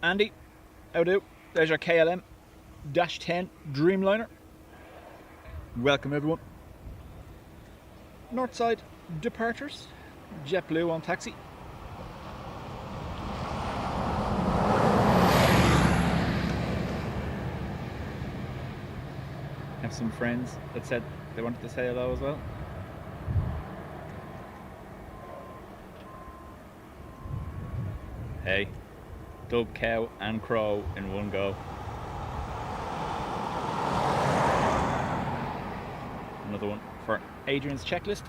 Andy, how do? There's your KLM -10 Dreamliner. Welcome everyone. Northside departures, JetBlue on taxi. Have some friends that said they wanted to say hello as well. Hey, dove, cow and crow in one go. Another one for Adrian's checklist.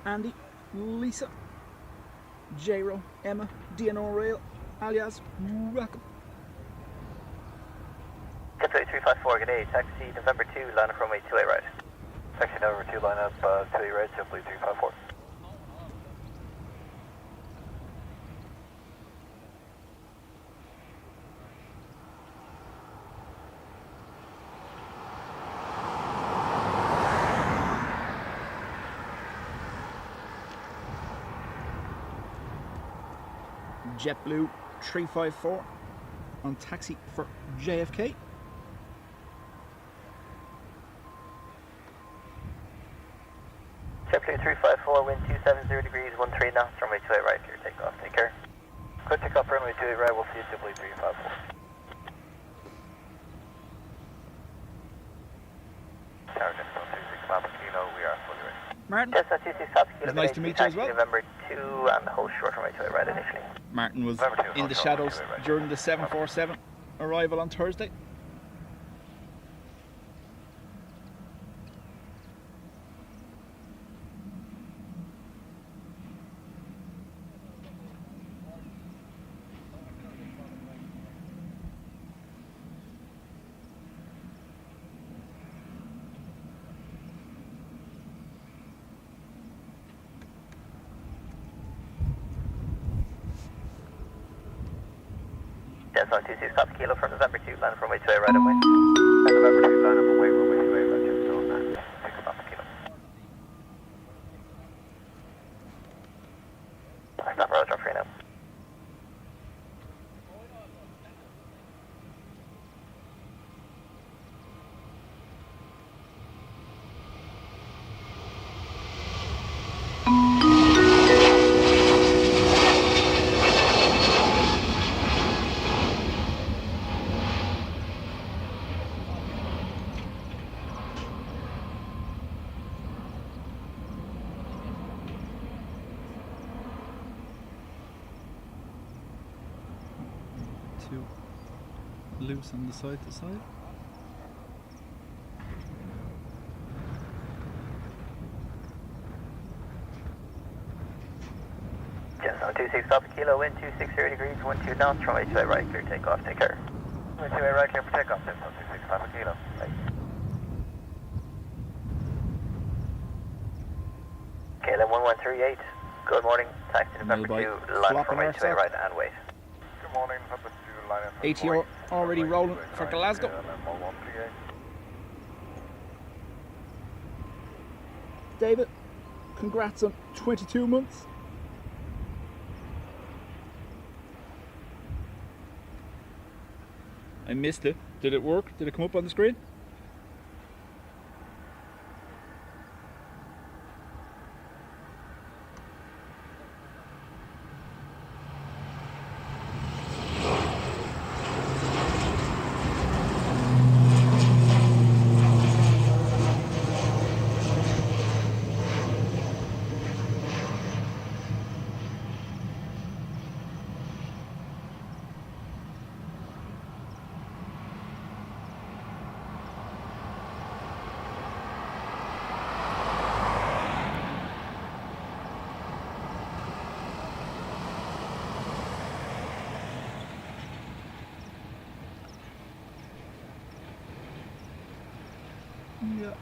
Andy, Lisa, J-Ro, Emma, DNO Rail, alias, welcome. JetBlue 354, good day, taxi November 2, line up runway 28 right. Taxi November 2, line up 28 right, JetBlue 354. JetBlue 354 on taxi for JFK. JetBlue 354, wind 270 degrees, 13 knots, runway 28 right, clear takeoff, take care. Quick takeoff, runway 28 right, we'll see you at JetBlue 354. Tower Jetstar 26 Papa Kilo, we are fully ready. Martin, Jetstar 26 Papa Kilo, it's nice to meet you as well. November 2 and the whole short runway 28 right initially. Martin was in the shadows during the 747 arrival on Thursday. Jetstar 26 Papa Kilo from November 2, line up runway 28 right and wind. And November 2, line up runway 28 right, Jetstar 26 Papa Kilo. Stop road, drop free now. too loose on the side to side. Jetson 26 Papa Kilo, wind 260 degrees, 12 knots, runway 28 right, clear takeoff, take care. Runway 28 right, clear for takeoff, Jetson 26 Papa Kilo. Right. KLM 1138, good morning, taxi November 2, line from runway 28 right and wait. Good morning, November 2, line up. ATR already rolling for Glasgow. David, congrats on 22 months. I missed it. Did it work? Did it come up on the screen? Yeah.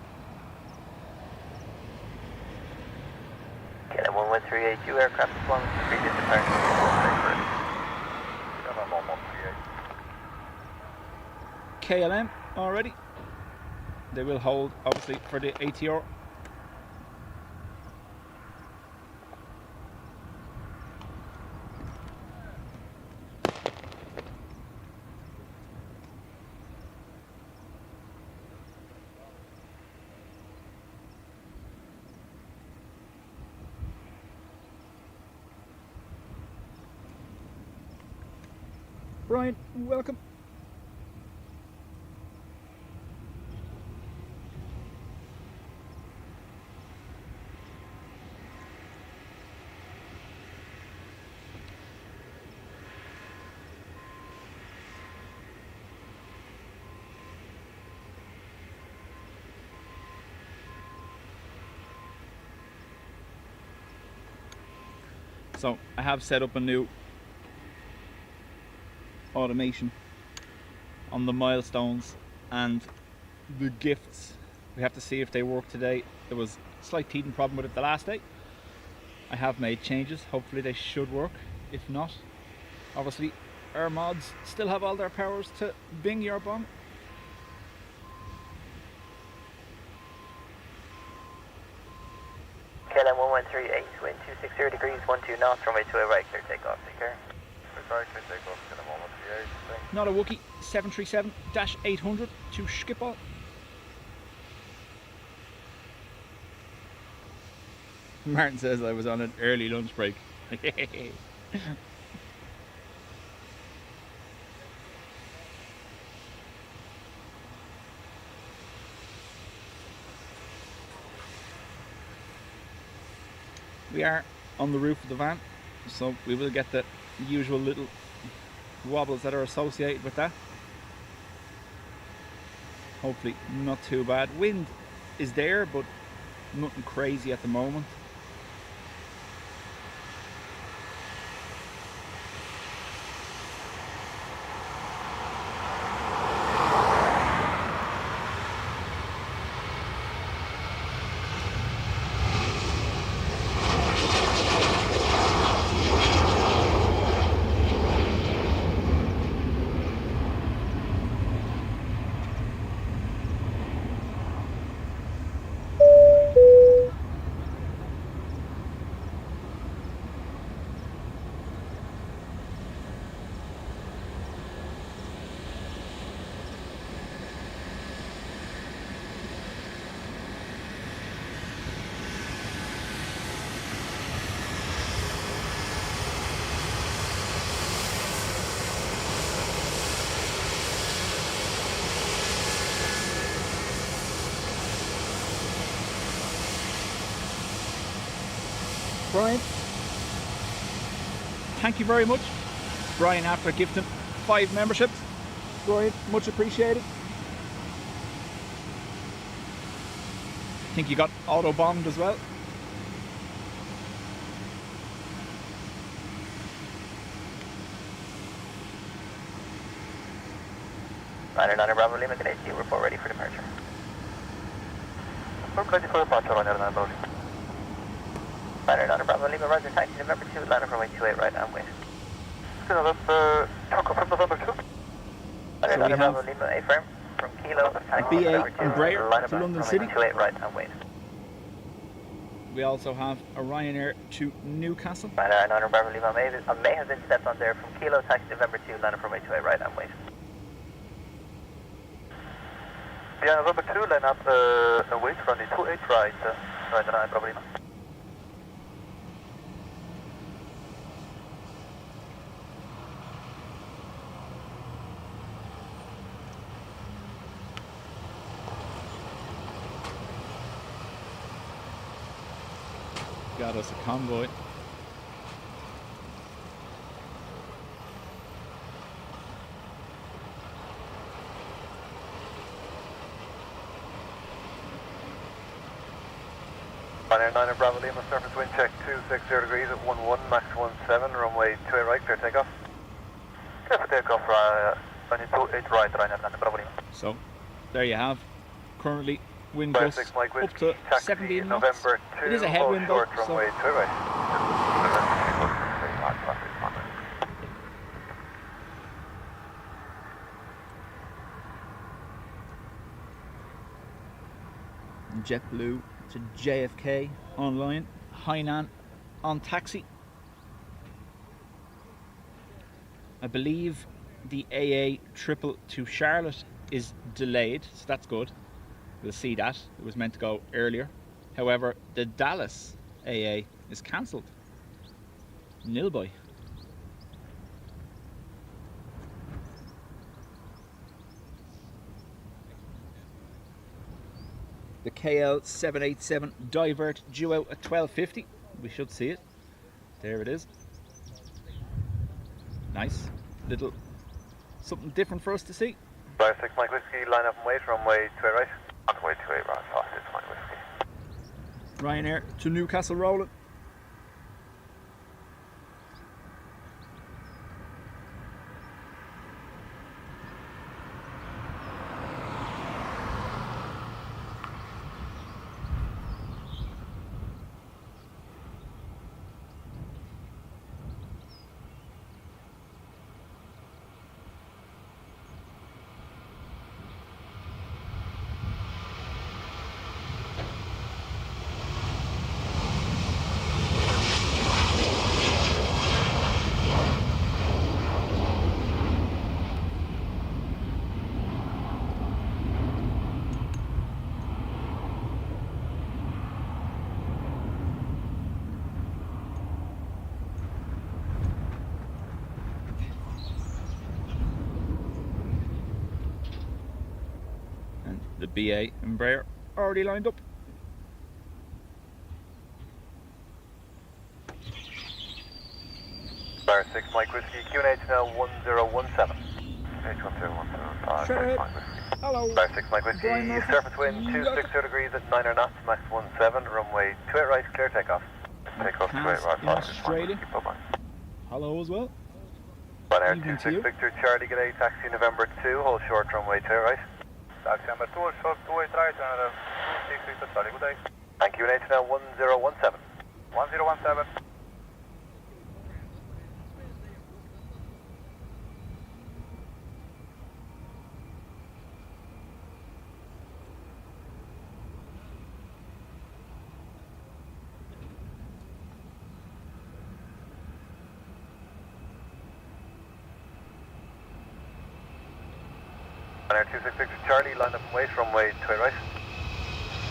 KLM 1138, two aircraft as long as the previous departure. KLM 1138. KLM already. They will hold, obviously, for the ATR. Brian, welcome. So I have set up a new automation on the milestones and the gifts. We have to see if they work today. There was a slight teething problem with it the last day. I have made changes. Hopefully they should work. If not, obviously our mods still have all their powers to bing your bomb. KLM 1138, wind 260 degrees, 12 knots, runway 28 right, clear takeoff, take care. Right, clear takeoff, KLM 1138, thanks. Not a Wookie, 737-800 to Schiphol. Martin says I was on an early lunch break. We are on the roof of the van, so we will get the usual little wobbles that are associated with that. Hopefully not too bad. Wind is there, but nothing crazy at the moment. Brian, thank you very much. Brian after gifting 5 memberships. Brian, much appreciated. I think you got auto bombed as well. Ryanair Bravo Lima, good ATU, report ready for departure. Report ready for departure, Ryanair Bravo Lima. Ryanair Bravo Lima, Roger, taxi November 2, line up runway 28 right, and wait. Taco from November 2. Ryanair Bravo Lima, affirm, from Kilo, taxi BA November 2, Embraer line up to London runway City. 28 right, and wait. We also have a Ryanair to Newcastle. Ryanair Bravo Lima, may have been stepped on there from Kilo, taxi November 2, line up runway 28 right, and wait. Yeah, November 2, line up, wait from the 28 right, Ryanair Bravo Lima. Got us a convoy. Ryanair Bravo Lima, surface wind check 260 degrees at 11, max 17, runway 28 right, clear takeoff. Clear for takeoff, runway 28 right, Ryanair Bravo Lima. So, there you have. Currently, wind Fire gusts 6 Mike up Whiskey, to taxi 17 knots. November 2, It is a hold headwind though, short, so runway 28 right. JetBlue to JFK online. Hainan on taxi. I believe the AA triple to Charlotte is delayed, so that's good. We'll see that. It was meant to go earlier. However, the Dallas AA is cancelled. Nilboy. The KL787 divert due out at 12:50. We should see it. There it is. Nice. Little something different for us to see. Fire 6 Mike Whiskey, line up and wait, runway 28 right. Runway 28 right, fast 6 Mike Whiskey. Ryanair to Newcastle rolling. The BA Embraer already lined up. Fire 6 Mike Whiskey, QNH now 1017. H1017, Straight ahead. Mike Whiskey. Hello. Fire 6 Mike Whiskey, Brian Murphy. surface wind 260 degrees at 9 knots, max 17, runway 28 right, clear takeoff. Takeoff 28 right, in fast 6 Mike Australia. Whiskey, bye-bye. Hello as well. Ryanair Evening to you. 26 Victor Charlie, good day, taxi November 2, hold short, runway 28 right. Taxi number 2, short 28 right, and 26 Victor Charlie, good day. Thank you, QNH now 1017. 1017. Ryanair 26 Victor Charlie, line up and wait, runway 28 right.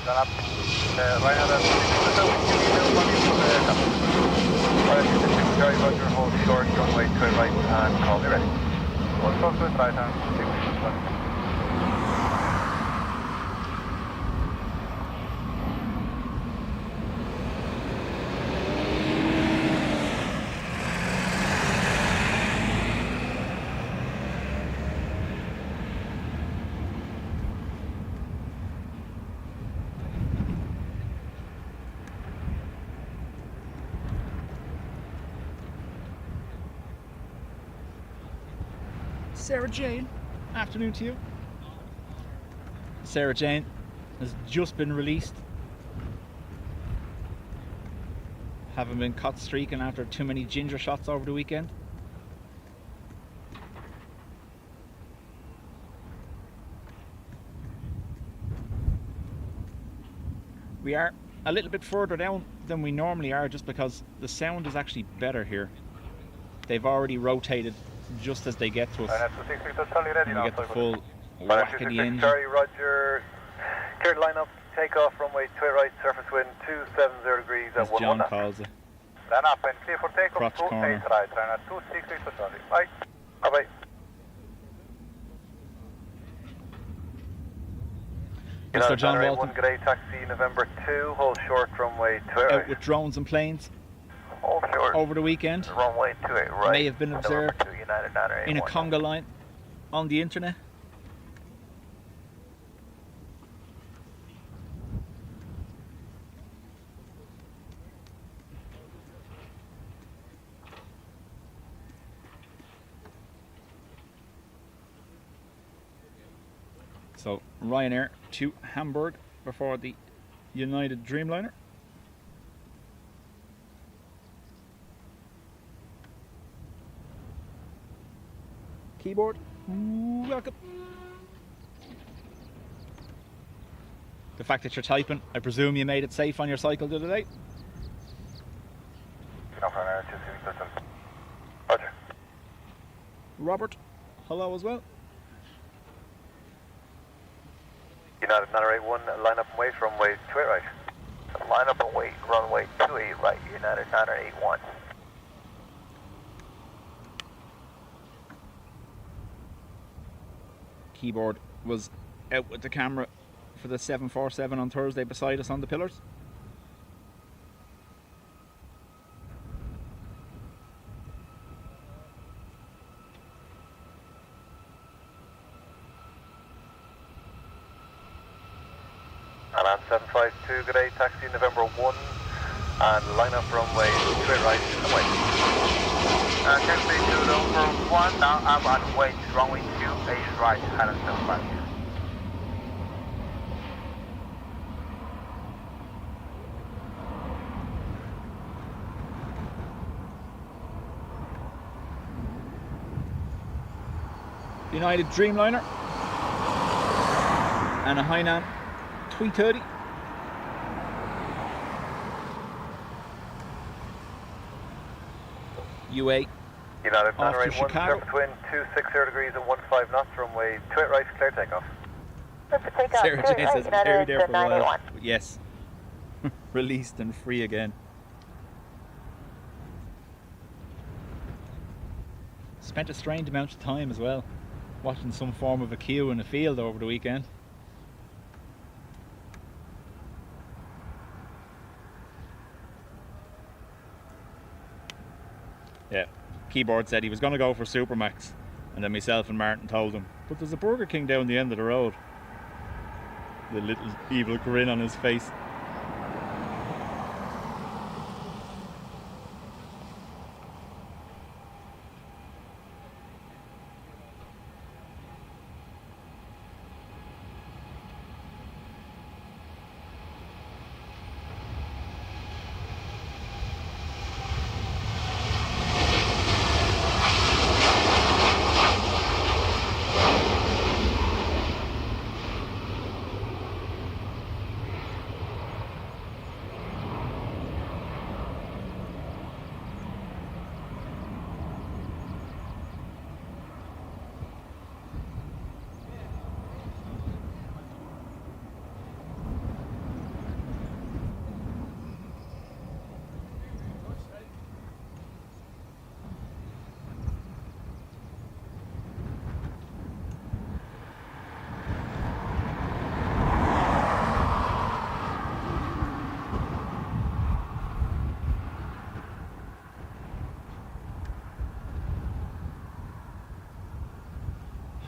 Line up. Ryanair 26 Victor, Ryanair 26 Victor Charlie, Roger, hold short, runway 28 right, and call me ready. Hold short, right, and 6 Victor. Sarah Jane, afternoon to you. Sarah Jane has just been released, having been caught streaking after too many ginger shots over the weekend. We are a little bit further down than we normally are just because the sound is actually better here. They've already rotated just as they get to us. And we get the full whack of the engine. Sorry, Roger. Cleared line up, take off, runway 28 right, surface wind 270 degrees at As 11 John knots. calls it. Line up and clear for takeoff, Crotch 28 corner. right, runner 263 for sorry. Bye. Bye-bye. Mr. John Runway Walton 1 grey taxi November 2, hold short runway 28 out right. with drones and planes Hold short. over the weekend. Runway 28 right. May have been observed November 2, United 981. in a conga line on the internet. So Ryanair to Hamburg before the United Dreamliner. Keyboard, welcome. The fact that you're typing, I presume you made it safe on your cycle the other day. Roger. Robert, hello as well. United 981, line up and wait, runway 28 right. Line up and wait. Runway 28 right. United 981. Keyboard was out with the camera for the 747 on Thursday beside us on the pillars. Alan 752, good day, taxi November 1, and line up runway 28 right, and wait. Taxi to November 1, now I'm on way to runway 28 right. Alan 752. United Dreamliner and a Hainan 330. UA United off to 981, Chicago. surface wind 260 degrees and 15 knots, runway 28 right, clear takeoff. Sarah J says I'm buried there for a while. But yes, released and free again. Spent a strange amount of time as well watching some form of a queue in a field over the weekend. Yeah, Keyboard said he was going to go for Supermax, and then myself and Martin told him, but there's a Burger King down the end of the road. The little evil grin on his face.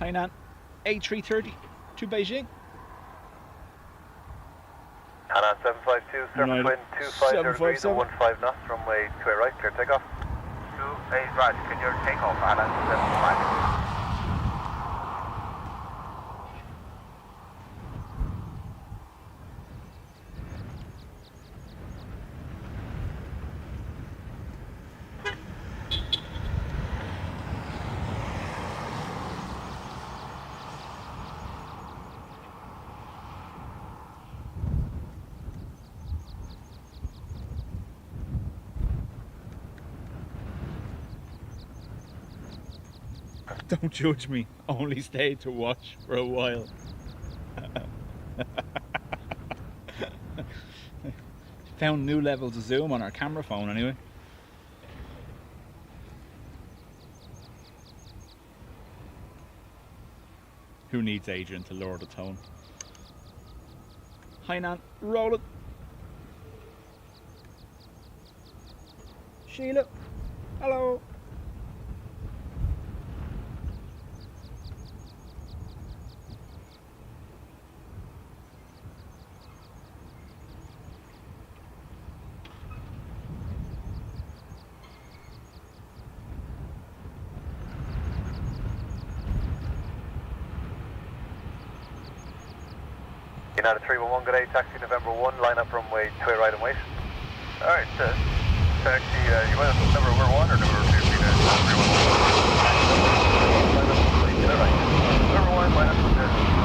Hainan A330 to Beijing. Hainan 752, surface United wind 250 degrees and 757. 15 knots, runway 28 right, clear takeoff. 28 right. Can you take off, Alan 752? Don't judge me, only stay to watch for a while. Found new levels of zoom on our camera phone anyway. Who needs Adrian to lower the tone? Hi Nan, roll it. Sheila, hello. United 311, good day, taxi November 1, line up runway 2 right and wait. Alright, taxi, you want number 1 or number 2? Number 1, line up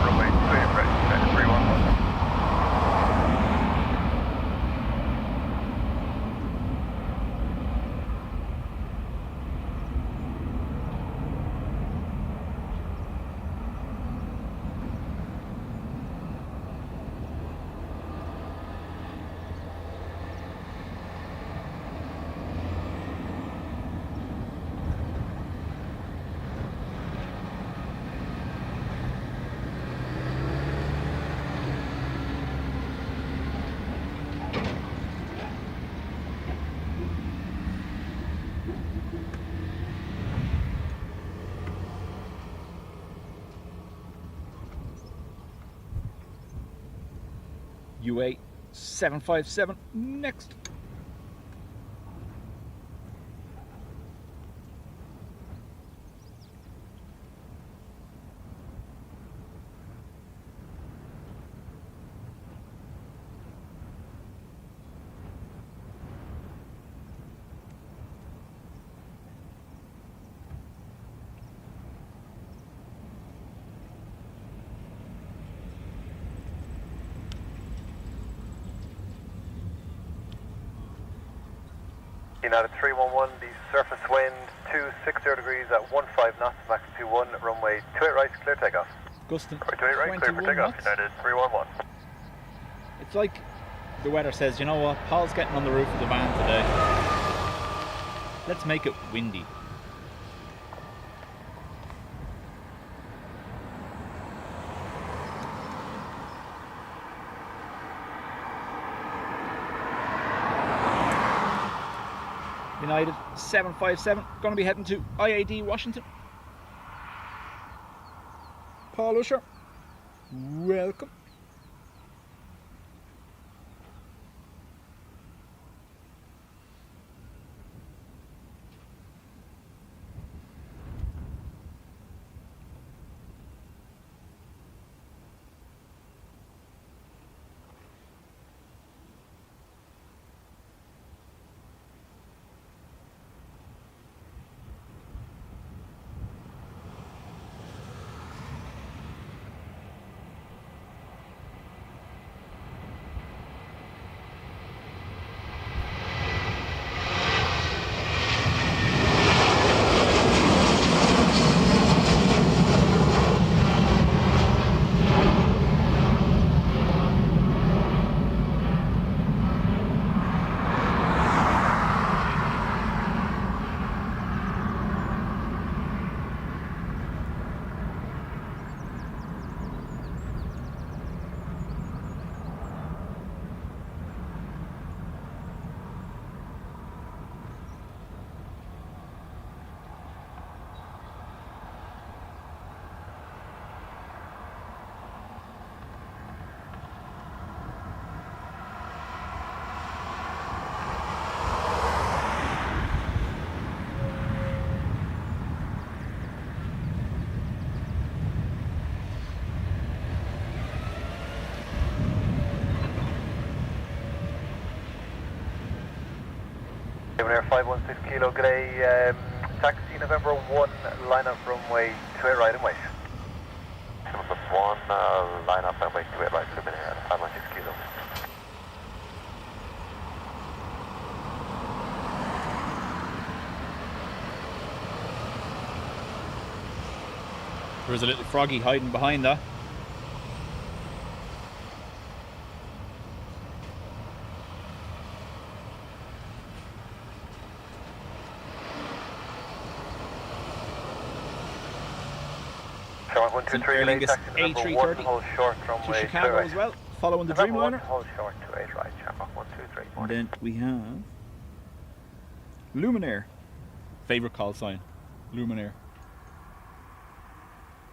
runway 2 right, 311. UA 757 next. United 311, the surface wind 260 degrees at 15 knots, max 21, runway 28 right, clear takeoff. Gustin, Runway 28 right, clear for takeoff, knots. United 311. It's like the weather says, you know what, Paul's getting on the roof of the van today. Let's make it windy. United 757, going to be heading to IAD Washington. Paul Usher, welcome. Air 516 Kilo, good day, taxi November 1, line up runway 28 right and wait. November 1, line up runway 28 right, come in here at 516 Kilo. There was a little froggy hiding behind that. It's an Aer Lingus A330 to Chicago as well, following the Dreamliner. Hold short to 8 right, Shamrock 123. And then we have Luminaire. Favourite call sign, Luminaire.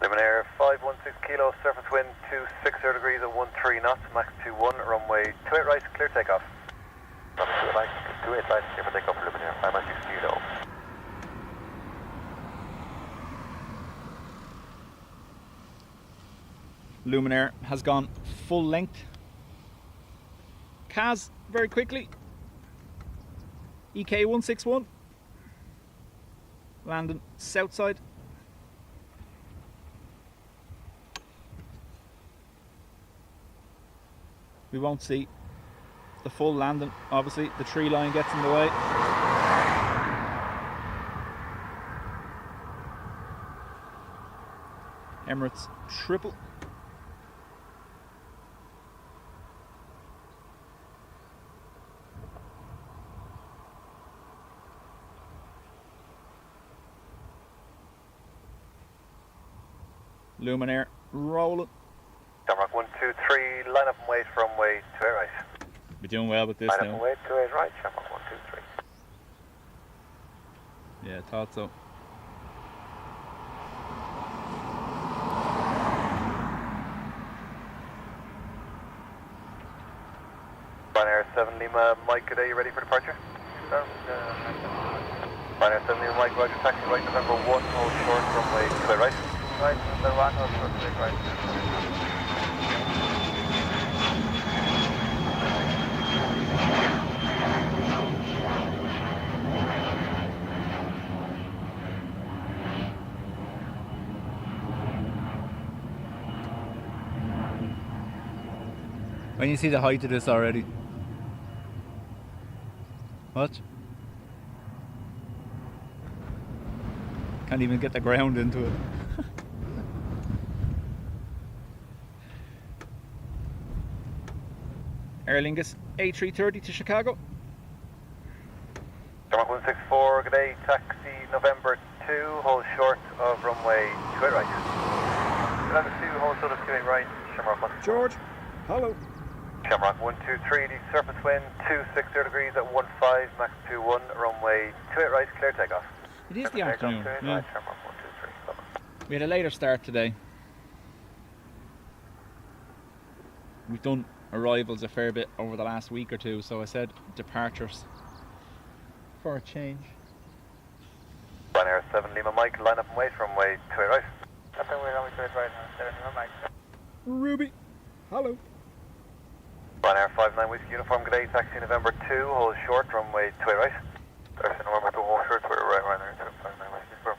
Luminaire 516 kilo, surface wind 260 degrees at 13 knots, max 21, runway 28 right, clear takeoff. Runway 28 right, clear for takeoff, Luminaire 516 kilo. Luminaire has gone full length. CAS very quickly. EK 161. Landing south side. We won't see the full landing, obviously. The tree line gets in the way. Emirates triple. Luminaire rolling. Shamrock 123, line up and wait for runway 28 right. We're doing well with this Line now. up and wait 28 right, Shamrock 123. Yeah, thought so. Ryanair 7 Lima, Mike, are you ready for departure? Ryanair 7 Lima, Mike, roger, taxi right, November 1, hold short, runway 28 right. Right, November 1, hold short, 28 right. When you see the height of this already. What? Can't even get the ground into it. Aer Lingus A330 to Chicago. Shamrock 164, good day, taxi November 2, hold short of runway 28 right. November 2, hold short of 28 right, Shamrock 164. George, hello. Shamrock 123, the surface wind 260 degrees at 15, max 21, runway 28 right, clear takeoff. It is the afternoon. Right, Yeah. Shamrock 123, stop. We had a later start today. We've done arrivals a fair bit over the last week or two, so I said departures for a change. Ryanair 7 Lima Mike, line up and wait, runway 28 right. Up and wait, runway 28 right, 7 Lima Mike. Ruby, hello. Ryanair 59 Whiskey Uniform, good day, taxi November 2, hold short, runway 28 right. Taxi November 2, hold short, 28 right, Ryanair 59 Whiskey Uniform.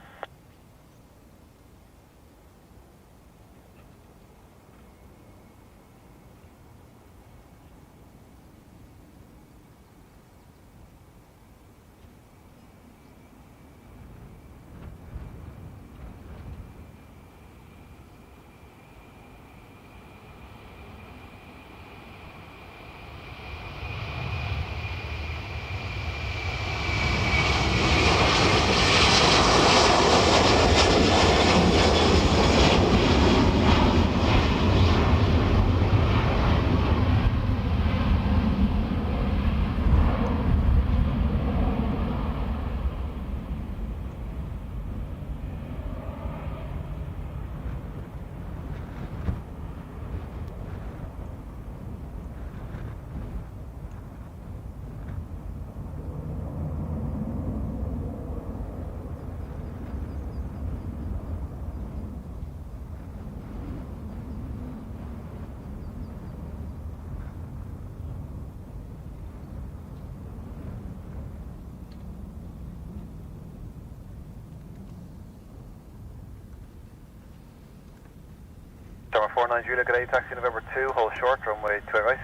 Summer 49 Julia, good day, taxi November 2, hold short, runway 28 right.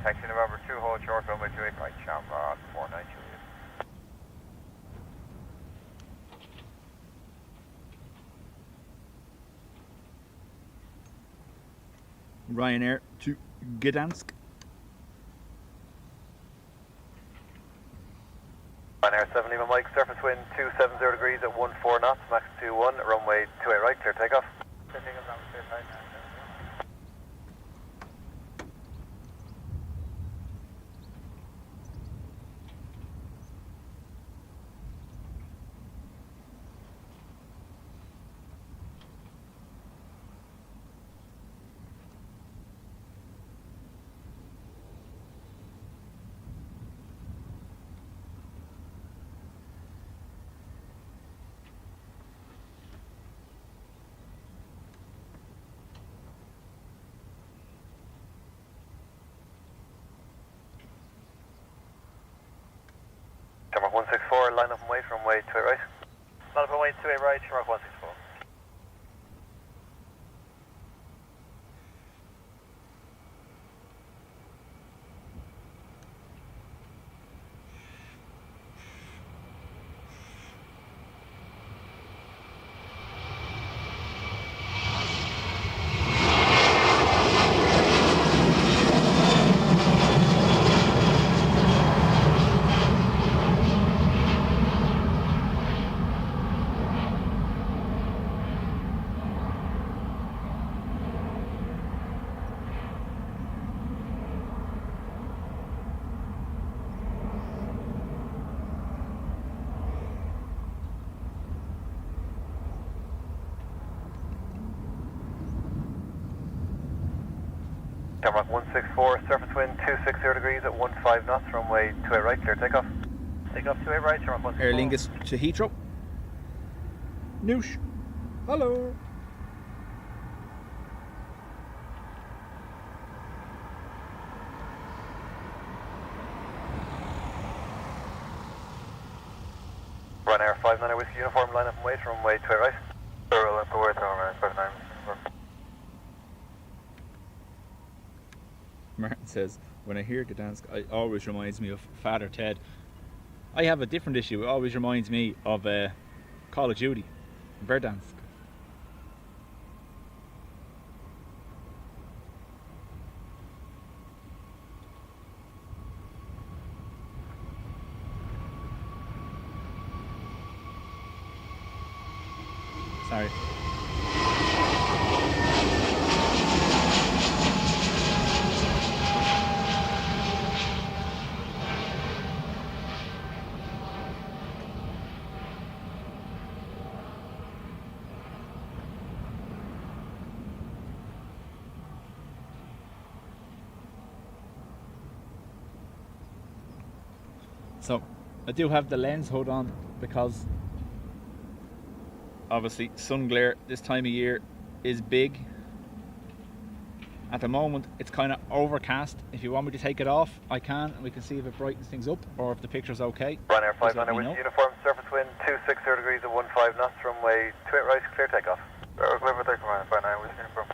Taxi November 2, hold short, runway 28 right, Shamrock 49 Julia. Ryanair to Gdansk. Ryanair 7 Lima Mike, surface wind 270 degrees at 14 knots, max 21, runway 28 right, clear takeoff. Shamrock 164, line up and wait, runway 28 right. Line up and wait, 28 right, Shamrock 164. Shamrock 164, surface wind 260 degrees at 15 knots, runway 28 right, clear takeoff. Takeoff 28 right, Shamrock 164. Aer Lingus to Heathrow. Noosh. Hello. Ryanair 59 Whiskey uniform, line up and wait, runway 28 right. Line up and wait, runway 59. Martin says, when I hear Gdansk, it always reminds me of Father Ted. I have a different issue. It always reminds me of Call of Duty, Verdansk. Sorry. So I do have the lens hood on because obviously sun glare this time of year is big. At the moment it's kind of overcast. If you want me to take it off, I can, and we can see if it brightens things up or if the picture's okay. Ryanair 59 with uniform, surface wind 260 degrees at 15 knots, runway 28 right, clear takeoff. Clear for Ryanair 59 with uniform.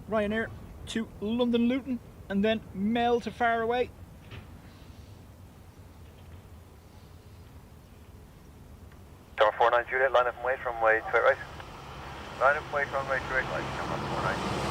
Ryanair to London Luton and then Mel to Faraway. Number 49 Juliet, line up and wait, runway 28 right. Line up and wait, runway 28 right, number 49.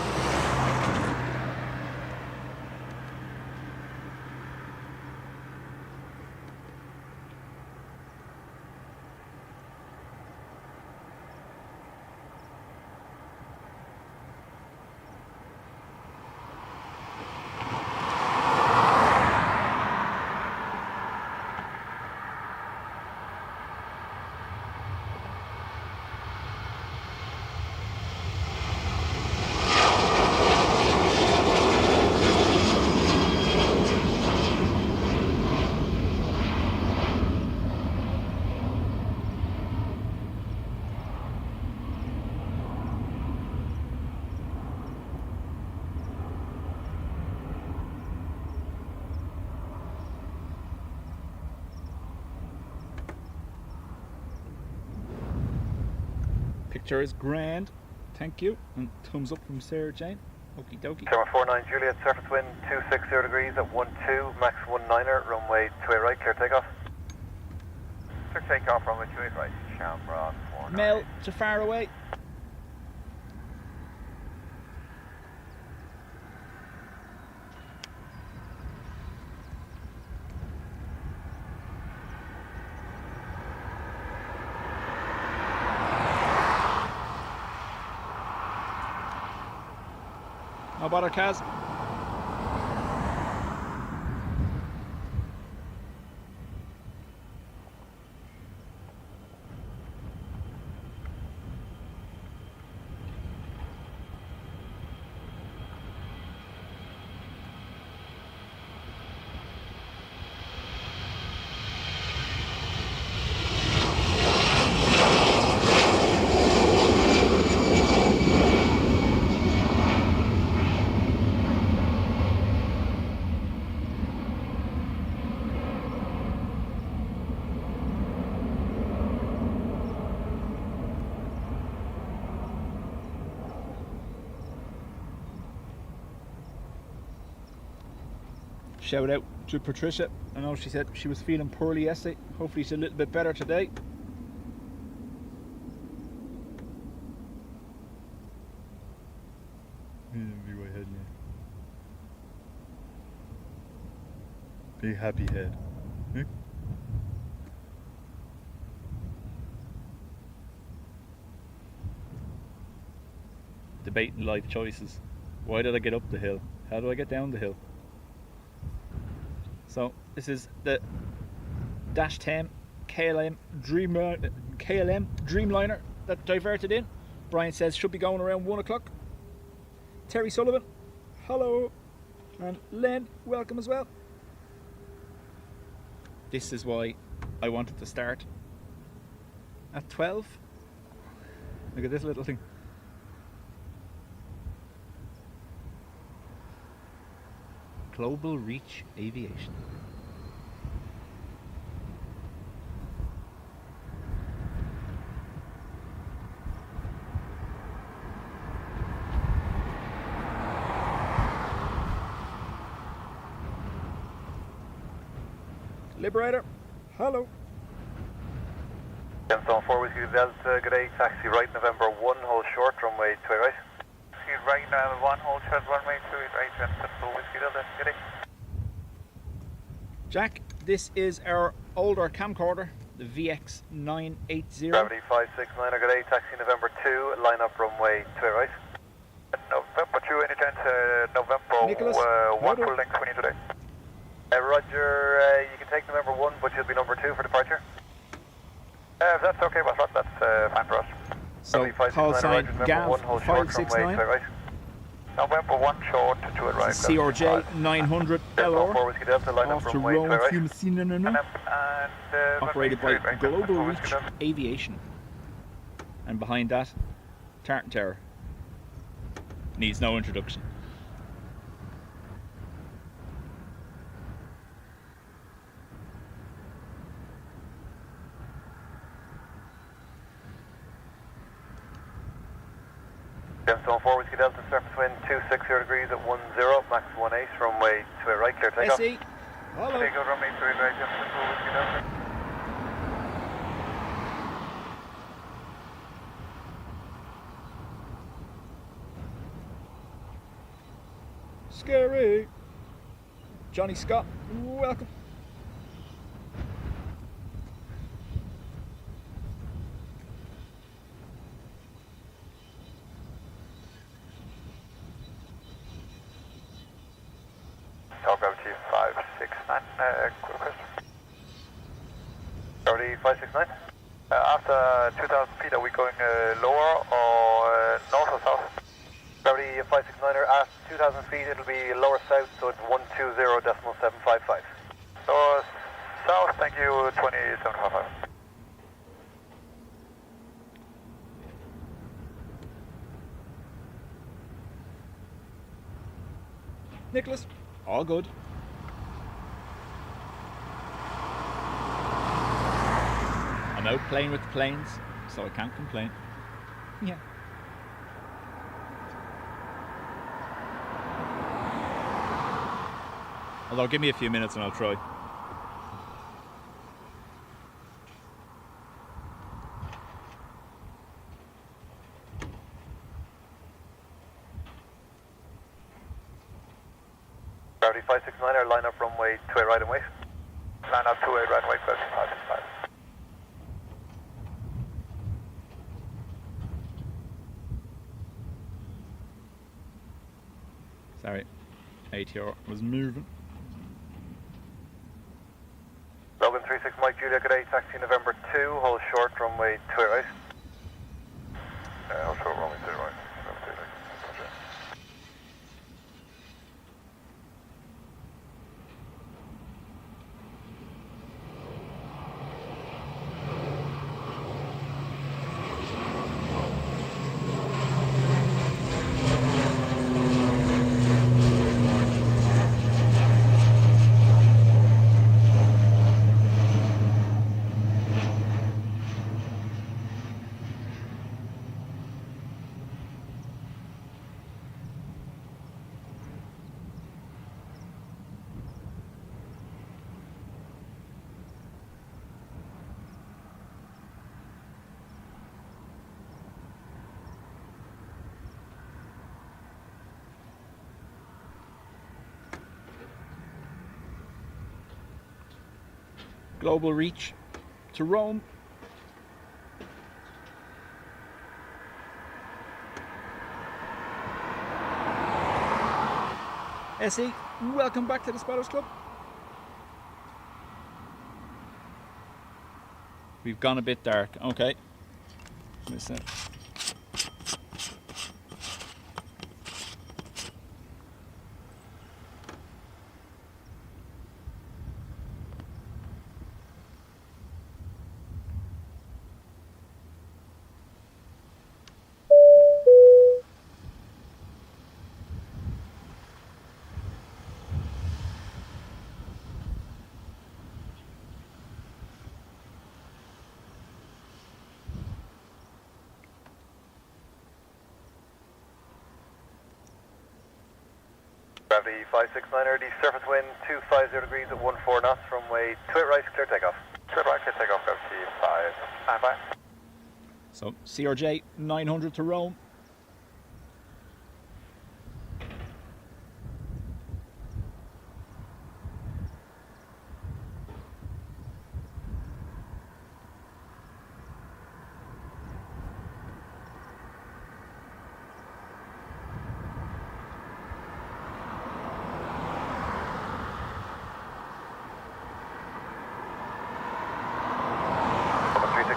Picture is grand, thank you, and thumbs up from Sarah Jane. Okie dokie. Number 49 Juliet, surface wind 260 degrees at 12, max 19er, runway 28 right, clear takeoff. Clear takeoff, runway 28 right, Shamrock 49. Mel to Faraway. No bother, Kaz. Shout out to Patricia. I know she said she was feeling poorly yesterday. Hopefully she's a little bit better today. Big happy head. Debating life choices. Why did I get up the hill? How do I get down the hill? So this is the Dash 10 KLM Dreamliner that diverted in. Brian says should be going around 1 o'clock. Terry Sullivan, hello. And Len, welcome as well. This is why I wanted to start at 12. Look at this little thing. Global Reach Aviation. Liberator, hello. Gemstone 4 Whiskey Delta, good day, taxi right November 1, hold short, runway 2 right. Whiskey right November 1, hold short, runway 2 right, Gemstone 4 Whiskey Delta, good day. Jack, this is our older camcorder, the VX980. Gravity 569, good day, taxi November 2, line up runway 2 right. November 2, any chance, November Nicholas, 1 full length 20 today. Roger, you can take November 1, but you'll be number 2 for departure. If that's okay, boss, that's fine for us. So, call sign GAV 569. Right. November 1 short to 2 at right. CRJ 900 LR. Off to Rome, and operated by Global Reach Aviation. And behind that, Tartan Terror. Needs no introduction. Gemstone 4 Whiskey Delta, surface wind 260 degrees at 10, max 18, runway 2 right, clear takeoff. SE, hello. Take over runway 2 right, Gemstone 4 Whiskey Delta. Scary. Johnny Scott, welcome. Gravity 569, quick question. Gravity 569. After 2000 feet, are we going lower or north or south? Gravity 569, after 2000 feet, it'll be lower south, so it's 120.755. So south, thank you, 2755. Nicholas, all good. I'm out playing with the planes, so I can't complain. Yeah. Although, give me a few minutes and I'll try. Gravity 569, line up runway 2 right and wait. Line up 2 right and wait, gravity 565. ATR was moving. Logan 36 Mike Julia, good day, taxi November 2, hold short, runway 2 right. Hold short, runway 2 right. November 2 right. Global reach to Rome. SE, welcome back to the Spotters Club. We've gone a bit dark. Okay. Listen. Gravity 569er, the surface wind 250 degrees at 14 knots, runway 28 right, clear takeoff. Clear right, clear takeoff, gravity 5, stand by. So CRJ 900 to Rome.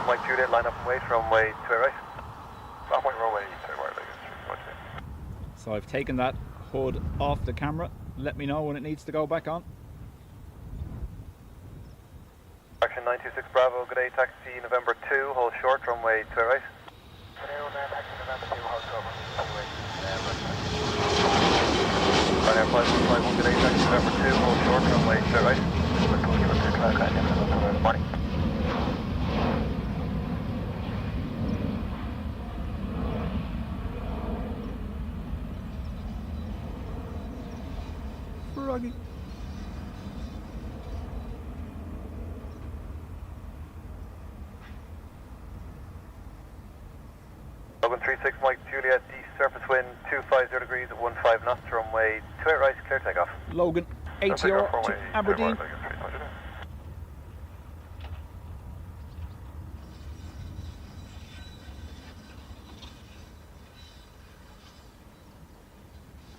Mike Juliet, line up and wait, runway 28 right. Runway 28 right, So I've taken that hood off the camera. Let me know when it needs to go back on. Action 926 Bravo, good day, taxi November 2, hold short, runway 28 right. Ryanair 5151, good day, taxi November 2, hold short, runway 28 right. Morning. Froggy. Logan 36 Mike Juliet, the surface wind 250 degrees at 15 knots, runway 28 right, clear takeoff. Logan, ATR to Aberdeen.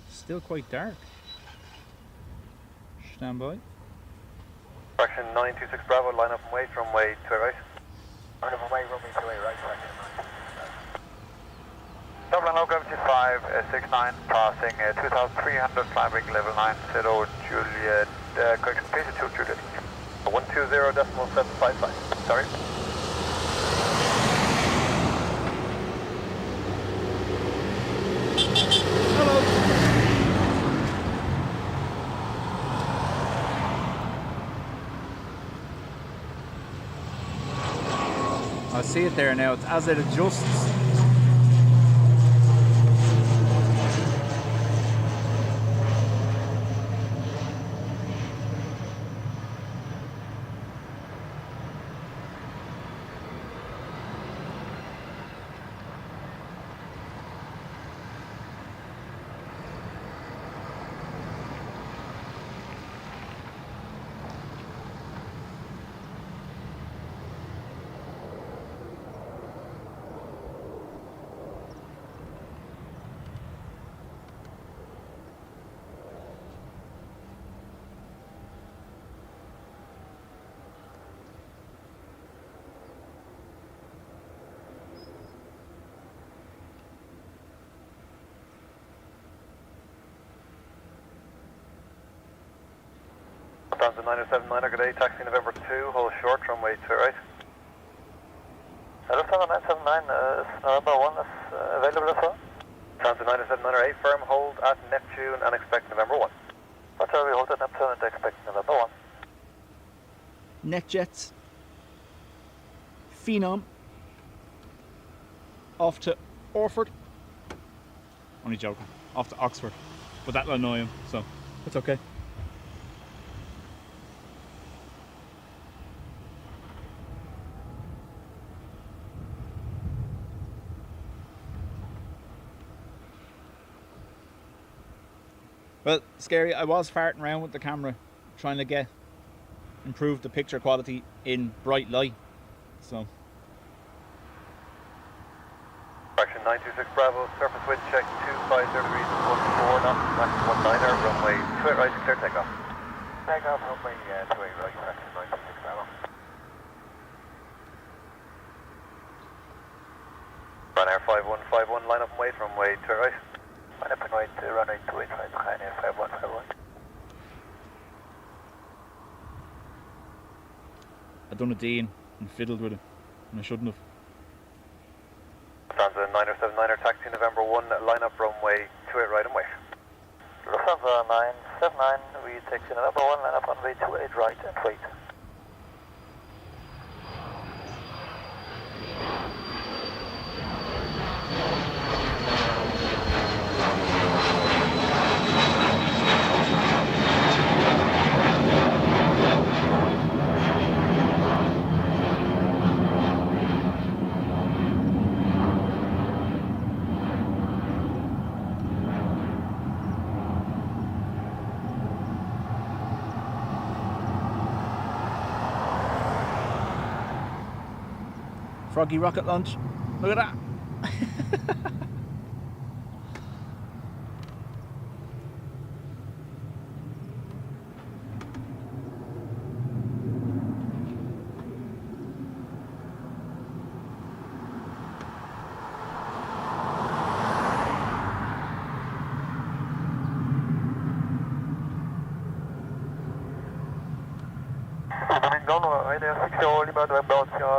Still quite dark. Stand by. Fraction 926 Bravo, line up and wait, runway 28 right. Line up and wait, runway 28 right, fraction 926. Dublin low gravity 569, passing 2,300, climbing level 90 Juliet, correction, please 2 Juliet. 120.755, sorry. Hello. I see it there now. It's as it adjusts. Lufthansa 979er, good day, taxi November 2, hold short, runway 2 right. Lufthansa 979 is November 1 is available as well. Lufthansa 979er, A firm, hold at Neptune and expect November 1. Roger, we hold at Neptune and expect November 1. NetJets, Phenom, off to Orford. Only joking. Off to Oxford. But that'll annoy him, so it's okay. Well, scary. I was farting around with the camera trying to improve the picture quality in bright light. So Correction 926 Bravo, surface wind check 250 degrees, 14 knots, max 19er, runway 28 right, clear takeoff. Takeoff, runway 28 right, correction 926 Bravo. Ryanair 5151, line up and wait, runway 28 right. Line up and wait, runway 28 right, Ryanair 5151. I done a Dean and fiddled with it, and I shouldn't have. Lufthansa 979er, taxi November 1, line up runway 28 right and wait. Lufthansa 979, we taxi November 1, line up runway 28 right and wait. Froggy rocket launch. Look at that.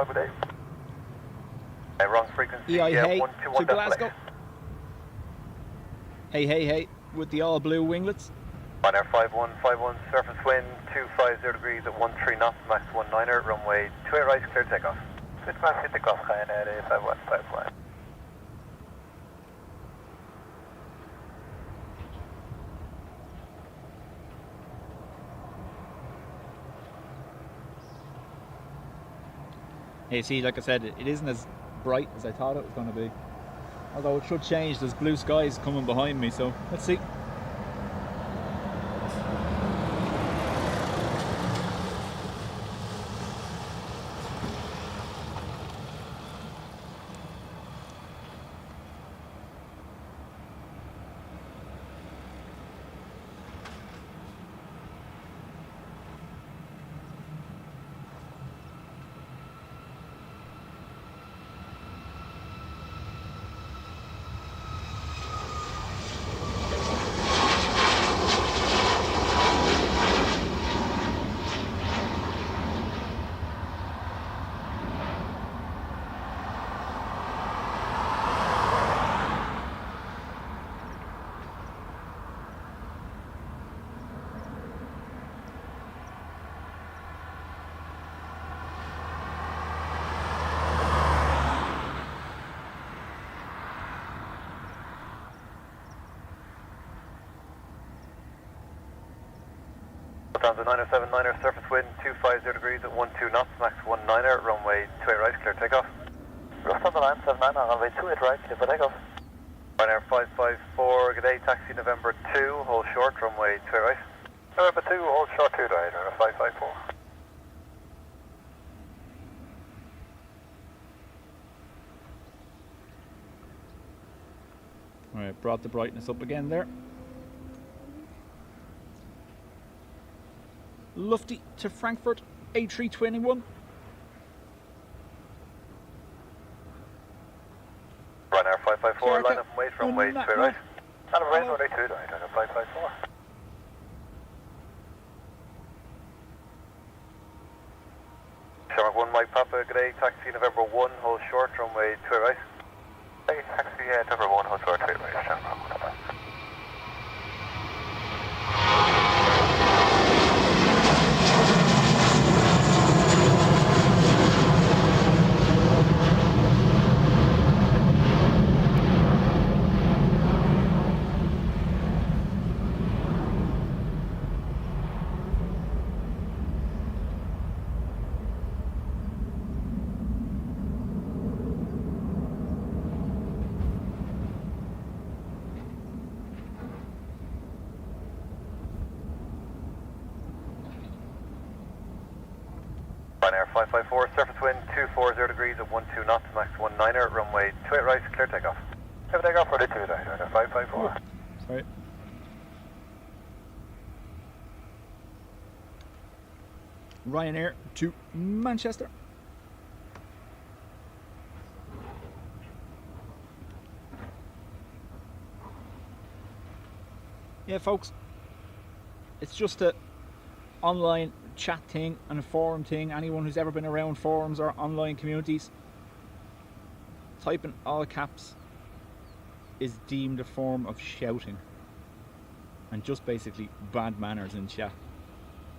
Good day. Wrong frequency, EI hey 121 to Glasgow. Hey, with the all blue winglets. Ryanair 5151, surface wind 250 degrees at 13 knots, max 19er, runway 28 right, clear takeoff. Good max takeoff, Ryanair 5151. Hey, see, like I said, it isn't as bright as I thought it was going to be. Although it should change. There's blue skies coming behind me, so let's see. Lufthansa 979er, surface wind 250 degrees at 12 knots, max 19er, runway 28 right, clear takeoff. Lufthansa 979, runway 28 right, clear for takeoff. Ryanair 554, good day, taxi November 2, hold short, runway 28 right. November 2, hold short 2 right, 554. Alright, brought the brightness up again there. Lufty to Frankfurt, A321. Ryanair 554, line up and wait, runway 28 right. And runway 28 right, 554. 1 Mike Papa, good day, taxi November 1, hold short, runway 2 right. Hey, taxi November 1, hold short, 2 right. Ryanair 554, surface wind 240 degrees at 12 knots, max 19er, runway 28 right, clear takeoff. Clear takeoff for the 2 right, Ryanair 554. Sorry. Ryanair to Manchester. Yeah, folks, it's just a online chat thing and a forum thing. Anyone who's ever been around forums or online communities, typing all caps is deemed a form of shouting and just basically bad manners in chat.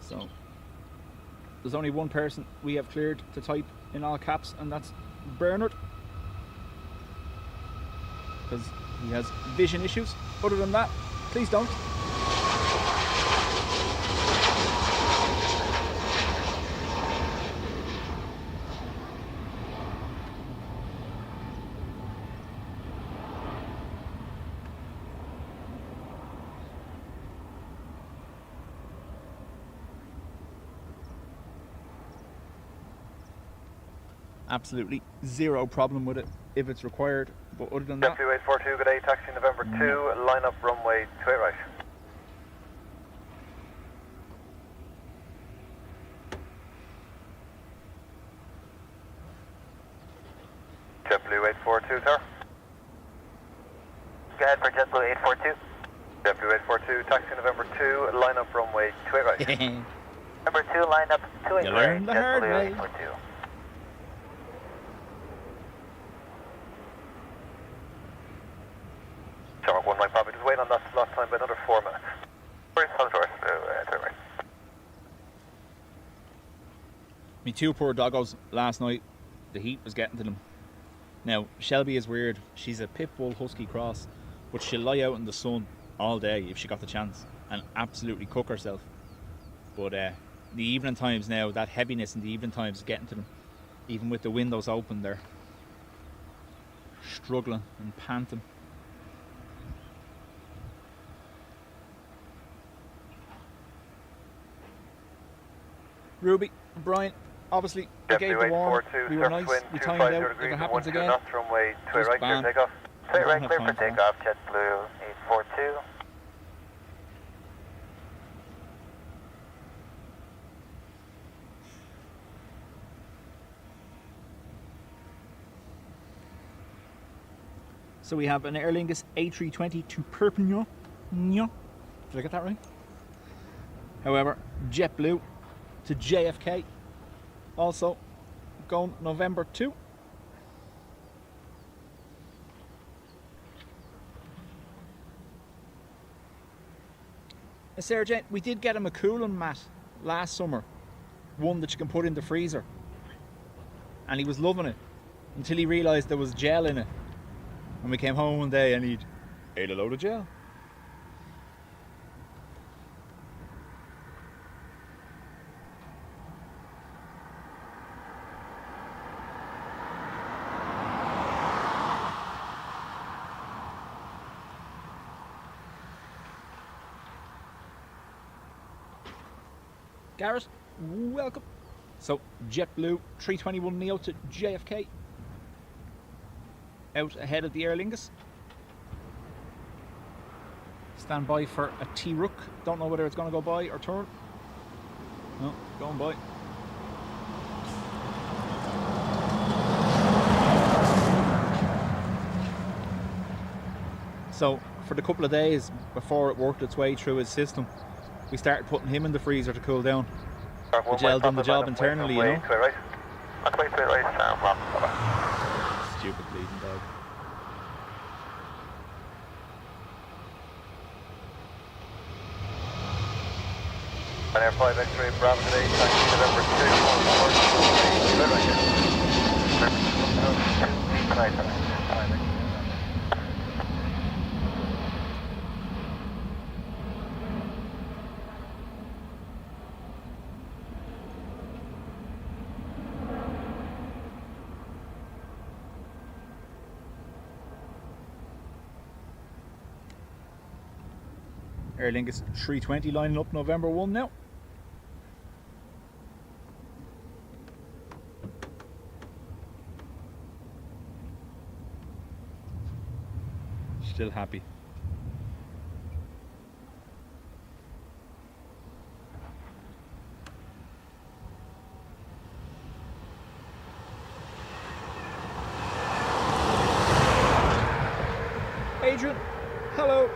So there's only one person we have cleared to type in all caps, and that's Bernard, because he has vision issues. Other than that, please don't. Absolutely zero problem with it if it's required, but other than that, W842, good day, taxi November 2, line up runway 28 right. W842, sir. Go ahead for JetBlue 842. W842, taxi November 2, line up runway 28 right. Number 2, line up 28 You right, learned the hard JetBlue way. 842. Shamrock 1 Mike Papa, just wait on that slot time by another 4 minutes. Where's Hillsworth? 28 right. me two poor doggos last night, the heat was getting to them. Now, Shelby is weird. She's a pit bull husky cross, but she'll lie out in the sun all day if she got the chance and absolutely cook herself. But the evening times now, that heaviness in the evening times is getting to them. Even with the windows open, they're struggling and panting. Ruby, Brian, obviously we gave the warm. We were nice. We timed out. If it happens again, runway 2 just right, ban. clear takeoff. Straight right, have clear for time for that. takeoff, JetBlue 842. So we have an Aer Lingus A320 to Perpignan. Did I get that right? However, JetBlue to JFK, also going November 2. Sarah Jane, we did get him a cooling mat last summer, one that you can put in the freezer, and he was loving it until he realised there was gel in it. And we came home one day and he'd ate a load of gel. Garrett, welcome. So JetBlue 321 Neo to JFK. Out ahead of the Aer Lingus. Stand by for a T-Rook. Don't know whether it's going to go by or turn. No, going by. So for the couple of days before it worked its way through his system, we started putting him in the freezer to cool down. The gel done the job internally, you know. On the way to the right, bye-bye. Stupid bleeding dog. Ryanair 5 X-ray Bravo today, taxi November 2, 1 Aer Lingus 320 lining up November 1 now. Still happy. Adrian, hello.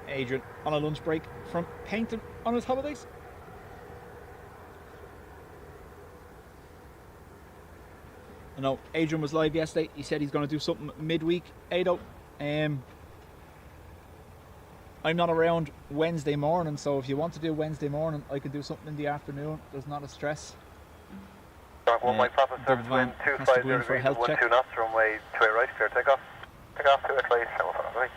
Adrian on a lunch break from painting on his holidays. I know Adrian was live yesterday. He said he's going to do something midweek. Ado, I'm not around Wednesday morning, so if you want to do Wednesday morning, I could do something in the afternoon. There's not a stress. One Mike Papa, service wind 250 degrees, 12 knots, runway 28 right, clear takeoff. Takeoff, 28 right, 7 right.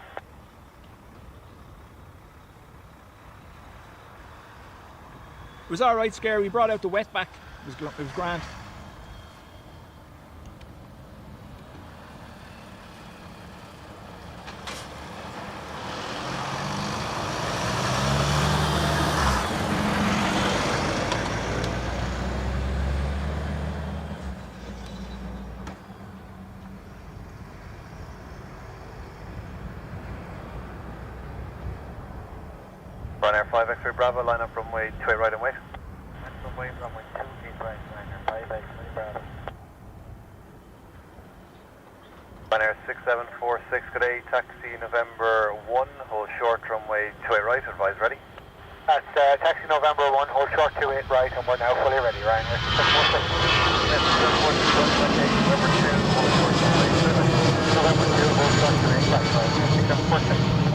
It was alright, Scary. We brought out the wetback. It was grand. Ryanair 5 X-ray Bravo, line up runway 28 right and wait. Runway 28 right, Ryanair 5 X-ray Bravo. Ryanair 6746, good day, taxi November 1, hold short, runway 28 right, advise ready. That's taxi November 1, hold short 28 right, and we're now fully ready, Ryanair 6746. November 2, hold short 28 right. November 2, hold short 28 right, Ryanair 6746.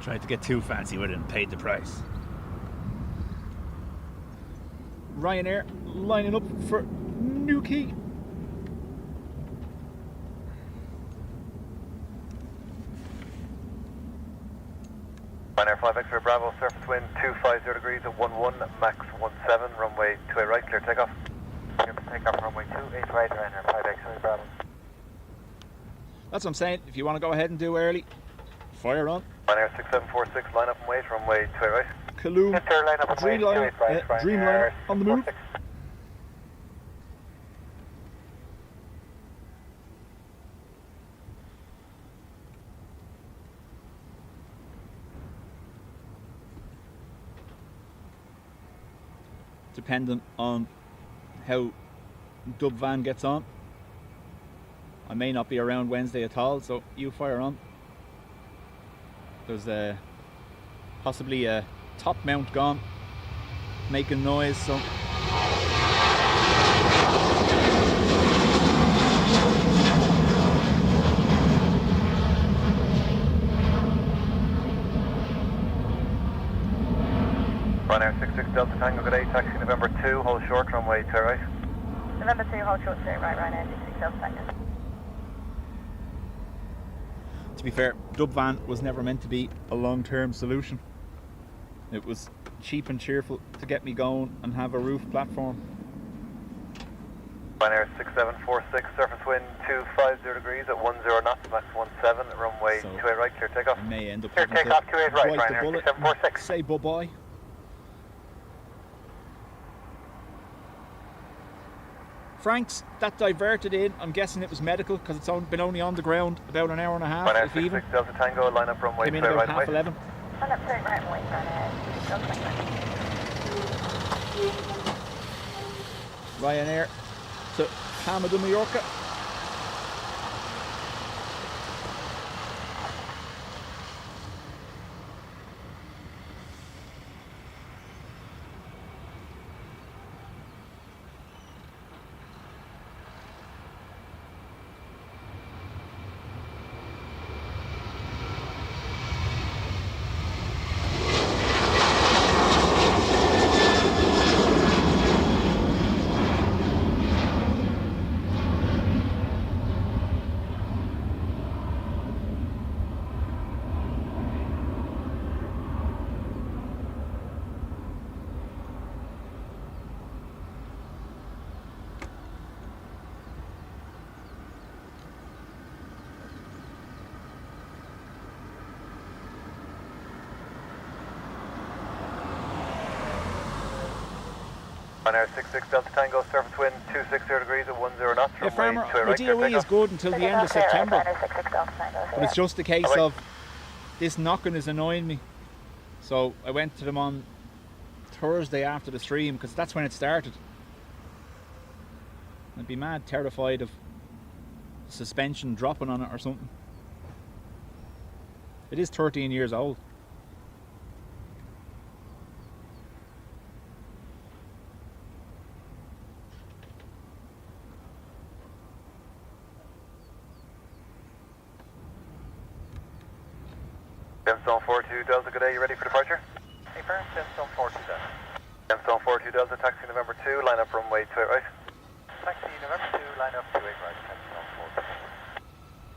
Tried to get too fancy with it and paid the price. Ryanair lining up for Newquay. Ryanair 5 X-ray Bravo, surface wind 250 degrees at 11, max 17, runway 28 right, clear takeoff. Takeoff runway 28 right, Ryanair 5 X-ray Bravo. That's what I'm saying. If you want to go ahead and do early, fire on. Ryanair 6746, line up and wait, runway 28 right. Kaloum, Line up Dream Liner, Dream Liner on the move. Dependent on how Dub Van gets on, I may not be around Wednesday at all, so you fire on. There's possibly a top mount gone, making noise, so Ryanair 66 Delta Tango, good day, taxi November 2, hold short, runway 28 right. November 2, hold short, straight right, Ryanair 66 Delta Tango. to be fair, Dub Van was never meant to be a long-term solution. It was cheap and cheerful to get me going and have a roof platform. Ryanair 6746, surface wind 250 degrees at 10 knots, max 17, runway So, 28 right, clear takeoff. I may end up Clear having takeoff, to 28 right, bite the Ryanair bullet 6746. and say bye-bye. Franks, that diverted in. I'm guessing it was medical because it's been only on the ground about an hour and a half, Ryanair if even. 66 Delta Tango, line up runway Came in 28 about right and half wait. 11. Stand up straight right and wait, Ryanair 26 Ryanair to Palma de Mallorca. Ryanair 66 Delta Tango, surface wind 260 degrees at 10 knots. Yeah, Farmer, runway 28 my right, clear DOE is takeoff. good until the end of September. Ryanair 66 Delta Tango. But it's just a case Alright. of this knocking is annoying me. So I went to them on Thursday after the stream because that's when it started. I'd be mad terrified of suspension dropping on it or something. It is 13 years old. Gemstone 42 Delta, good day, you ready for departure? Affirm, Gemstone 42 Delta. Gemstone 42 Delta, taxi November 2, line up runway 28 right. Taxi November 2, line up 28 right, Gemstone 42.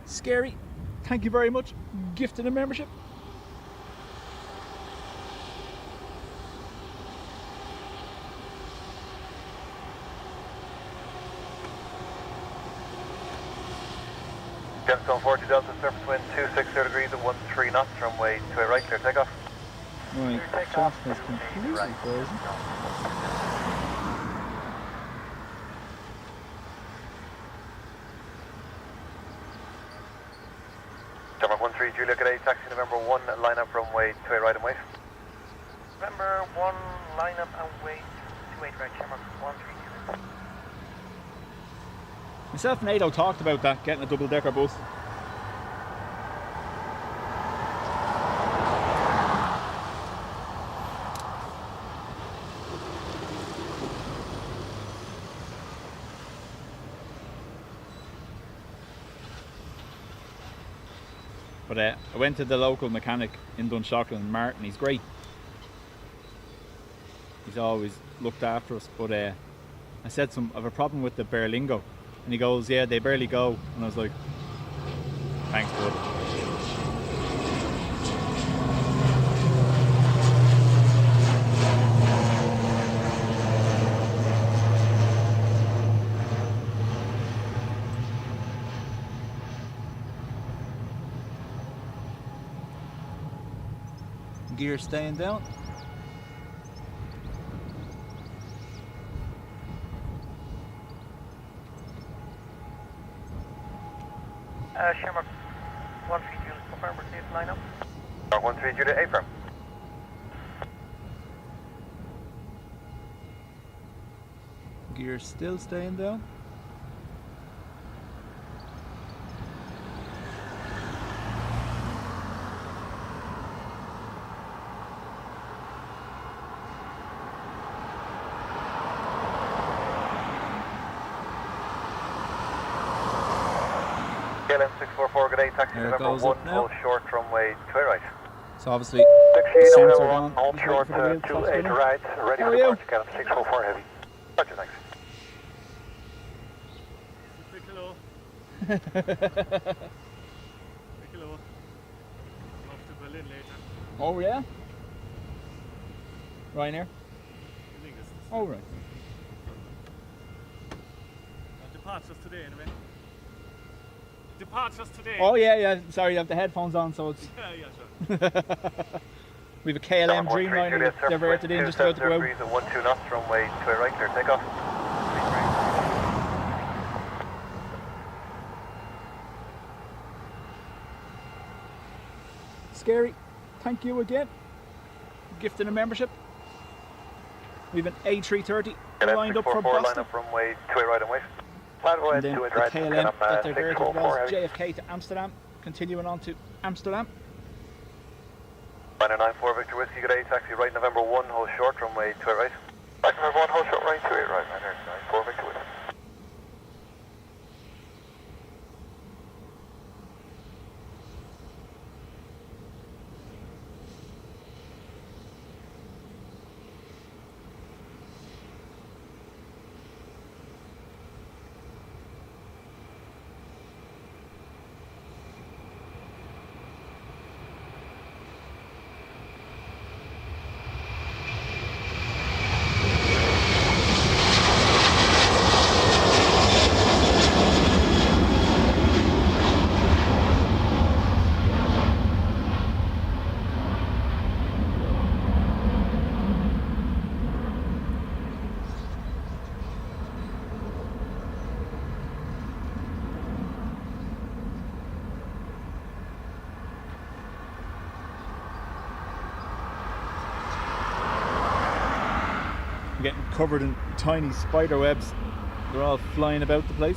Scary. Thank you very much. Gifted a membership. Gemstone 40 Delta, surface wind 260 degrees at 13 knots, runway 28 right, clear takeoff. Right, Take chat off. has completely frozen. Denmark 13 Julia, good day, taxi November 1, line up runway 28 right and wait. November 1, line up and wait 28 right, Denmark 13 Julia. Myself and Ado talked about that, getting a double-decker bus. But I went to the local mechanic in Dunshaughlin, Martin. He's great. He's always looked after us. But I said I have a problem with the Berlingo. And he goes, yeah, they barely go. And I was like, thanks, bud. Gear staying down. Shamrock 13 Julia, confirm received, line up. Denmark 13 Julia, affirm. Gear still staying down. KLM 644, good day, taxi There it November goes 1, up now. hold short, runway 28 right. So obviously, Taxi sensor November 1, down. hold Just short waiting for the wheel to stop 28 spinning. right, ready How for are you? departure, KLM 644 heavy. Roger, thanks. Hello. Hello. I'm off to Berlin later. Oh yeah? Ryanair? Lingus. Oh right. departures today anyway. Departures today. Oh yeah. Sorry, I have the headphones on, so it's. Yeah, sure. We have a KLM Dreamliner diverted in just about to go out. Degrees at 12 knots, runway 28 right, clear takeoff. Scary, thank you again. Gifting a membership. We have an A330 lined up for line Boston. up runway 28 right and wait. Plan And away then 28 the right, KLM that diverted was 644 heavy. JFK to Amsterdam, continuing on to Amsterdam. Ryanair 94 Victor Whiskey, good day, taxi right November 1, hold short, runway 28 right. Right November 1, hold short, right 28 right, Ryanair 94 Victor Whiskey. Getting covered in tiny spider webs. They're all flying about the place.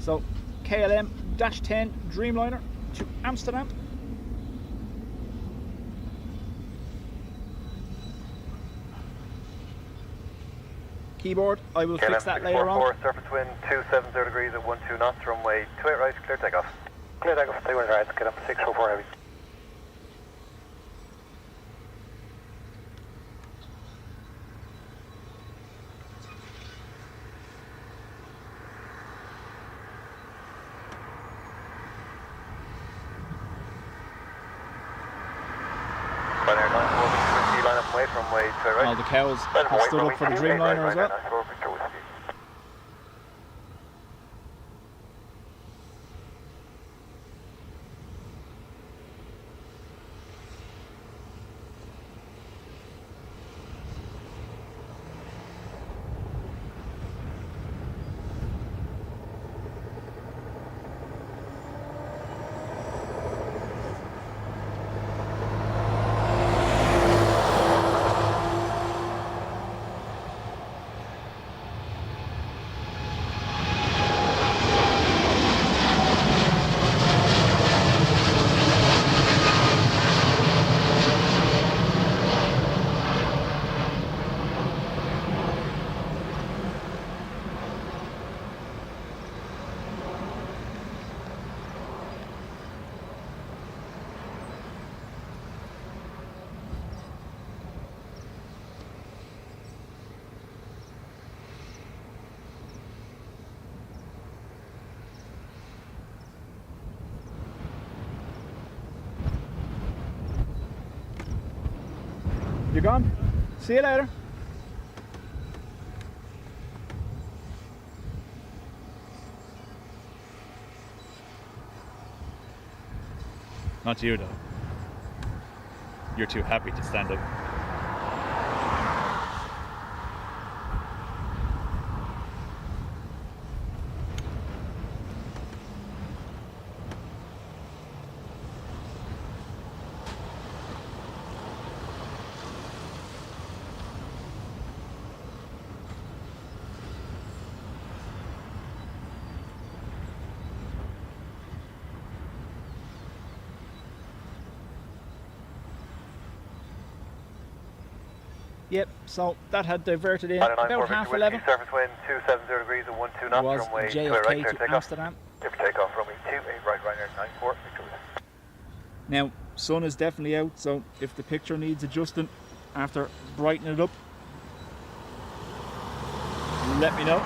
So KLM-10 Dreamliner to Amsterdam. Keyboard, I will fix that later on. Surface wind 270 degrees at 12 knots, runway 28 right, clear takeoff. Clear takeoff, 21 right, get up 644 heavy. Ryanair 94 Victor Whiskey, line up away from way 28 right. All the cows have stood up for the Dreamliner as well. Ryanair 94 Victor Whiskey. You're gone. See you later. Not you though. You're too happy to stand up. Yep, so that had diverted in about 11:30. Surface wind 270 degrees at 12 knots, Was runway 28 JFK right, clear to takeoff. Amsterdam. Clear takeoff, runway 28 right, Ryanair 94 Victor Whiskey. Now, sun is definitely out, so if the picture needs adjusting after brightening it up, let me know.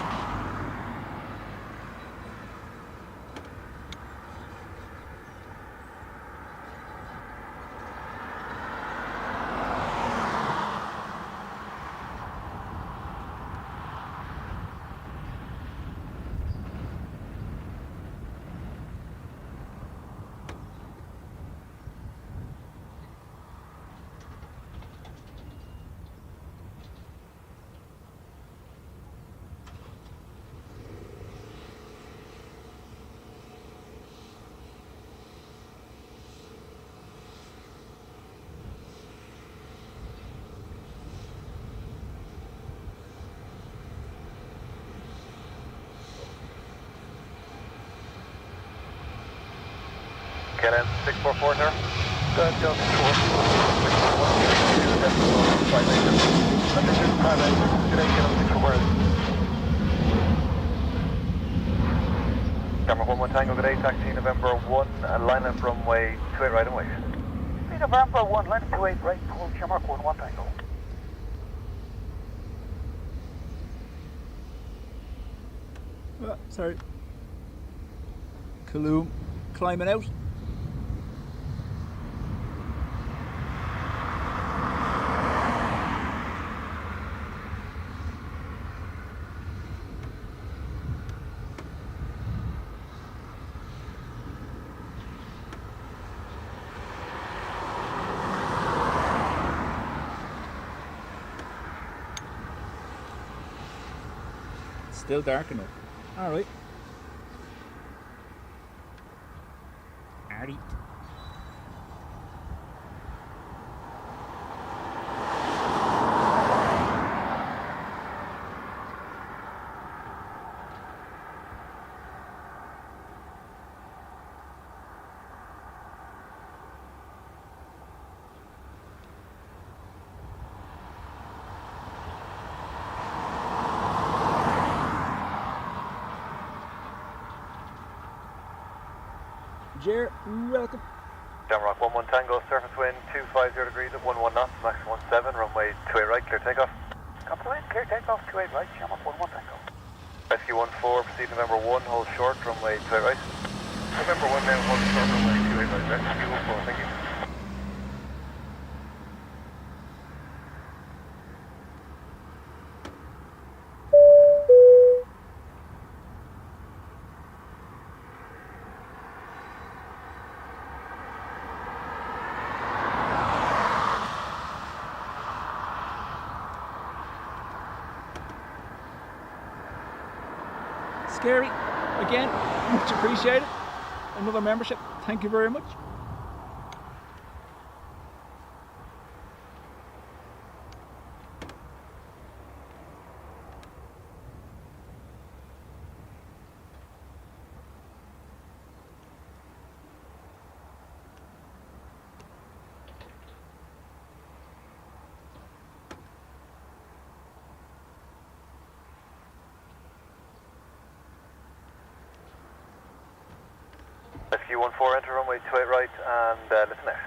KLM 644, sir. Delta 4. Camera 11 Tango, good day, taxi November 1, line up runway 28 right and wait. November 1, line up 28 right, hold camera 11 Tango. Sorry. Kaloum climbing out. Still dark enough. All right. Alright. Jer, welcome. Jamrock 11 Tango, surface wind 250 degrees at 11 knots, max 17, runway 28 right, clear takeoff. Complete, clear takeoff, 28 right, camera 11 Tango. Rescue 14, proceed November 1, hold short, runway 28 right. November 1 now, hold short, runway 28 right, rescue 14, thank you. Scary. Again, much appreciated. Another membership. Thank you very much. Rescue 14, enter runway 28 right and listen there.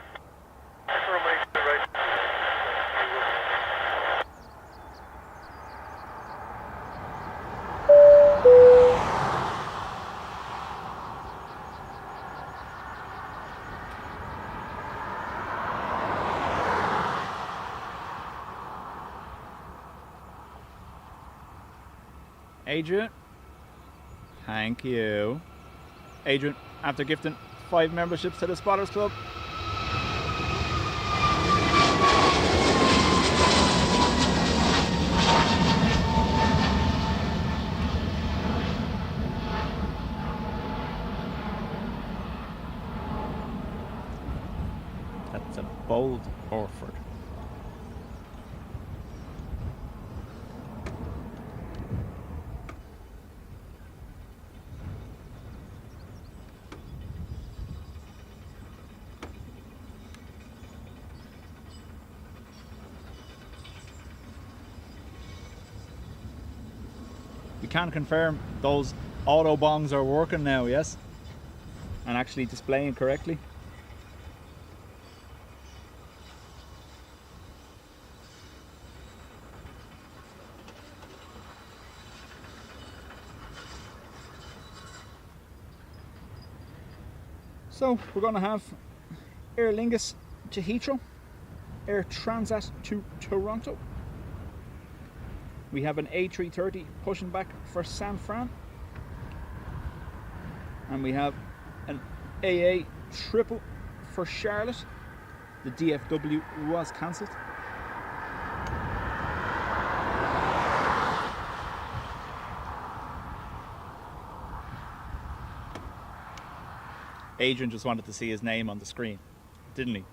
Enter runway 28 right. Adrian, thank you. Adrian, after gifting 5 memberships to the Spotters Club. That's a bold Orford. We can confirm those auto bongs are working now, yes? And actually displaying correctly. So we're going to have Aer Lingus to Heathrow, Air Transat to Toronto. We have an A330 pushing back for San Fran. And we have an AA triple for Charlotte. The DFW was cancelled. Adrian just wanted to see his name on the screen, didn't he?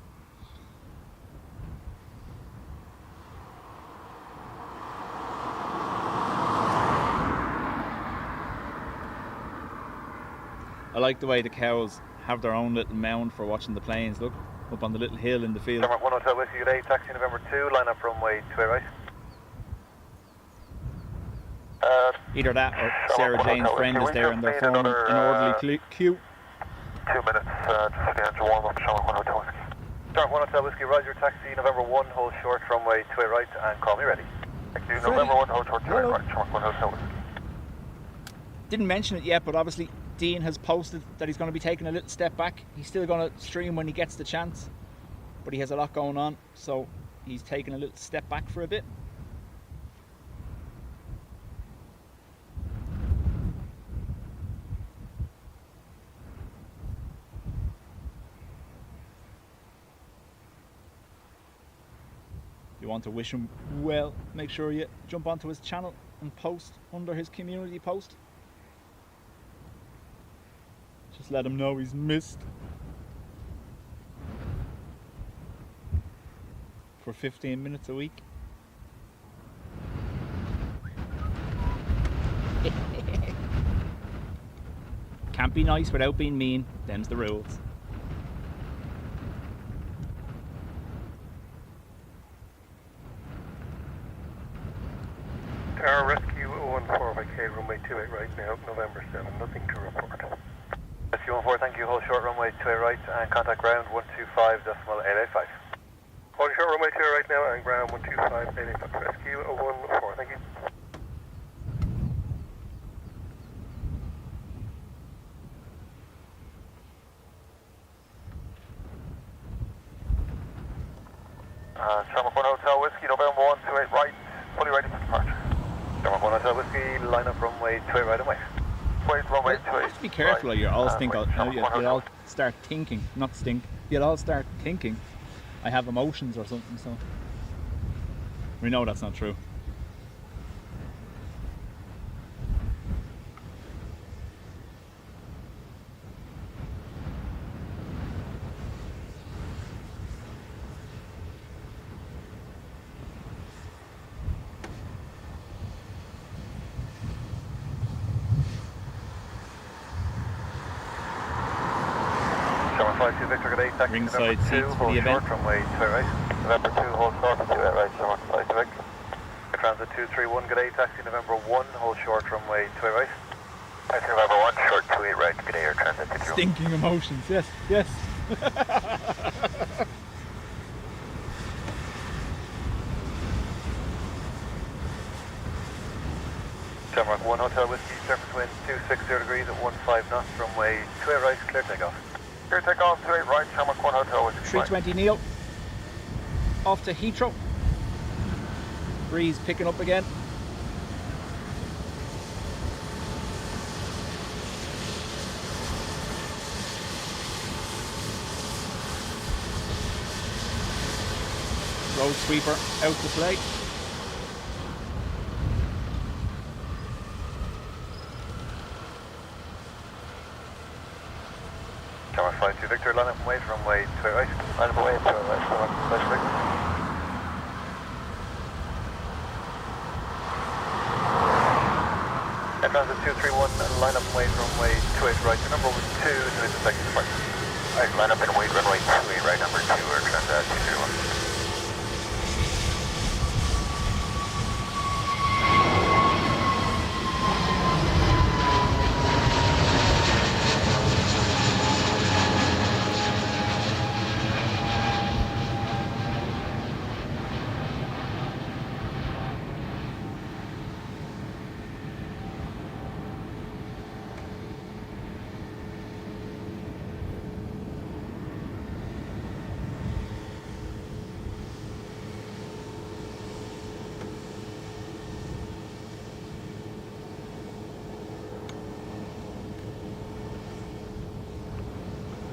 I like the way the cows have their own little mound for watching the planes. Look, up on the little hill in the field. Denmark 1 Hotel Whiskey, good day, taxi November 2, line up runway 28 right. Either that or Sarah Jane's friend is there and they're forming an orderly queue. 2 minutes, just again to warm up, Denmark 1 Hotel Whiskey. Denmark 1 Hotel Whiskey, roger, taxi November 1, hold short, runway 28 right, and call me ready. Thank you, November 1, hold short, 28 right, Denmark 1 Hotel Whiskey. Didn't mention it yet, but obviously Dean has posted that he's going to be taking a little step back. He's still going to stream when he gets the chance, but he has a lot going on, so he's taking a little step back for a bit. If you want to wish him well, make sure you jump onto his channel and post under his community post. Just let him know he's missed for 15 minutes a week. Can't be nice without being mean, them's the rules. Tower Rescue 014 runway 28 right now, November 7, nothing to report. Rescue 14, thank you, hold short runway 28 right and contact ground 125.885. Hold short runway 28 right now and ground 125.885. Rescue 014, thank you. Denmark 1 Hotel Whiskey, November 1, 28 right, fully ready for departure. Denmark 1 Hotel Whiskey, line up runway 28 right away. Wait, runway 28. Just be careful, right. You'll all you'll all start thinking, you'll all start thinking I have emotions or something, so we know that's not true. Ringside seats for the event. Runway 28 right. November 2, hold short, 28 right, Denmark 5 Quebec. Transit 231, good day, taxi November 1, hold short, runway 28 right. Taxi November 1, short 28 right, good day, Air Transit 231. Stinking emotions, yes, yes. Denmark 1 Hotel Whiskey, surface wind 260 degrees at 15 knots, runway 28 right, clear takeoff. Clear takeoff, 28 right, Denmark 1 Hotel Whiskey. 320 Neil, off to Heathrow. Breeze picking up again. Road sweeper out to play. Tower 52 Victor, line up and wait, runway 28 right. Line up and wait, 28 right, Tower 5 Victor. Air Transit 231, line up and wait, runway 28 right. Your number was 2, so it's a second departure. Alright, line up and wait, runway 28 right, number 2, Air Transit 231.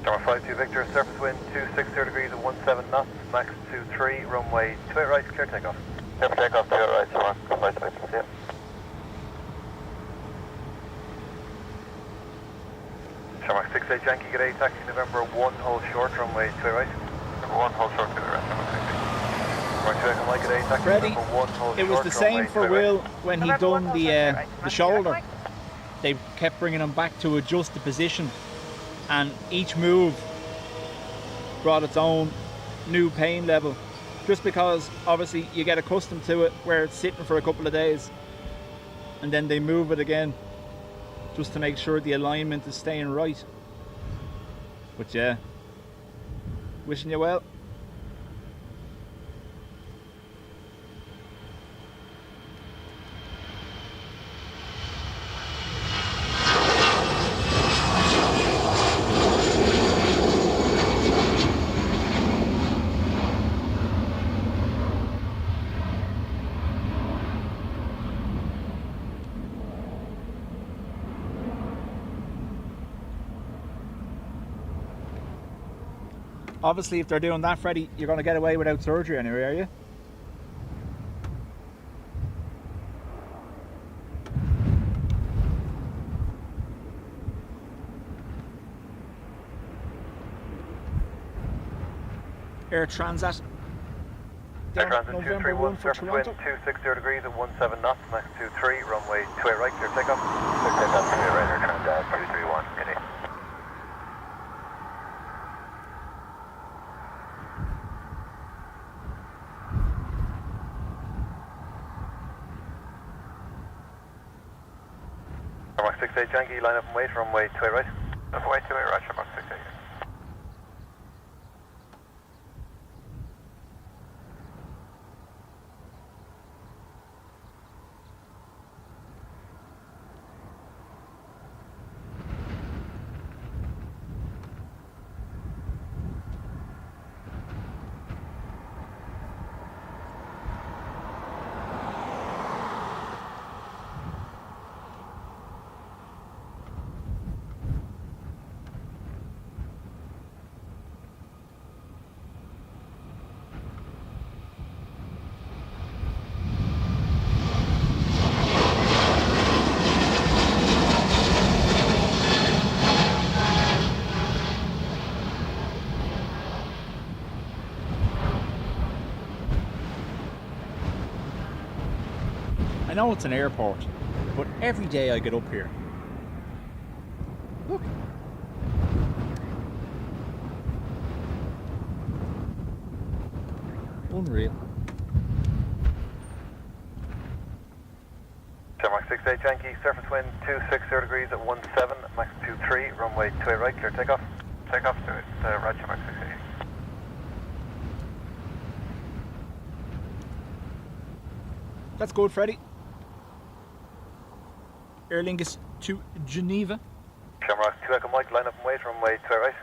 Tower 52 Victor, surface wind 260 degrees at 17 knots, max 23, runway 28 right, clear takeoff. Clear for takeoff, 28 right, Tower 52, see ya. Shamrock 68 Yankee, good day, taxi November 1, hold short, runway 28 right. Number 1, hold short, 28 right, Shamrock 68. Right, good day, taxi Freddie, November 1, hold it was short, the same for Will when he done the shoulder. Right. They kept bringing him back to adjust the position and each move brought its own new pain level, just because obviously you get accustomed to it where it's sitting for a couple of days and then they move it again just to make sure the alignment is staying right. But yeah, wishing you well. Obviously, if they're doing that, Freddie, you're going to get away without surgery anyway, are you? Air Transat. Air Down Transat November 231, 1 for surface wind Toronto. 260 degrees at 17 knots, max 23, runway 28 right, clear takeoff. Clear takeoff, clear right, Air Transat 231, good day. Mark 68 Yankee, line up and wait, runway 28 right. Runway 28 right, Mark 68. I know it's an airport, but every day I get up here. Look. Unreal. Mark 68 Yankee, surface wind 260 degrees at 17, max 23, runway 28 right, clear takeoff. Takeoff to it, Roger, Mark 68. That's good, Freddie. Aer Lingus to Geneva. Shamrock 2 Echo Mike, line up and wait, runway 28 right.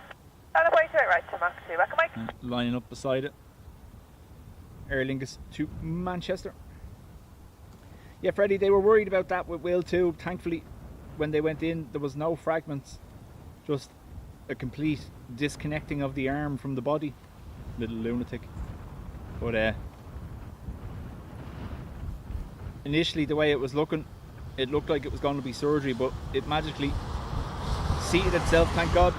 Line up, wait, right to Max 2, Echo Mike. And lining up beside it. Aer Lingus to Manchester. Yeah, Freddie, they were worried about that with Will too. Thankfully, when they went in, there was no fragments. Just a complete disconnecting of the arm from the body. Little lunatic. But initially, the way it was looking, it looked like it was going to be surgery, but it magically seated itself, thank God.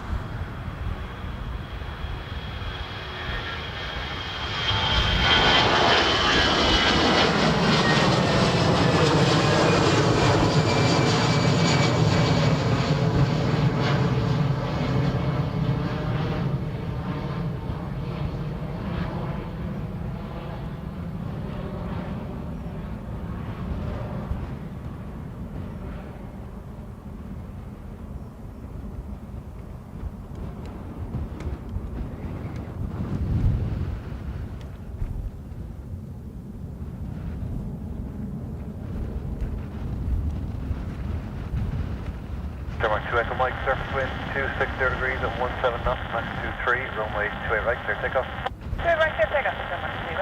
Shamrock 2 Echo Mike, surface wind 260 degrees at 17 knots, max 23, runway 28 right, clear takeoff. 28 right, clear takeoff, Max 2,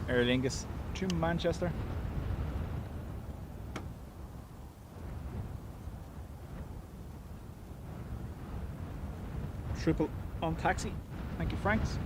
Echo. Aer Lingus to Manchester. Triple on taxi. Thank you, Franks.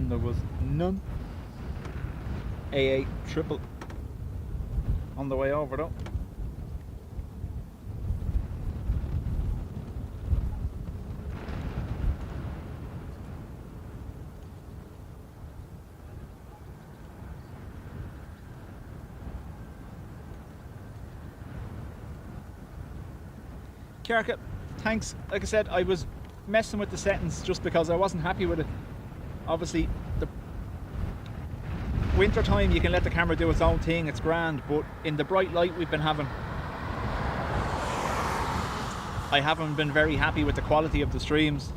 then there was none. AA triple on the way over though. Kerka, thanks. Like I said, I was messing with the settings just because I wasn't happy with it. Obviously, the winter time you can let the camera do its own thing, it's grand, but in the bright light we've been having, I haven't been very happy with the quality of the streams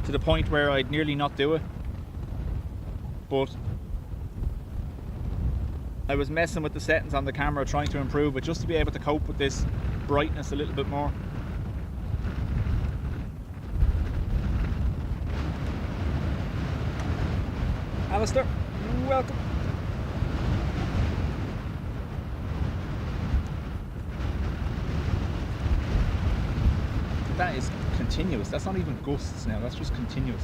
to the point where I'd nearly not do it. But I was messing with the settings on the camera, trying to improve it just to be able to cope with this brightness a little bit more. Alistair, welcome. That is continuous. That's not even gusts now, that's just continuous.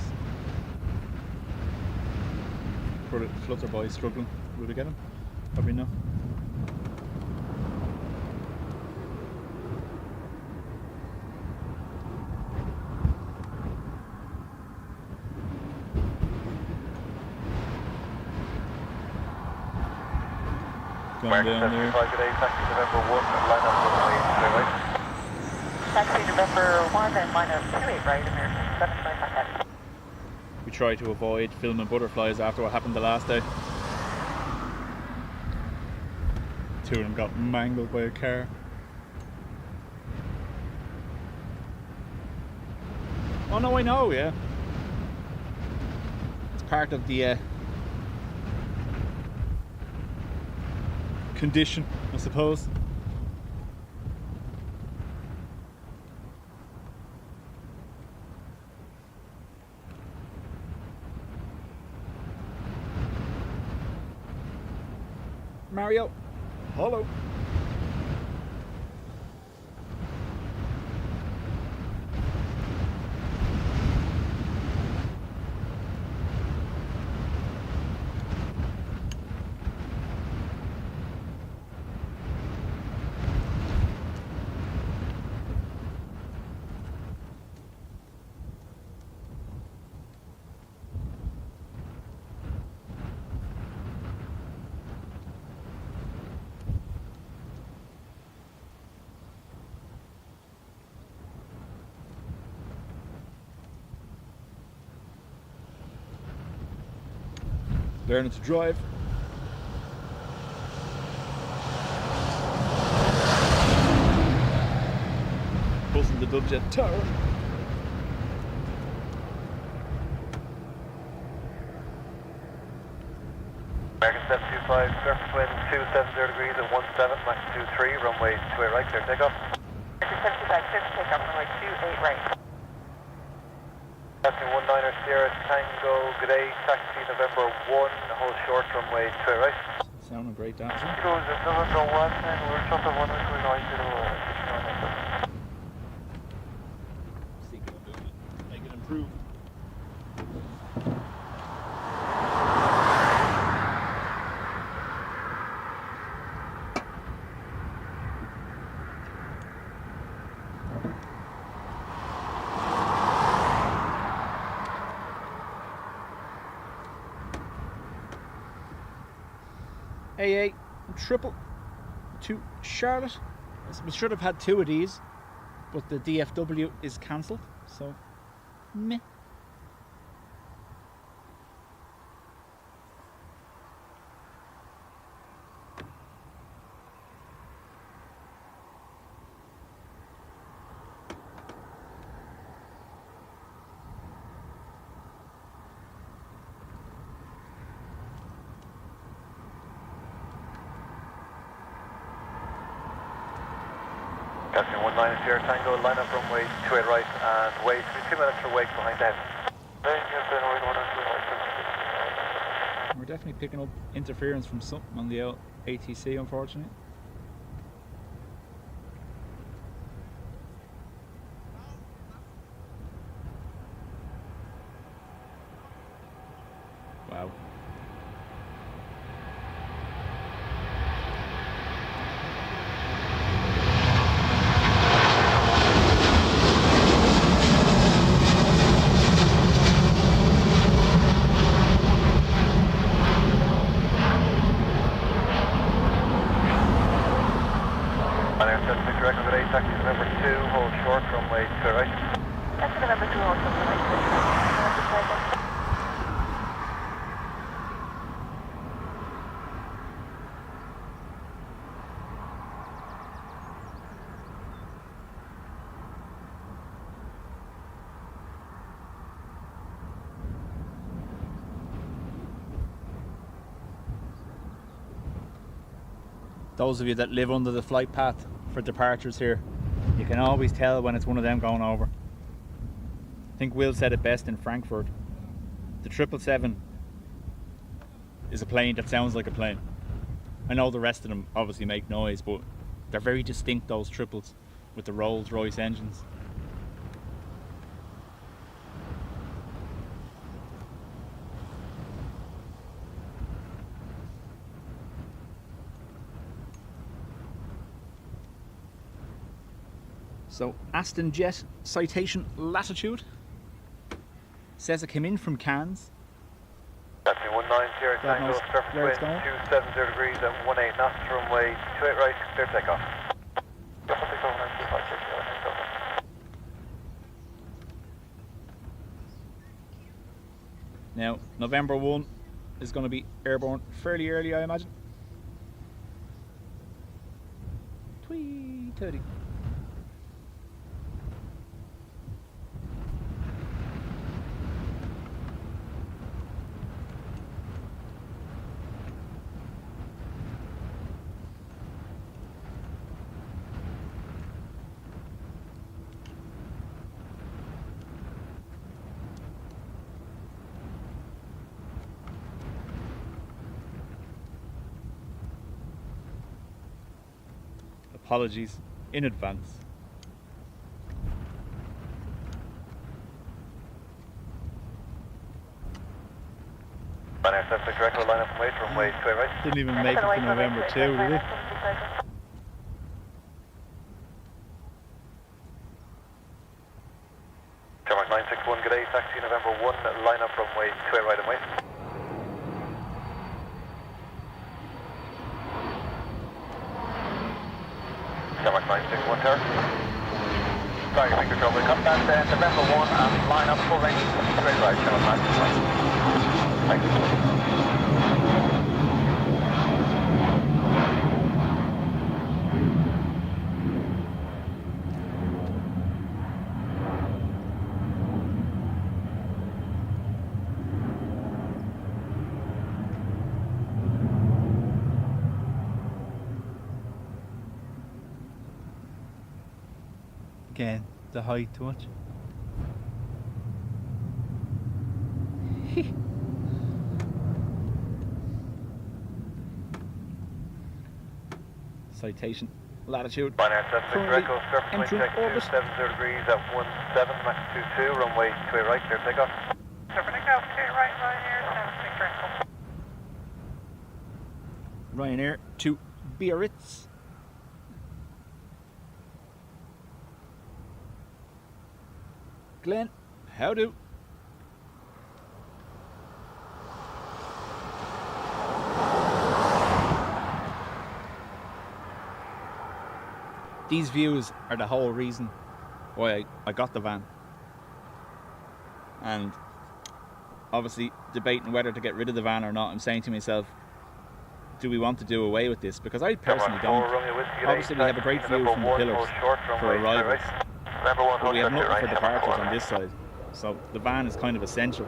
Flutter boy struggling. Will we get him? Probably not. Going down there. Taxi November 1, line up runway 28 right. Taxi November 1 and minus 28 right, American 7 contact. We try to avoid filming butterflies after what happened the last day. Two of them got mangled by a car. Oh no, I know, yeah. It's part of the condition, I suppose. Mario, hello. Learning to drive. Buzzing the Dubjet tower. American 725, surface wind 270 degrees at 17, max 23, runway 28 right, clear takeoff. American 75, clear to take off runway 28 right. Taxi 19er Sierra Tango, good day, taxi November 1, hold short, runway 28 right. Sounding great, that. Goes at November 1 and we're short of 1 with 29 See, can I do it? Make it improve. AA triple to Charlotte. We should have had two of these, but the DFW is cancelled, so meh. Taxi 19 Sierra Tango, line up runway 28 right and wait 2 minutes for wake behind the head. We're definitely picking up interference from something on the ATC, unfortunately. Ryanair 76 direct with 8, taxi November 2, hold short, runway 2 right. Taxi November 2, hold short, runway 2 right. Those of you that live under the flight path for departures here, you can always tell when it's one of them going over. I think Will said it best in Frankfurt. The 777 is a plane that sounds like a plane. I know the rest of them obviously make noise, but they're very distinct, those triples with the Rolls-Royce engines. So Aston Jet citation latitude says it came in from Cannes. Taxi 19 Sierra God Tango, knows surface where it's wind going. 270 degrees at 18 knots, runway 28 right, clear takeoff. Now, November 1 is going to be airborne fairly early, I imagine. Twee 30. Apologies in advance. Ryanair 76 direct, line up and wait, runway 28 right. Didn't even make it to November 2, did it? Tarmac 961, good day, taxi November 1, line up runway 28 right and wait. Tarmac 961, tower. Sorry, make control. We come down to November 1 and line up full range, straight right, channel 961. Thank you. Again, the height too much. Citation latitude. Ryanair 76 Currently direct, surface wind entering check orbit. 270 degrees at 17, max 22, runway 28 right, clear takeoff. Surfing takeoff, 28 right, Ryanair, 76 direct. Ryanair to Biarritz. Glenn, how do? These views are the whole reason why I got the van. And obviously debating whether to get rid of the van or not, I'm saying to myself, do we want to do away with this? Because I personally don't. Obviously we have a great view from the pillars for arrivals, but we have nothing for departures on this side. So the van is kind of essential.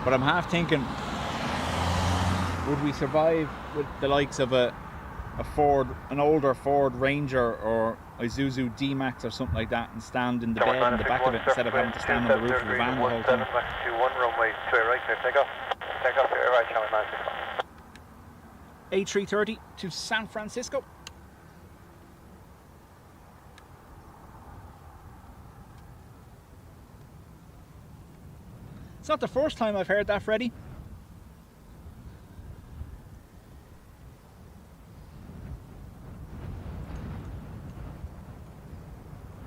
But I'm half thinking, would we survive with the likes of a Ford, an older Ford Ranger or Isuzu D-Max or something like that, and stand in the bed in the back of it instead of having to stand on the roof of the van the whole time? Max 21, runway 28 right, clear takeoff. Takeoff, 28 right, channel 961. A330 to San Francisco. It's not the first time I've heard that, Freddie.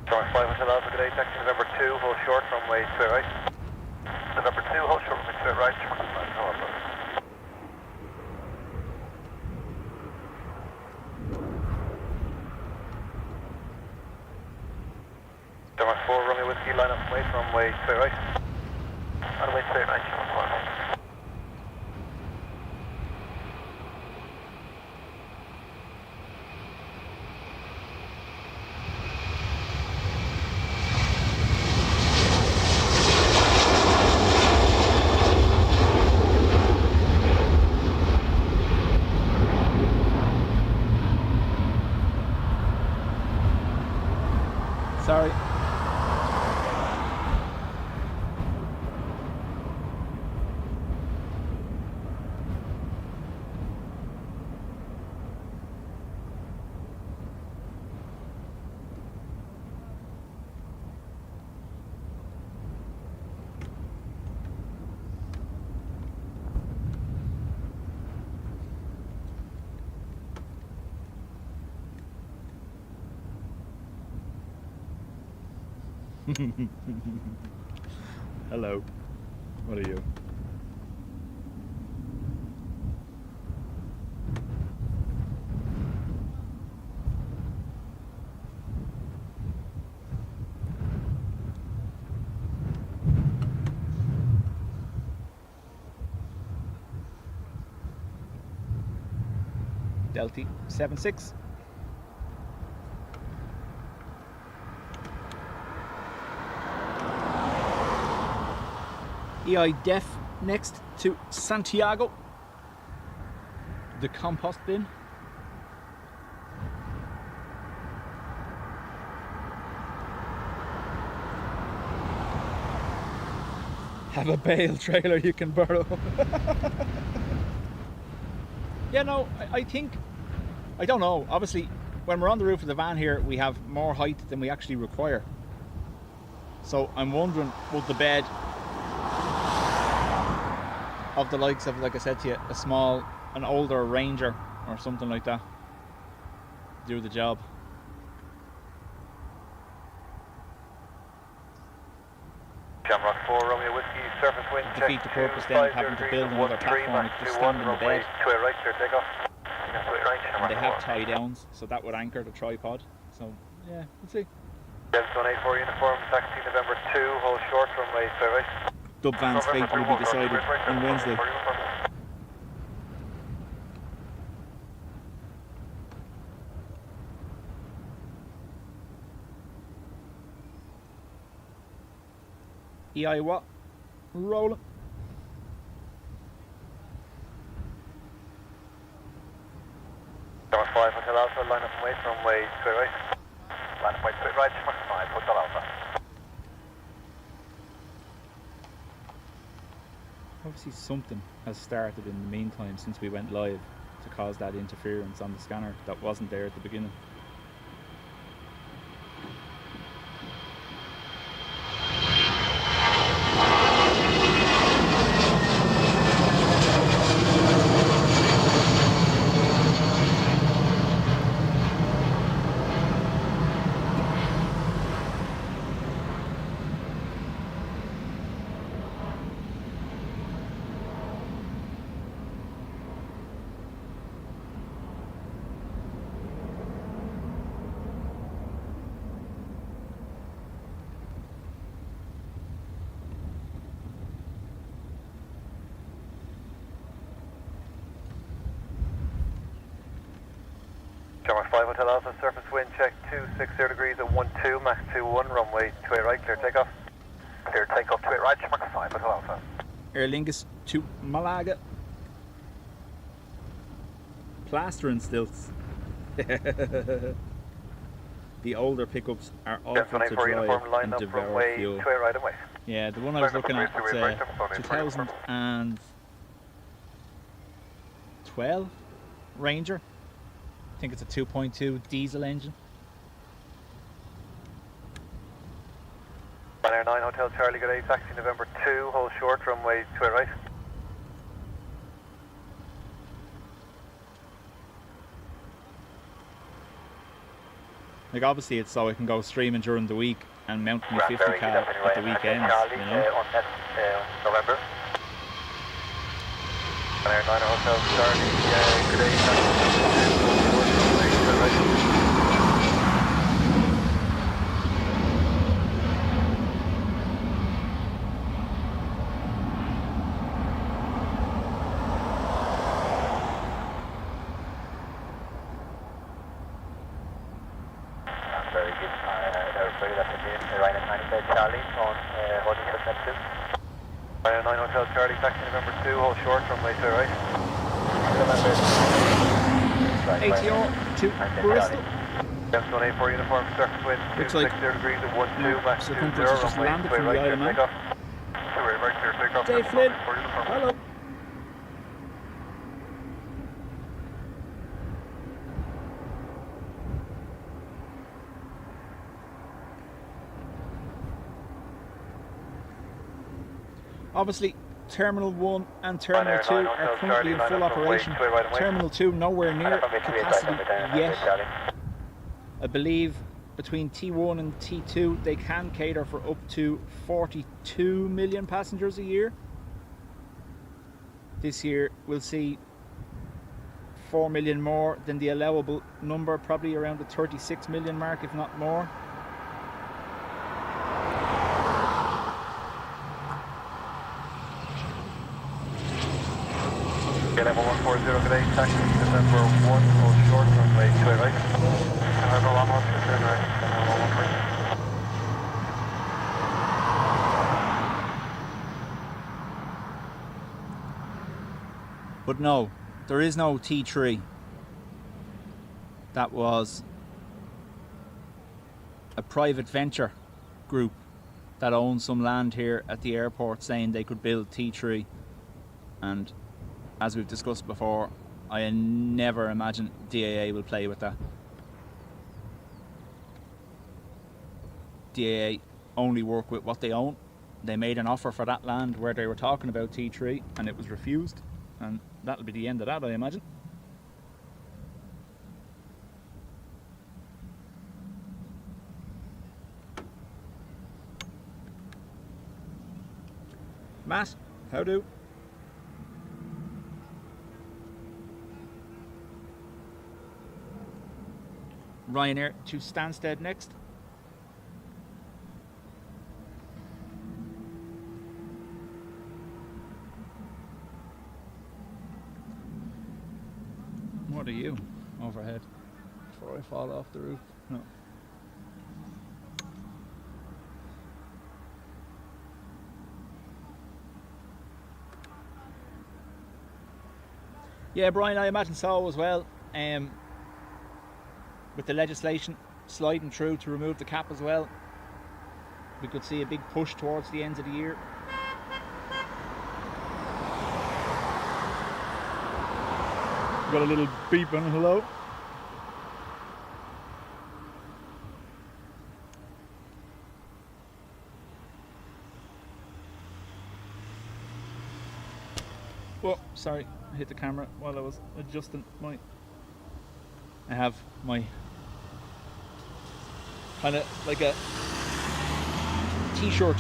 Tower 5 Hotel Alpha, good day, taxi November 2, hold short, runway 28 right. November 2, hold short, runway 28 right, Tower 5 Hotel Alpha. Tower 4, runway whiskey, line up wait, runway 28 right. Runway 28 right, Tower 4. Sorry. Hello. What are you? Delta 76. EIDW next to Santiago. The compost bin. Have a bale trailer you can borrow. Yeah, no, I think, I don't know, obviously when we're on the roof of the van here we have more height than we actually require. So I'm wondering, would the bed of the likes of, like I said to you, an older Ranger or something like that do the job? Shamrock 4, Romeo Whiskey, surface wind check. Defeat the purpose then of having to build another platform. It's just stand in the bed. To a right, clear takeoff. Right, And they have tie downs, so that would anchor the tripod. So yeah, we'll see. 784 uniform, taxi November 2, hold short, runway 28 right. Dub van's fate will be decided on Wednesday. EI what? Rolling. Tower 5 Hotel Alpha, line up and wait, runway 28 right. Line up, wait, 28 right, Shamrock 5 Hotel Alpha. Obviously something has started in the meantime since we went live to cause that interference on the scanner that wasn't there at the beginning. Shamrock 5 Hotel Alpha, surface wind check 260 degrees at 12, max 21, runway 28 right, clear takeoff. Clear takeoff 28 right, Shamrock 5 Hotel Alpha. Aer Lingus to Malaga. Plastering stilts. The older pickups are awful to drive and devour fuel. Right away. Yeah, the one I was looking at, it's a 2012 Ranger. I think it's a 2.2 diesel engine. Ryanair 9 Hotel Charlie, good day, taxi November 2, hold short, runway 2 right. Like obviously it's so I can go streaming during the week and mount my 50 cal at the weekends, you know. November. Ryanair 9 Hotel Charlie, good day, taxi November 2, runway 2 right. Charlie on holding short net 2. Ryanair 9 Hotel Charlie, taxi November 2, hold short, runway 2 right. ATR to Bristol. 184 uniform, surface wind, Looks like 260 degrees at 12, max 20, circumference has just runway landed 2 from the right, Isle of clear Man. takeoff. 2 right, clear takeoff. Dave Flynn, 184 uniform. hello. Obviously, Terminal 1 and Terminal 2 are currently in full operation. Terminal 2 nowhere near capacity yet. I believe between T1 and T2 they can cater for up to 42 million passengers a year. This year we'll see 4 million more than the allowable number, probably around the 36 million mark if not more. Level 140, good day, taxi December 1, hold short, runway 2 right. November 1, hold short, turn right, December 1, But no, there is no T3. That was a private venture group that owns some land here at the airport saying they could build T3, and as we've discussed before, I never imagine DAA will play with that. DAA only work with what they own. They made an offer for that land where they were talking about T3 and it was refused, and that'll be the end of that, I imagine. Matt, how do? Ryanair to Stansted next. What are you overhead? Before I fall off the roof? No. Yeah, Brian, I imagine so as well. With the legislation sliding through to remove the cap as well, we could see a big push towards the end of the year. Got a little beep on hello. Whoa, sorry, I hit the camera while I was adjusting my... I have my kind of like a t-shirt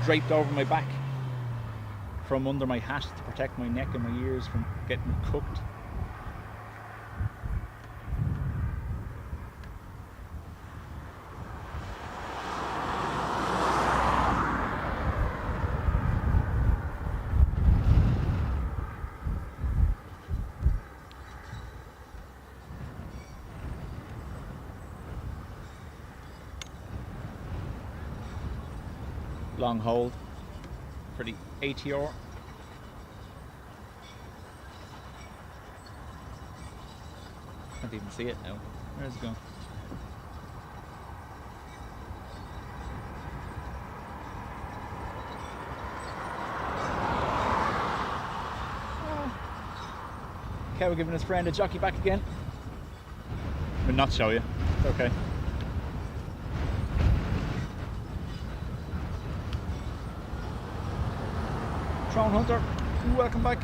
draped over my back from under my hat to protect my neck and my ears from getting cooked. Long hold for the ATR. Can't even see it now. Where's it going? Okay, we're giving his friend a jockey back again. We'll not show you. It's okay. Phone Hunter, welcome back.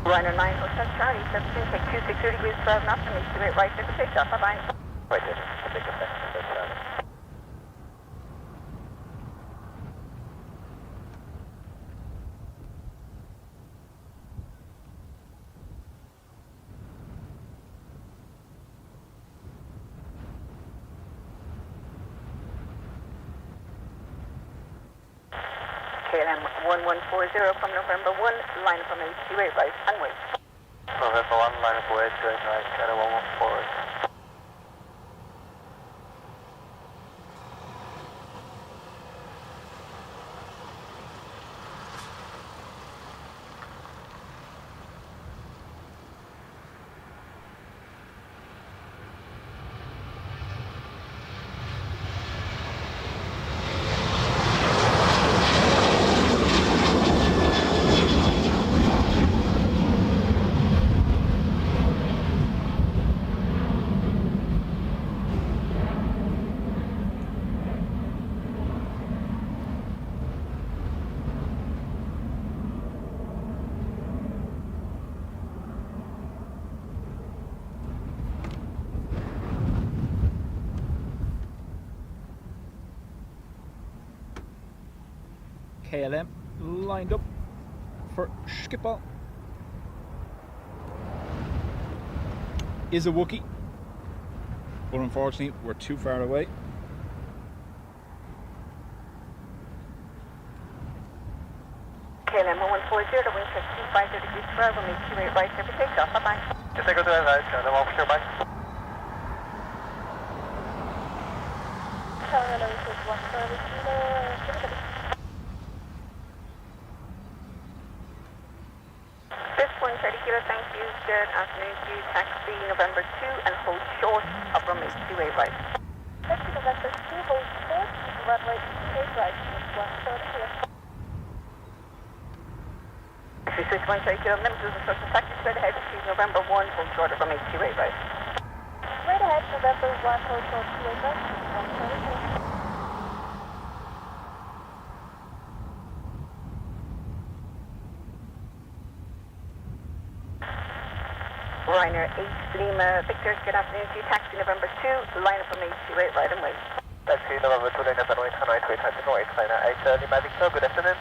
Ryanair 9 Hotel Charlie, 17, take 260 degrees 12 knots, and 28 right, take a takeoff, bye-bye. Right there, take a second. KLM 1140 from November 1, line from 828 right, and wait. November 1, line up away, straight right, Canada 114. KLM lined up for Schiphol. Is a Wookiee, but unfortunately we're too far away. KLM 1140, the wind check 250 degrees 12, and 828 right, take a takeoff, bye-bye. Just take a drive right, Canada 114, bye. Tower Lewis is 130 kilo, This 130 kilo, thank you, good afternoon to you, taxi November 2 and hold short of runway 28 right. Taxi November 2, hold short, runway 28 right, 130 kilo. If you switch 130 kilo, members of the social taxi straight ahead, choose November 1, hold short of runway 28 right. Straight ahead, November 1, hold short 28 right, 130 kilo. Ryanair 8 Lima Victor, good afternoon to you, taxi November 2, line up from 828 right and wait. Taxi November 2, line up and wait, Hanoi 280 North, Ryanair 8 Lima Victor, good afternoon.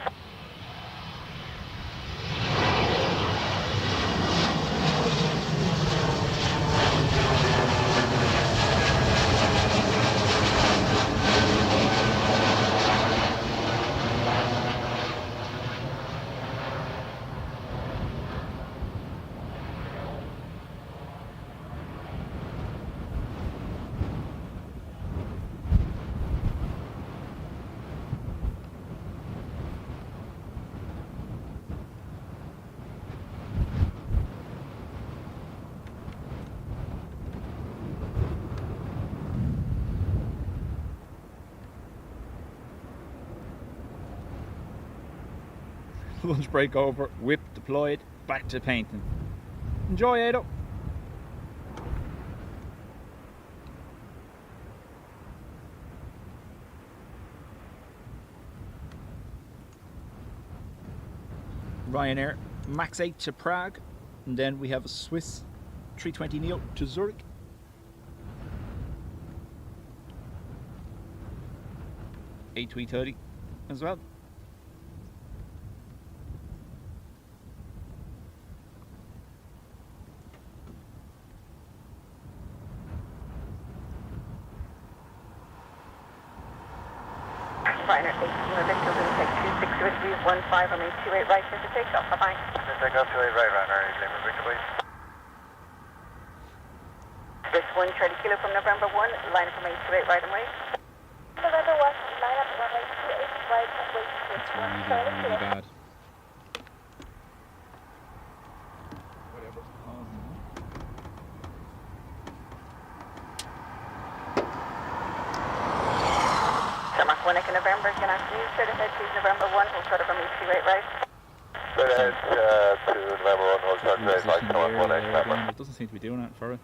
Lunch break over, whip deployed, back to painting. Enjoy, Ado. Ryanair Max 8 to Prague, and then we have a Swiss 320neo to Zurich. A330 as well. Ryanair 8 Lima Victor, wind check 260 degrees 15 from 828 right, take a takeoff, bye-bye. Just take off 28 right, Ryanair 8 Lima Victor, please. This 130 kilo from November 1, line up from 828 right and wait. November 1, line up runway 28 right and wait, switch 130 kilo. Bad. Mark 1 Echo November, good afternoon, straight ahead, choose November 1, hold short of from 828 right. Straight ahead to November 1, hold short to 8 right, come on, 1 X November. It doesn't seem to be doing that for it.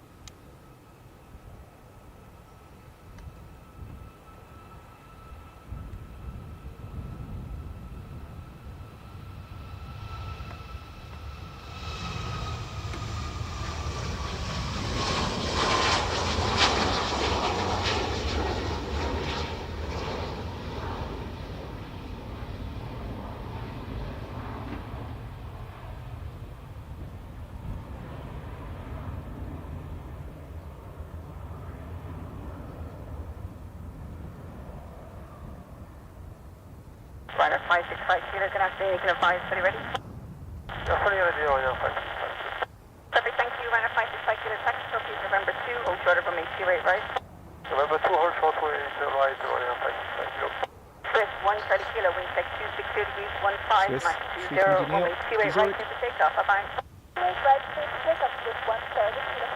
Ryanair 565 Kilo, good afternoon, you can advise, fully ready? Yeah, fully ready, yeah, 565. Perfect, thank you, Ryanair 565 Kilo, taxi please, November 2, hold short of runway 28 right. November 2, hold short to right, Ryanair 565. Swift 130 Kilo, wind check 262 degrees, 15, Swiss, max 20, 320 runway 28 right, clear for takeoff, bye-bye. Right, clear for takeoff, Swift 130 Kilo.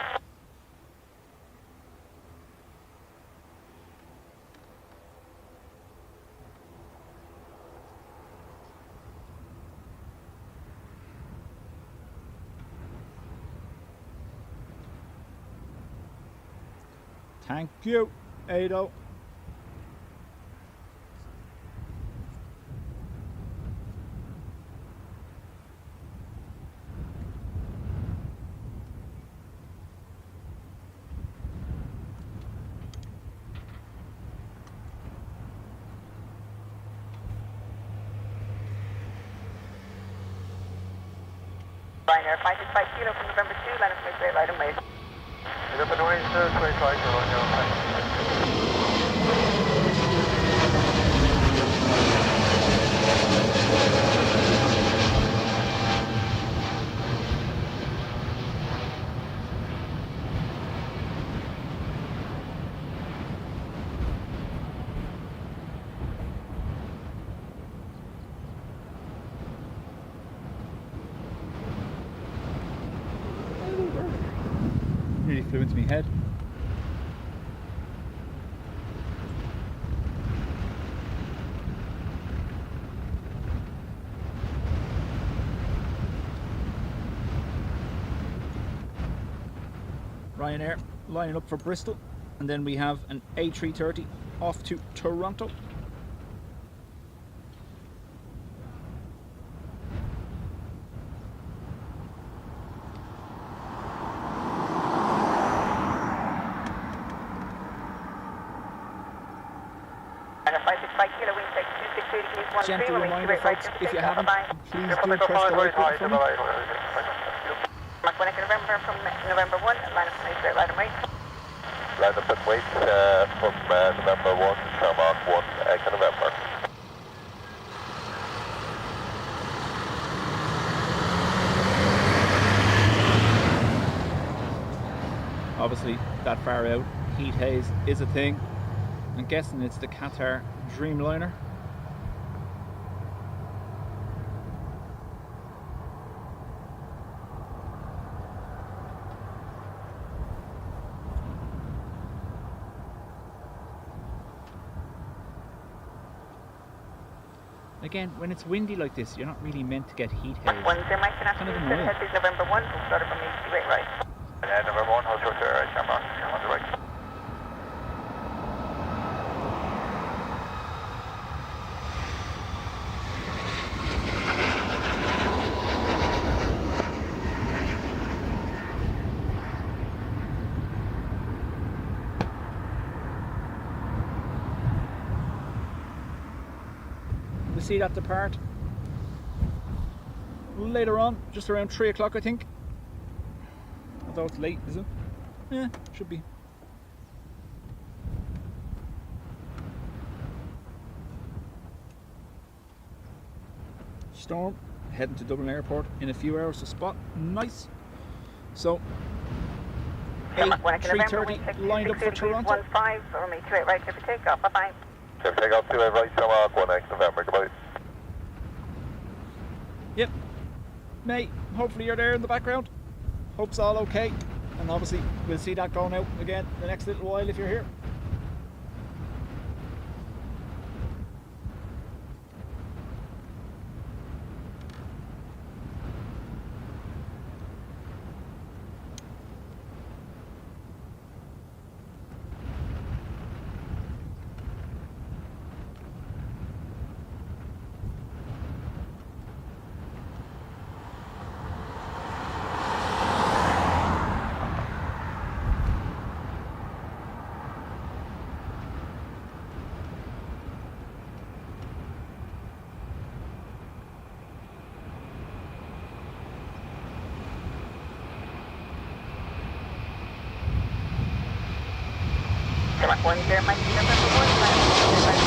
Thank you, Ado. Ryanair 565 Kilo from November 2, line of straight right and wait. November 2, straight right, Ryanair 565. Nearly flew into my head. Ryanair lining up for Bristol, and then we have an A330 off to Toronto. Ryanair 565 Kilo, wind check 262 degrees, 13, Gentle runway reminder, 28 right, folks, clear for if you takeoff, haven't, bye-bye. please do press the like button for me. Mark 1 November from November 1, line of straight right and wait. Line up and wait from November 1, Shermark 1, Echo November. Obviously, that far out, heat haze is a thing. I'm guessing it's the Qatar Dreamliner. Again, when it's windy like this, you're not really meant to get heat haze. 1 0 Mike, good Kind of afternoon, annoying. Heavies November 1, hold short of runway 28 right. November 1, hold short to Shermark, on the right. We see that depart later on, just around 3 o'clock, I think. Although it's late, is it? Yeah, should be. Storm heading to Dublin Airport in a few hours to spot. Nice. So, November 3:30 lined up for Toronto. 15, runway 28 right, clear for takeoff, bye-bye. Clear for takeoff, 2 right, Shermark 1, Echo November, goodbye. Yep. Mate, hopefully you're there in the background. Hope's all okay. And obviously we'll see that going out again the next little while if you're here. Taxi 10, Mike, November 1, line up on straight right.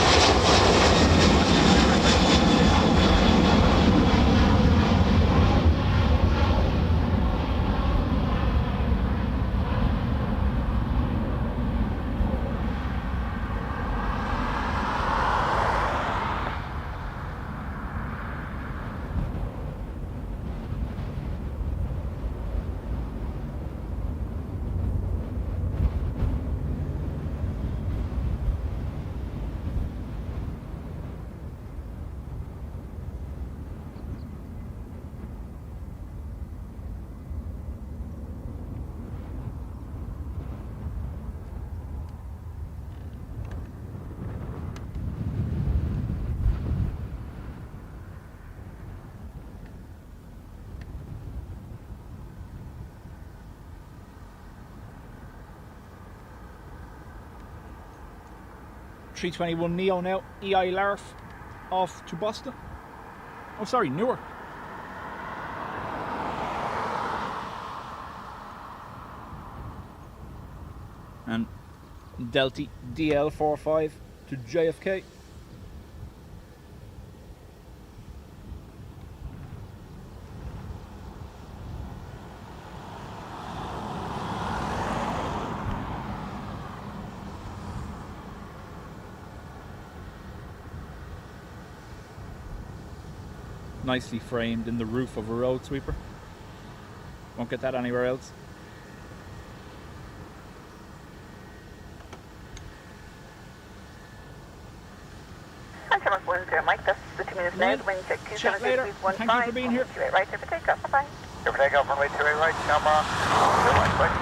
A321neo now, EI Larf off to Boston. Oh, sorry, Newark. And Delta DL45 to JFK. Nicely framed in the roof of a road sweeper. Won't get that anywhere else. Anchor 10, Mike, that's the 2 minutes now. Wind check Chat later. 27615. Thank you for being here. 28 right, here for takeoff. Bye-bye. Here for takeoff, runway 28 right, camera. 2 right.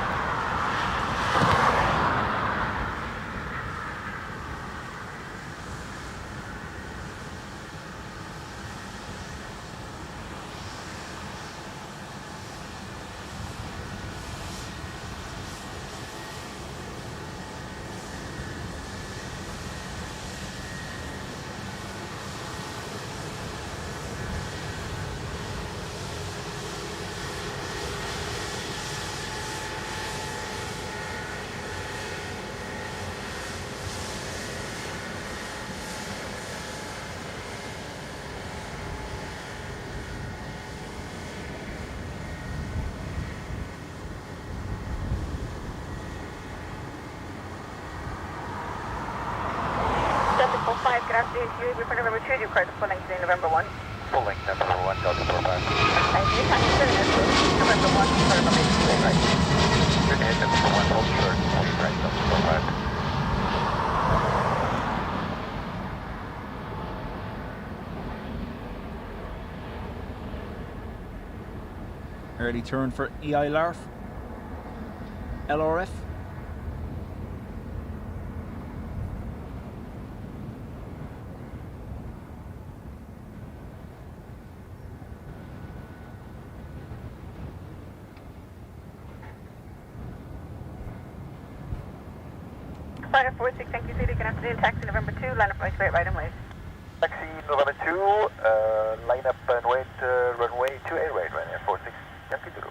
Good afternoon to you. We're for November 2. You've cried the full length today, November 1. Full length, number 1, Delta 45. Thank you. Taxi 10, November 1, for runway 28 right. Good day, number 1, hold short, 28 right, Delta 45. Early turn for EI Larf. LRF. Flight 46, thank you, City. Good afternoon. Taxi November 2, line up right, straight right and wait. Taxi November 2, line up and wait, runway 28 right, Ryanair 46, Yankee Zulu.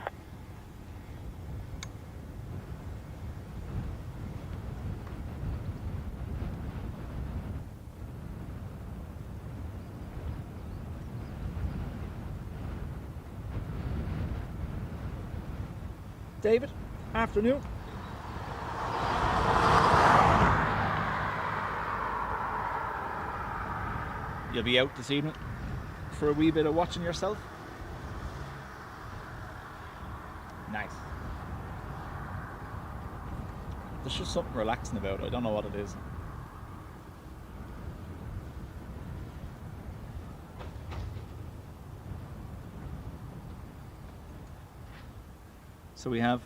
David, afternoon. You'll be out this evening for a wee bit of watching yourself. Nice. There's just something relaxing about it. I don't know what it is. So we have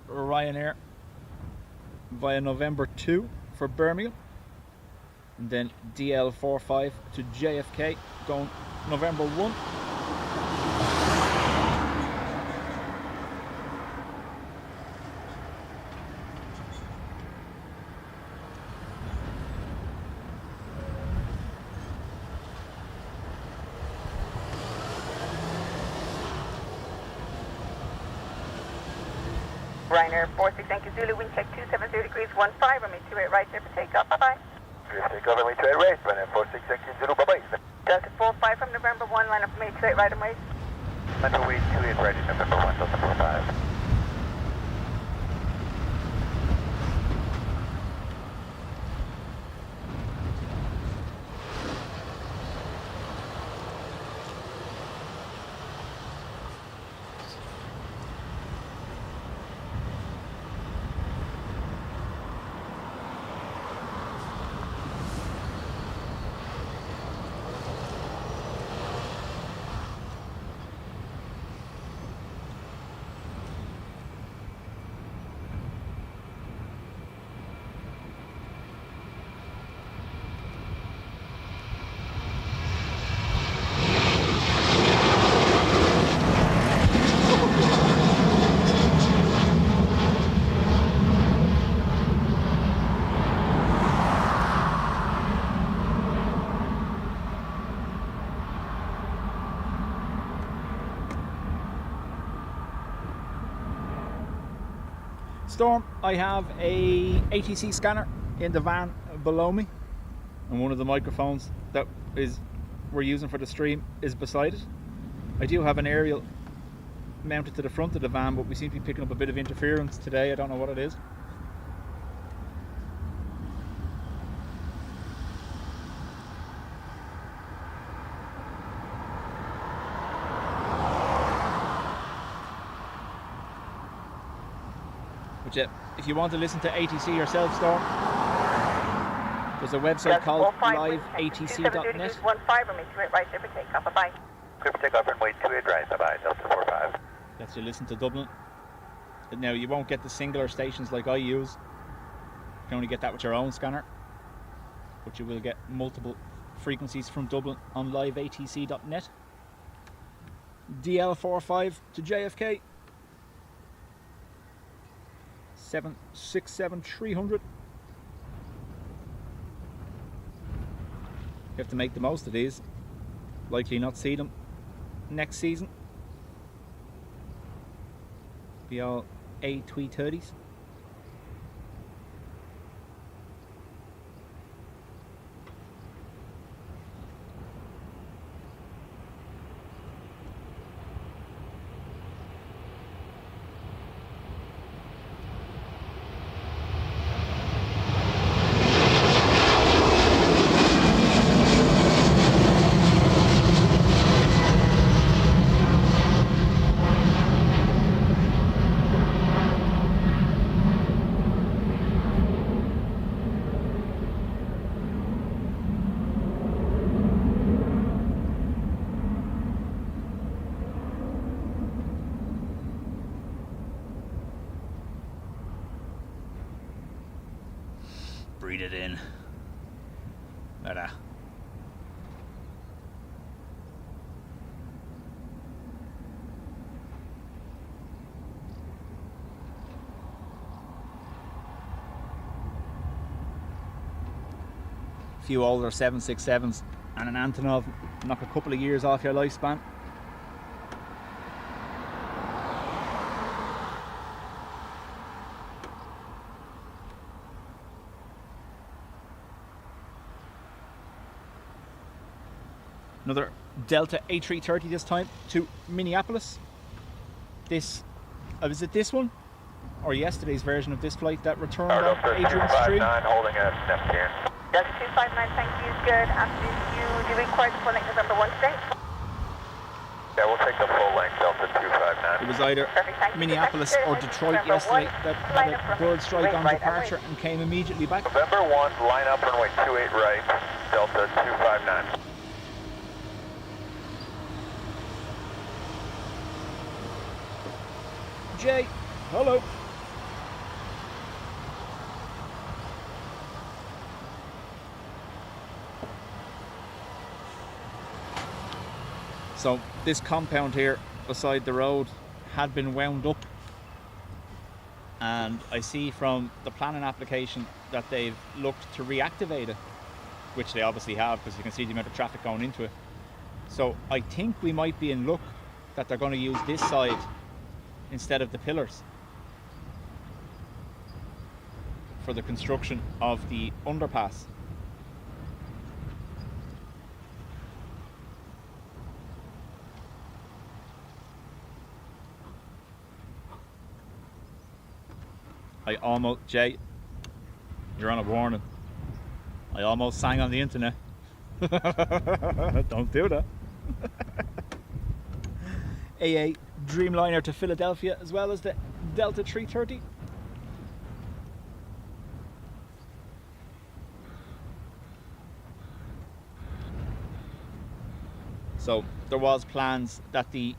Ryanair via November 2 for Birmingham. And then DL45 to JFK going November 1. Ryanair 46, thank you. Zulu, wind check 270 degrees 15, runway 28 right, clear for takeoff. Bye-bye. Clear for takeoff, runway 28 right, Ryanair 46, thank you. Zulu, bye-bye. Delta 45 from November 1, line up runway 28 right and wait. Runway 28 right, November 1, Delta 45. Storm, I have a ATC scanner in the van below me, and one of the microphones that we're using for the stream is beside it. I do have an aerial mounted to the front of the van, but we seem to be picking up a bit of interference today. I don't know what it is. But yeah, if you want to listen to ATC yourself, Storm, there's a website called liveatc.net. 15, runway 28 right, clear for takeoff. Bye-bye. Clear for takeoff, runway 28 right, bye-bye. Delta 45. Lets you listen to Dublin. Now, you won't get the singular stations like I use. You can only get that with your own scanner. But you will get multiple frequencies from Dublin on liveatc.net. DL45 to JFK. 767-300. You have to make the most of these. Likely not see them next season. Be all A330s. Breathe it in. Better. A few older 767s and an Antonov knock a couple of years off your lifespan. Another Delta A330 this time to Minneapolis. This, was it this one? Or yesterday's version of this flight that returned on Adrian Street? Holding at Neptune. Delta 259, thank you. Good afternoon to you. Do you require the full length November 1 today? Yeah, we'll take the full length Delta 259. It was either Minneapolis or Detroit yesterday that had a bird strike on departure and came immediately back. November 1, line up runway 28 right, Delta 259. Jay, hello. So this compound here beside the road had been wound up, and I see from the planning application that they've looked to reactivate it, which they obviously have because you can see the amount of traffic going into it. So I think we might be in luck that they're going to use this side instead of the pillars. for the construction of the underpass. Jay, you're on a warning. I almost sang on the internet. Don't do that. AA Dreamliner to Philadelphia, as well as the Delta 330. So there was plans that the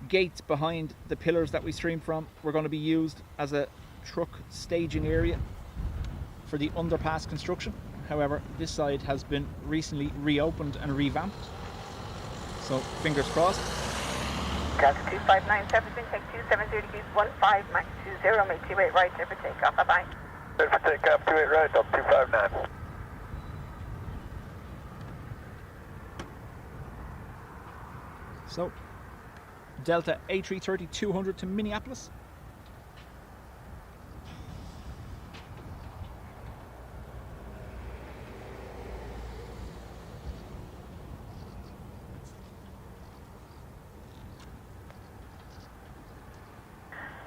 gates behind the pillars that we stream from were going to be used as a truck staging area for the underpass construction. However, this side has been recently reopened and revamped. So fingers crossed. Delta 2597, take 270 degrees 15, max 20, make 28 right, clear for takeoff, bye-bye. Clear for takeoff, 28 right, up 259. So, Delta A330 200 to Minneapolis.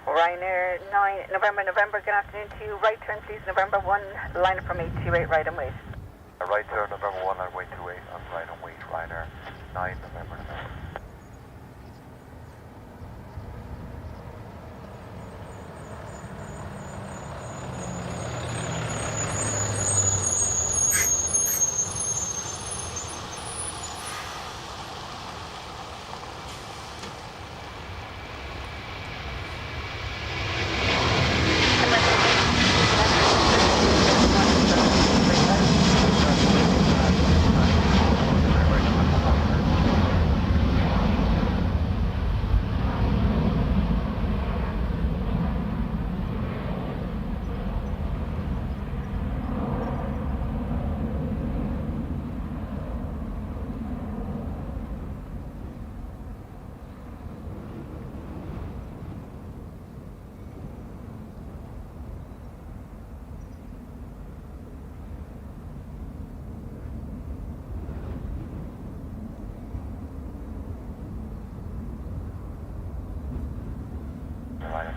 Ryanair 9, November, good afternoon to you. Right turn please, November 1, line up from 828, right and wait. Right turn, November 1, line 828, on right and wait, Ryanair 9, November.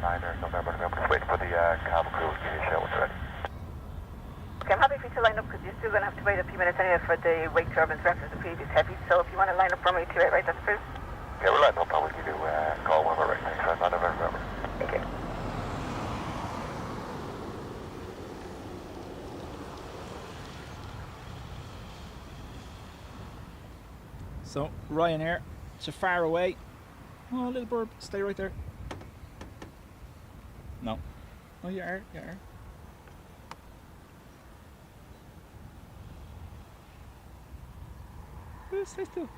Ryanair, November, just waiting for the cabin crew to give you a shout when they're ready. Okay, I'm happy for you to line up because you're still going to have to wait a few minutes anyway for the wake turbines reference the previous Heavies. So if you want to line up from 828, right, that's approved. Yeah, we're lining up now. We'll give you a call when we're ready. Thanks, man. November. Thank you. So Ryanair to far away. Oh, little bird, stay right there. No. Oh, you are, you are. Oh, stay still.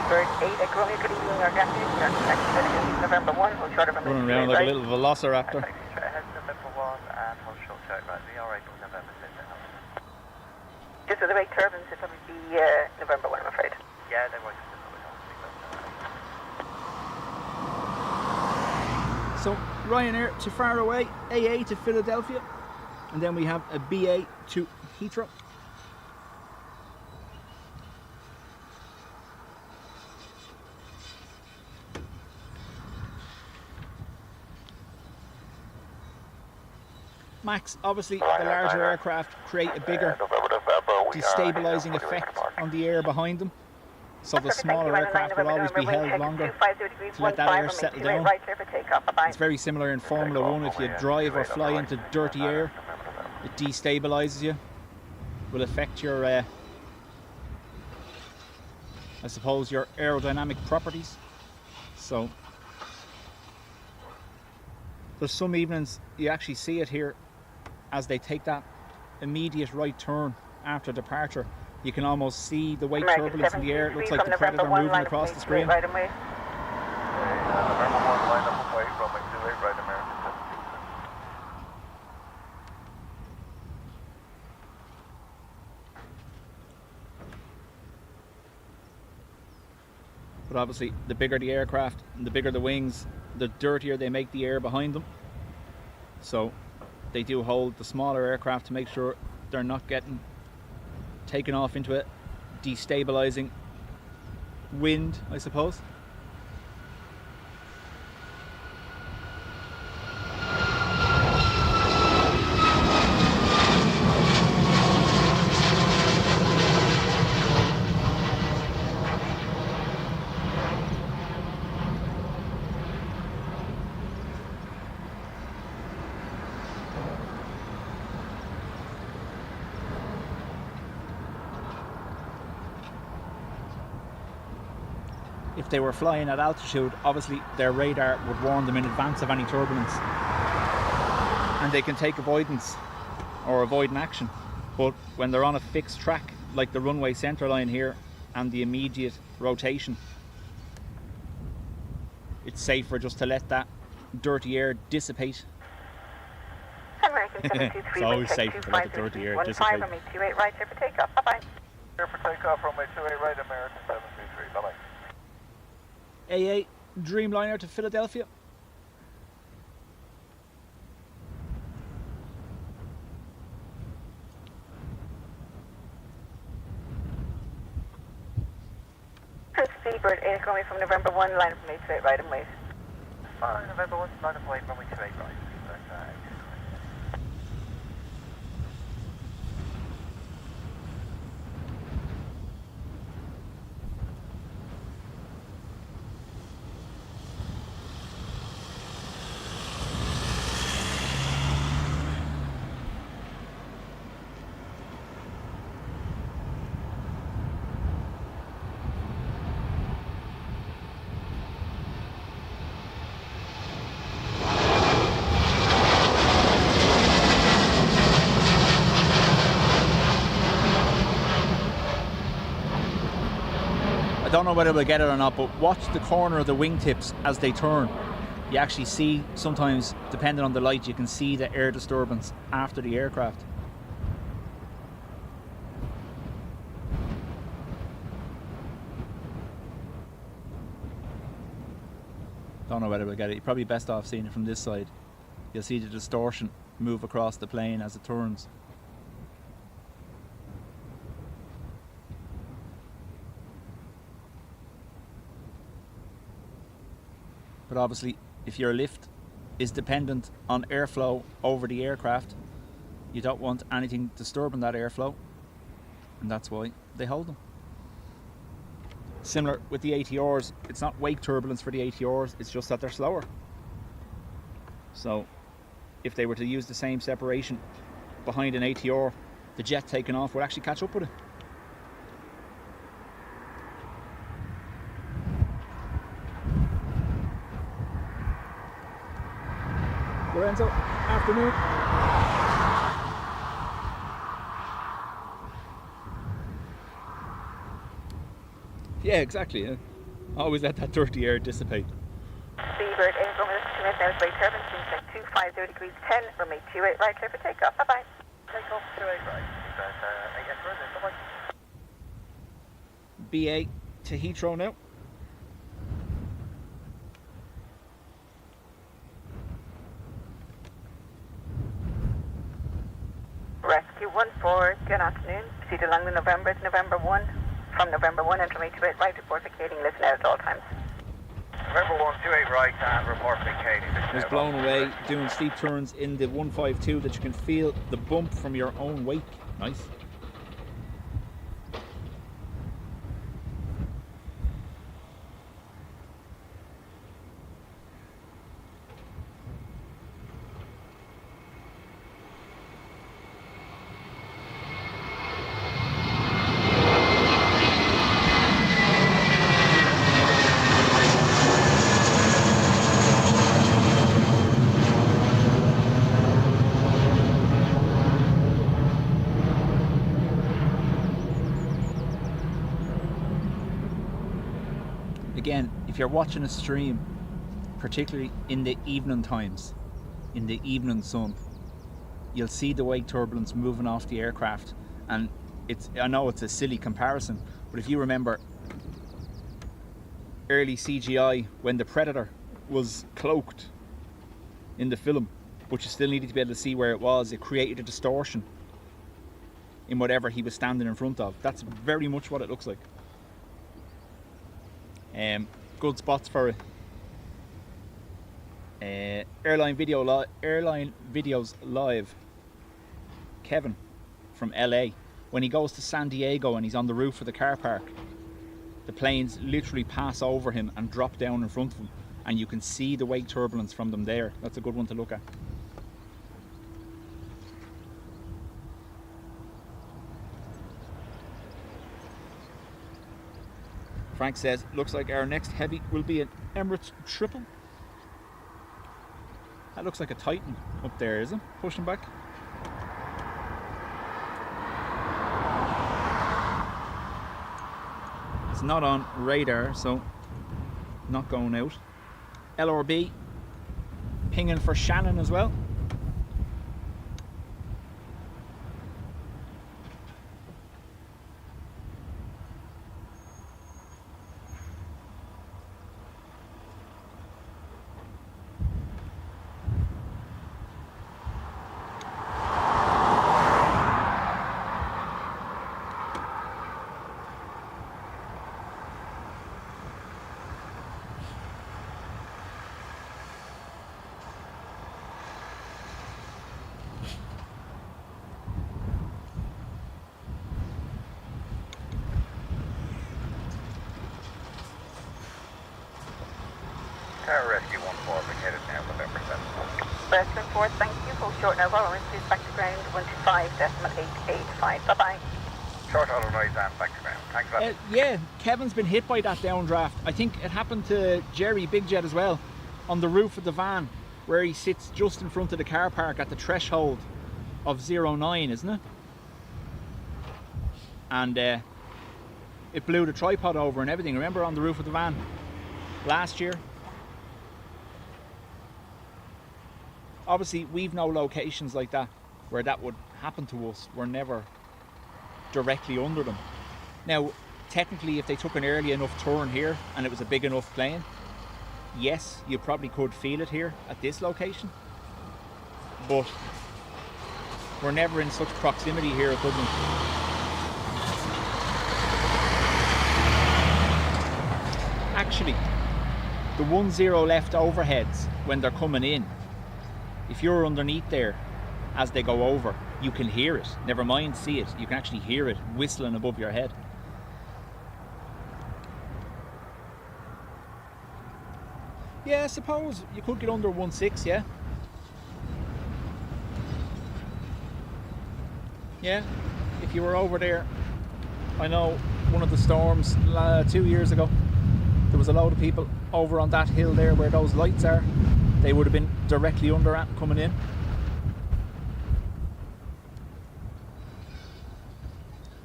Bird 8, Romeo, good evening, our destination, November 1, hold short of Running around like a little velociraptor. November 1 and hold short out, right? The alright, November 6. Just with the wake turbines, it'll probably be November 1, I'm afraid. Yeah, they were. So Ryanair to far away, AA to Philadelphia, and then we have a BA to Heathrow. Max, obviously the larger aircraft create a bigger destabilising effect on the air behind them. So the smaller aircraft will always be held longer to let that air settle down. It's very similar in Formula 1. If you drive or fly into dirty air, it destabilises you. Will affect your, I suppose, your aerodynamic properties. So there's some evenings you actually see it here as they take that immediate right turn after departure. You can almost see the wake turbulence in the air. It looks like the Predator moving across the screen. November 1, line up away from 828, right, American. But obviously, the bigger the aircraft and the bigger the wings, the dirtier they make the air behind them. So they do hold the smaller aircraft to make sure they're not getting taken off into a destabilizing wind, I suppose. If they were flying at altitude, obviously their radar would warn them in advance of any turbulence, and they can take avoidance or avoid an action. But when they're on a fixed track, like the runway centre line here and the immediate rotation, it's safer just to let that dirty air dissipate. American 723, It's always safer to let the dirty air dissipate. runway 28 right, clear for takeoff. Bye-bye. Clear for takeoff, runway 28 right, American 723. Bye-bye. AA Dreamliner to Philadelphia. Seabird 8 coming from November 1, line from 28 right and wait. November 1, line of wait, runway 28 right. I don't know whether we'll get it or not, but watch the corner of the wingtips as they turn. You actually see, sometimes, depending on the light, you can see the air disturbance after the aircraft. Don't know whether we'll get it. You're probably best off seeing it from this side. You'll see the distortion move across the plane as it turns. But obviously, if your lift is dependent on airflow over the aircraft, you don't want anything disturbing that airflow, and that's why they hold them. Similar with the ATRs, it's not wake turbulence for the ATRs, it's just that they're slower. So if they were to use the same separation behind an ATR, the jet taking off would actually catch up with it. Lorenzo, afternoon. Yeah, exactly. Yeah. Always let that dirty air dissipate. Seabird 8 from Smith, Airway turbine, check 250 degrees 10, runway 28 right, clear for takeoff. Bye-bye. Takeoff 28 right. BA to Heathrow now. Rescue 14, good afternoon. Proceed along the November to November 1. From November 1 and 28 right, report vacating, listen out at all times. November 1, 28 right, and report vacating. It's blown away, doing steep turns in the 152 that you can feel the bump from your own wake. Nice. Again, if you're watching a stream, particularly in the evening times, in the evening sun, you'll see the wake turbulence moving off the aircraft, and I know it's a silly comparison, but if you remember early CGI when the Predator was cloaked in the film, but you still needed to be able to see where it was. It created a distortion in whatever he was standing in front of. That's very much what it looks like. Good spots for it. Airline Videos Live. Kevin from LA. When he goes to San Diego and he's on the roof of the car park, the planes literally pass over him and drop down in front of him, and you can see the wake turbulence from them there. That's a good one to look at. Frank says, looks like our next heavy will be an Emirates triple. That looks like a Titan up there, is it? Pushing back. It's not on radar, so not going out. LRB pinging for Shannon as well. Rescue 14, located now, November 7. Rescue 4, thank you. Hold short now, well, reduce back to ground 125.885. Bye-bye. Short auto noise and back to ground. Thanks for that. Yeah, Kevin's been hit by that downdraft. I think it happened to Jerry Big Jet as well, on the roof of the van, where he sits just in front of the car park at the threshold of 09, isn't it? And it blew the tripod over and everything. Remember, on the roof of the van last year? Obviously, we've no locations like that where that would happen to us. We're never directly under them. Now, technically, if they took an early enough turn here and it was a big enough plane, yes, you probably could feel it here at this location. But we're never in such proximity here at Dublin. Actually, the 1-0 left overheads when they're coming in, if you're underneath there as they go over, you can hear it. Never mind see it, you can actually hear it whistling above your head. Yeah, I suppose you could get under 1.6, yeah. Yeah, if you were over there. I know one of the storms 2 years ago, there was a load of people over on that hill there where those lights are. They would have been directly under it coming in.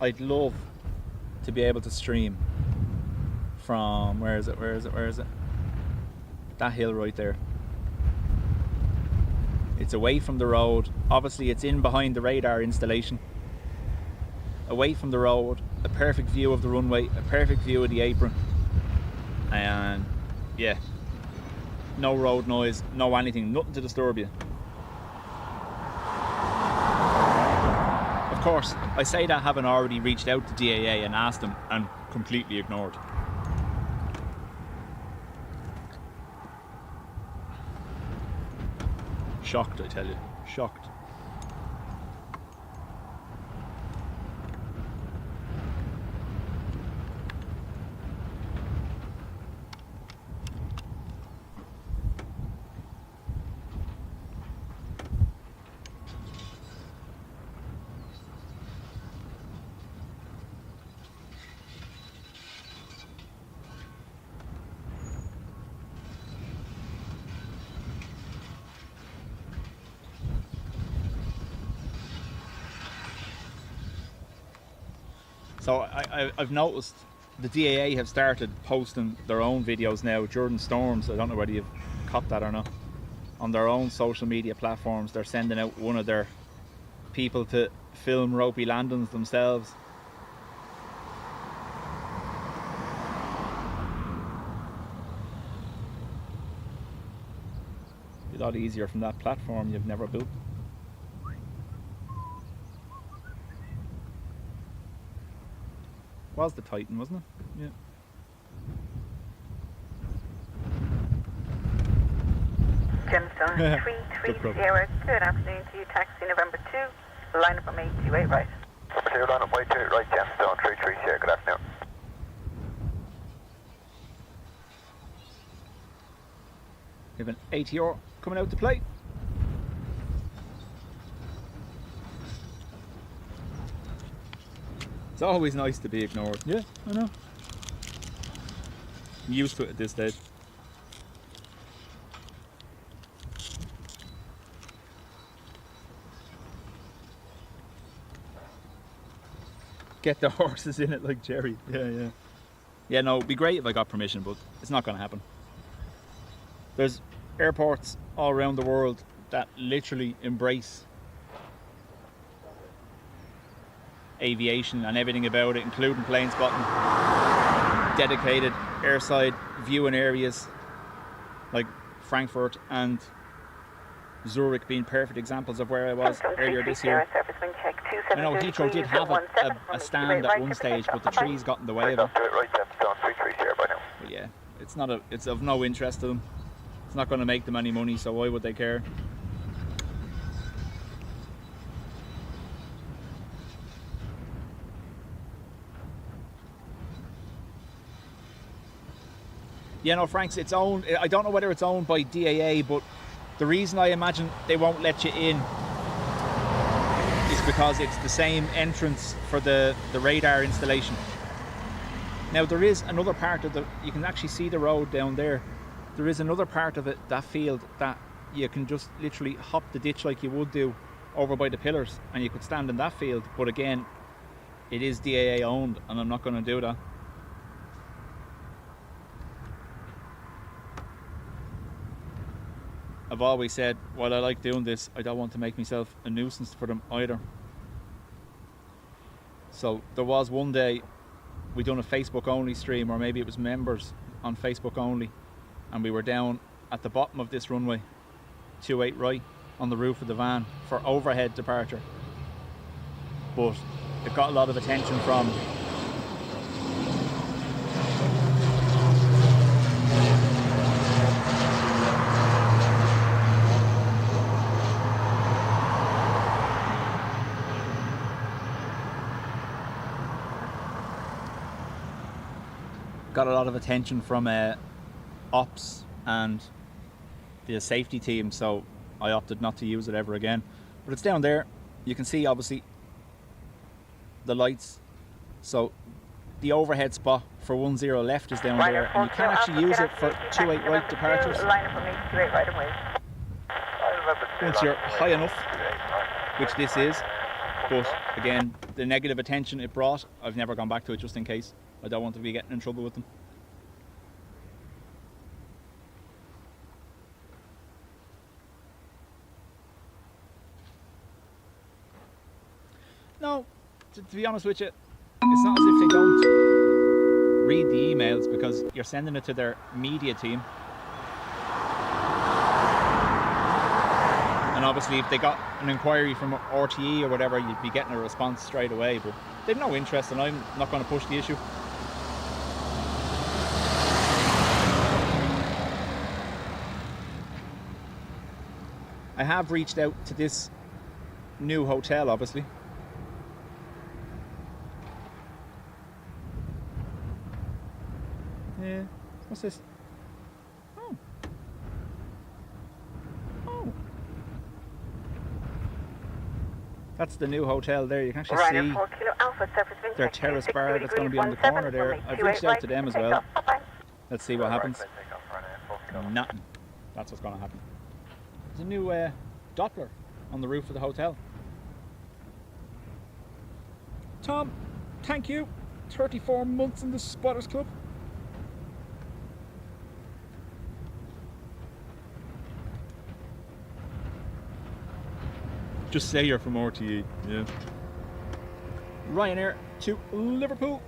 I'd love to be able to stream from, where is it? That hill right there. It's away from the road. Obviously it's in behind the radar installation. Away from the road, a perfect view of the runway, a perfect view of the apron. And yeah, no road noise, no anything, nothing to disturb you. Of course, I say that having already reached out to DAA and asked them and completely ignored. Shocked, I tell you, shocked. So I've noticed the DAA have started posting their own videos now during storms. I don't know whether you've caught that or not. On their own social media platforms, they're sending out one of their people to film ropey landings themselves. lot easier from that platform you've never built. Was the Titan, wasn't it? Yeah. Gemstone 330, good afternoon to you, taxi November 2, line up from 828 right. Number 2, line up 828 right, Gemstone 330, good afternoon. We have an ATR coming out to play. It's always nice to be ignored. Yeah, I know. I'm used to it at this stage. Get the horses in it like Jerry. Yeah. Yeah, no, it'd be great if I got permission, but it's not going to happen. There's airports all around the world that literally embrace aviation and everything about it, including Planespotting, dedicated airside viewing areas like Frankfurt and Zurich being perfect example of where I was earlier this year. I know Heathrow did have a stand at one stage, but the trees got in the way of it. But yeah, it's of no interest to them. It's not going to make them any money, so why would they care? Yeah, no, Frank's it's owned. I don't know whether it's owned by DAA, but the reason I imagine they won't let you in is because it's the same entrance for the radar installation. Now there is another part of you can actually see the road down there. There is another part of it, that field, that you can just literally hop the ditch like you would do over by the pillars, and you could stand in that field. But again, it is DAA owned, and I'm not going to do that. I've always said, while I like doing this, I don't want to make myself a nuisance for them either. So there was one day we done a Facebook only stream, or maybe it was members on Facebook only, and we were down at the bottom of this runway, 28 right, on the roof of the van for overhead departure. But it got a lot of attention from ops and the safety team, so I opted not to use it ever again. But it's down there. You can see obviously the lights, so the overhead spot for 10 left is down there, and you can actually use it for 28 right departures once you're high enough, which this is. But again, the negative attention it brought, I've never gone back to it, just in case. I don't want to be getting in trouble with them. No, to be honest with you, it's not as if they don't read the emails, because you're sending it to their media team. And obviously if they got an inquiry from RTE or whatever, you'd be getting a response straight away, but they've no interest, and I'm not going to push the issue. I have reached out to this new hotel, obviously. Yeah, what's this? Oh. That's the new hotel there. You can actually see their terrace bar that's going to be on the corner there. I've reached out to them as well. Let's see what happens. Nothing. That's what's going to happen. There's a new Doppler on the roof of the hotel. Tom, thank you. 34 months in the Spotters Club. Just say you're from RTE, yeah. Ryanair to Liverpool.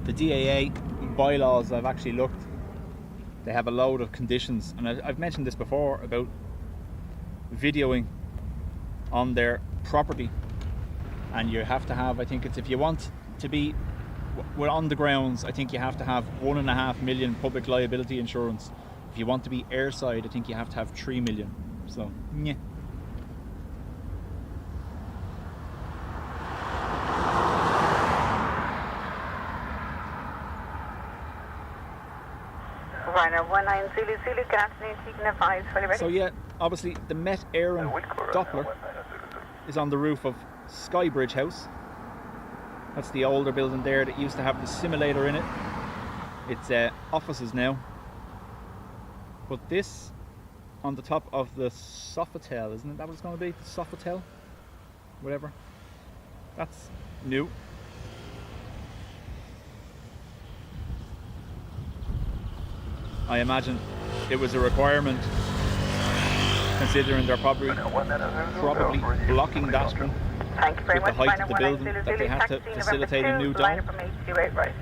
the DAA bylaws, I've actually looked, they have a load of conditions, and I've mentioned this before about videoing on their property, and you have to have, I think it's, if you want to be, we're on the grounds, I think you have to have 1.5 million public liability insurance. If you want to be airside, I think you have to have 3 million. So, yeah. Ryanair 19 Zulu Zulu, good afternoon, you can advise, fully ready. So yeah, obviously the Met Aaron Doppler is on the roof of Skybridge House. That's the older building there that used to have the simulator in it. It's offices now. But this on the top of the Sofitel, isn't it? That what it's going to be? The Sofitel? Whatever. That's new. I imagine it was a requirement, considering they're probably blocking that one Thank you very with the much. height of the building, that they have to facilitate a new dome. From 828 right.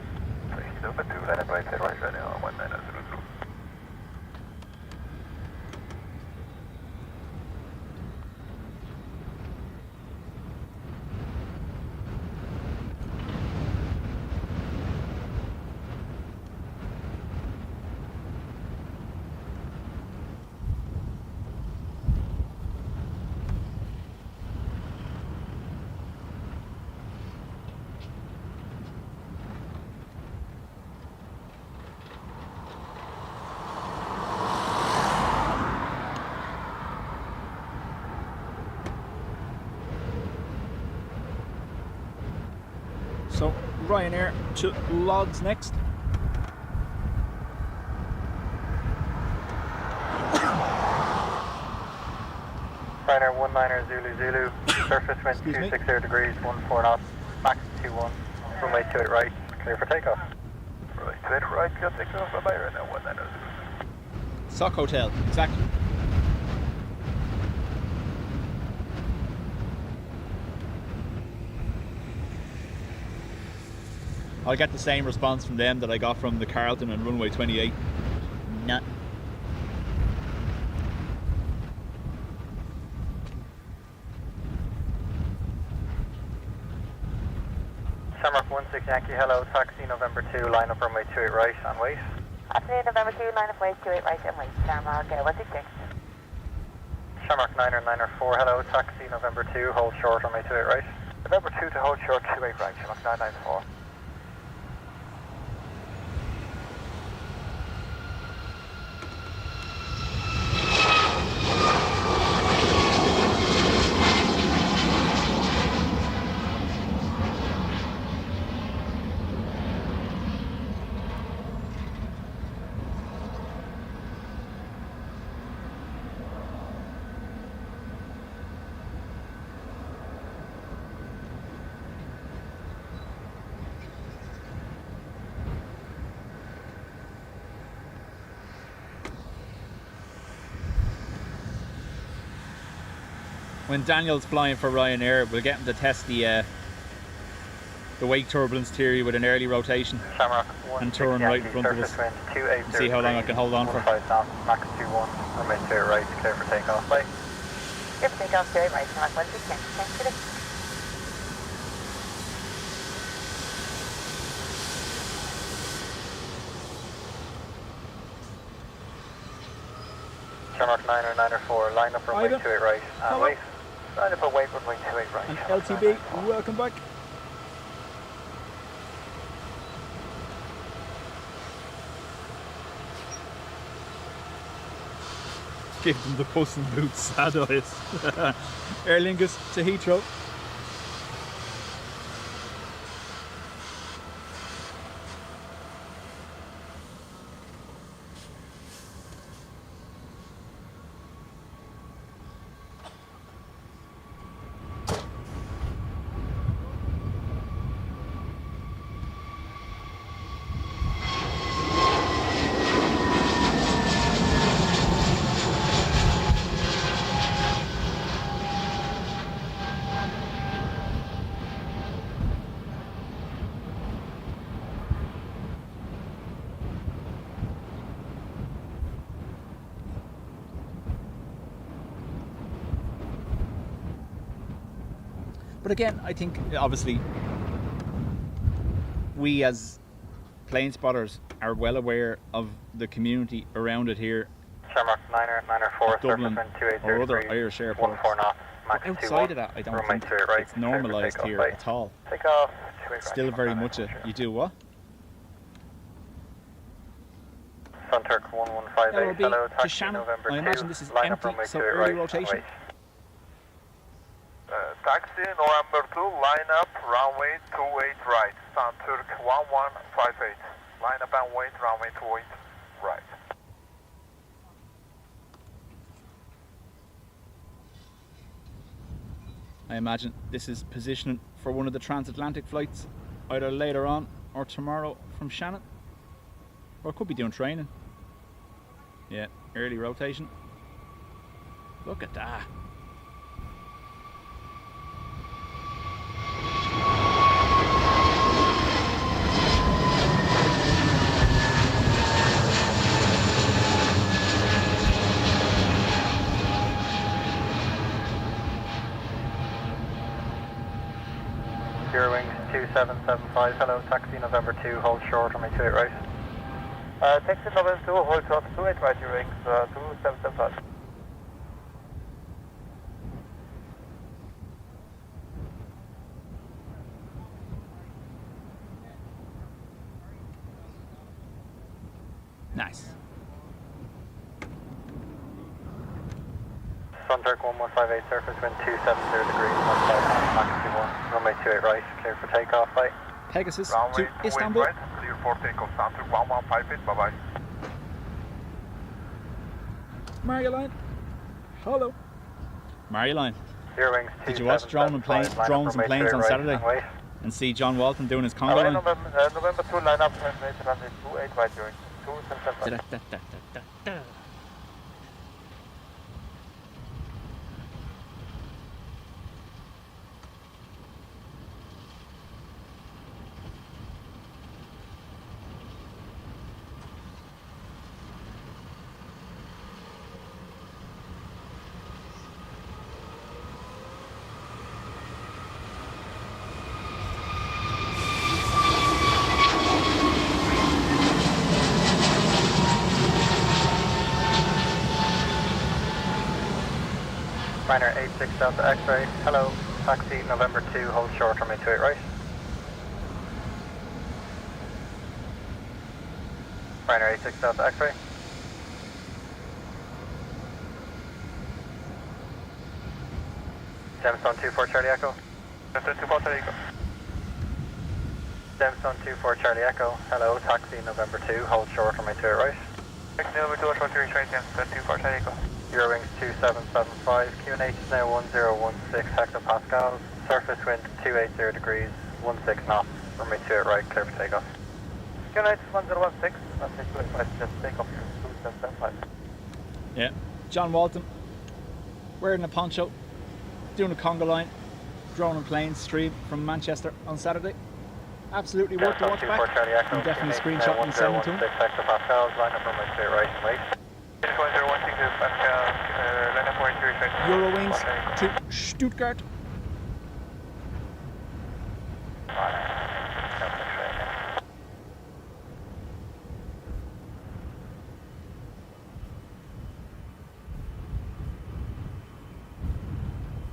So Ryanair to Lodz next. Ryanair 19 Zulu Zulu, surface wind 260 degrees, 14 knots, max 21, runway 28 right, clear for takeoff. Right, 28 right, clear for takeoff, bye bye, Ryanair 19 Zulu. Sock Hotel, exactly. I'll get the same response from them that I got from the Carlton and runway 28. Nah. Shamrock 16 Yankee, hello, taxi November 2, line up runway 28 right, and wait. Afternoon, November 2, line of way 28 right and wait. Shamrock, what's it kick? Shamrock 994, hello, taxi November 2, hold short runway 28 right. November 2 to hold short 28 right, Shamrock 994. When Daniel's flying for Ryanair, we'll get him to test the wake turbulence theory with an early rotation and turn right in front of us. See how long I can hold on for. Max 21, runway 28 right, clear for takeoff, bye. Clear for takeoff, 28 right, Shamrock, what's it kick? Thank you. Shamrock 994, line up runway 28 right, and wait. Line up and wait runway 28 right. And LTB, welcome back. Give them the Puss in Boots sad eyes. Aer Lingus to Heathrow. But again, I think obviously we as plane spotters are well aware of the community around it here, Shamrock 904, Dublin surface wind 280 or other degrees, Irish airports. 14 knots, But max outside of that, I don't runway think 28 right, it's normalised clear here for takeoff, at all. Take off, 28 Still right, very much a, you do what? Sunturk 1158, LRB hello, to taxi Shannon. November 2, I imagine this is line up empty, runway so 28 early right, rotation. Taxi November 2, line up runway 28 right, Sunturk 1158, line up and wait runway 28 right. I imagine this is positioning for one of the transatlantic flights, either later on or tomorrow from Shannon. Or could be doing training. Yeah, early rotation. Look at that. Wings 2775, hello, taxi November 2, hold short, runway 28 right. Taxi November 2, hold short, 28 right, Wings 2775. Nice. Sunturk 1158, surface wind 270 degrees, 15 knots, max 21, runway 28 right, clear for takeoff, bye. Pegasus Runway to Istanbul. right, clear for takeoff, Sunturk 1158, bye-bye. Marioline. Hello. Marioline. Wings Did you watch Drones and Planes on Saturday and see John Walton doing his conga line? November 2, line up, runway 28 right, Wings 2775. Da-da-da-da-da-da. Ryanair 86 Delta X-ray, hello, taxi November 2, hold short, runway 28 right. Ryanair 86 Delta X-ray. Gemstone 24 Charlie Echo. Gemstone 24 Charlie Echo. Gemstone 24 Charlie Echo, hello, taxi November 2, hold short, runway 28 right. Taxi November 2, hold short, right, Gemstone 24 Charlie Echo. Eurowings 2775, QNH is now 1016 hectopascals, surface wind 280 degrees, 16 knots, runway 28 right, clear for takeoff. QNH 1016, runway 28 right, just take off your 2775. Yeah. John Walton, wearing a poncho, doing a conga line, drone and planes stream from Manchester on Saturday. Absolutely worth the watch back. And definitely screenshot and send them to him. hectopascals, line up runway 28 right and wait. Eurowings to Stuttgart.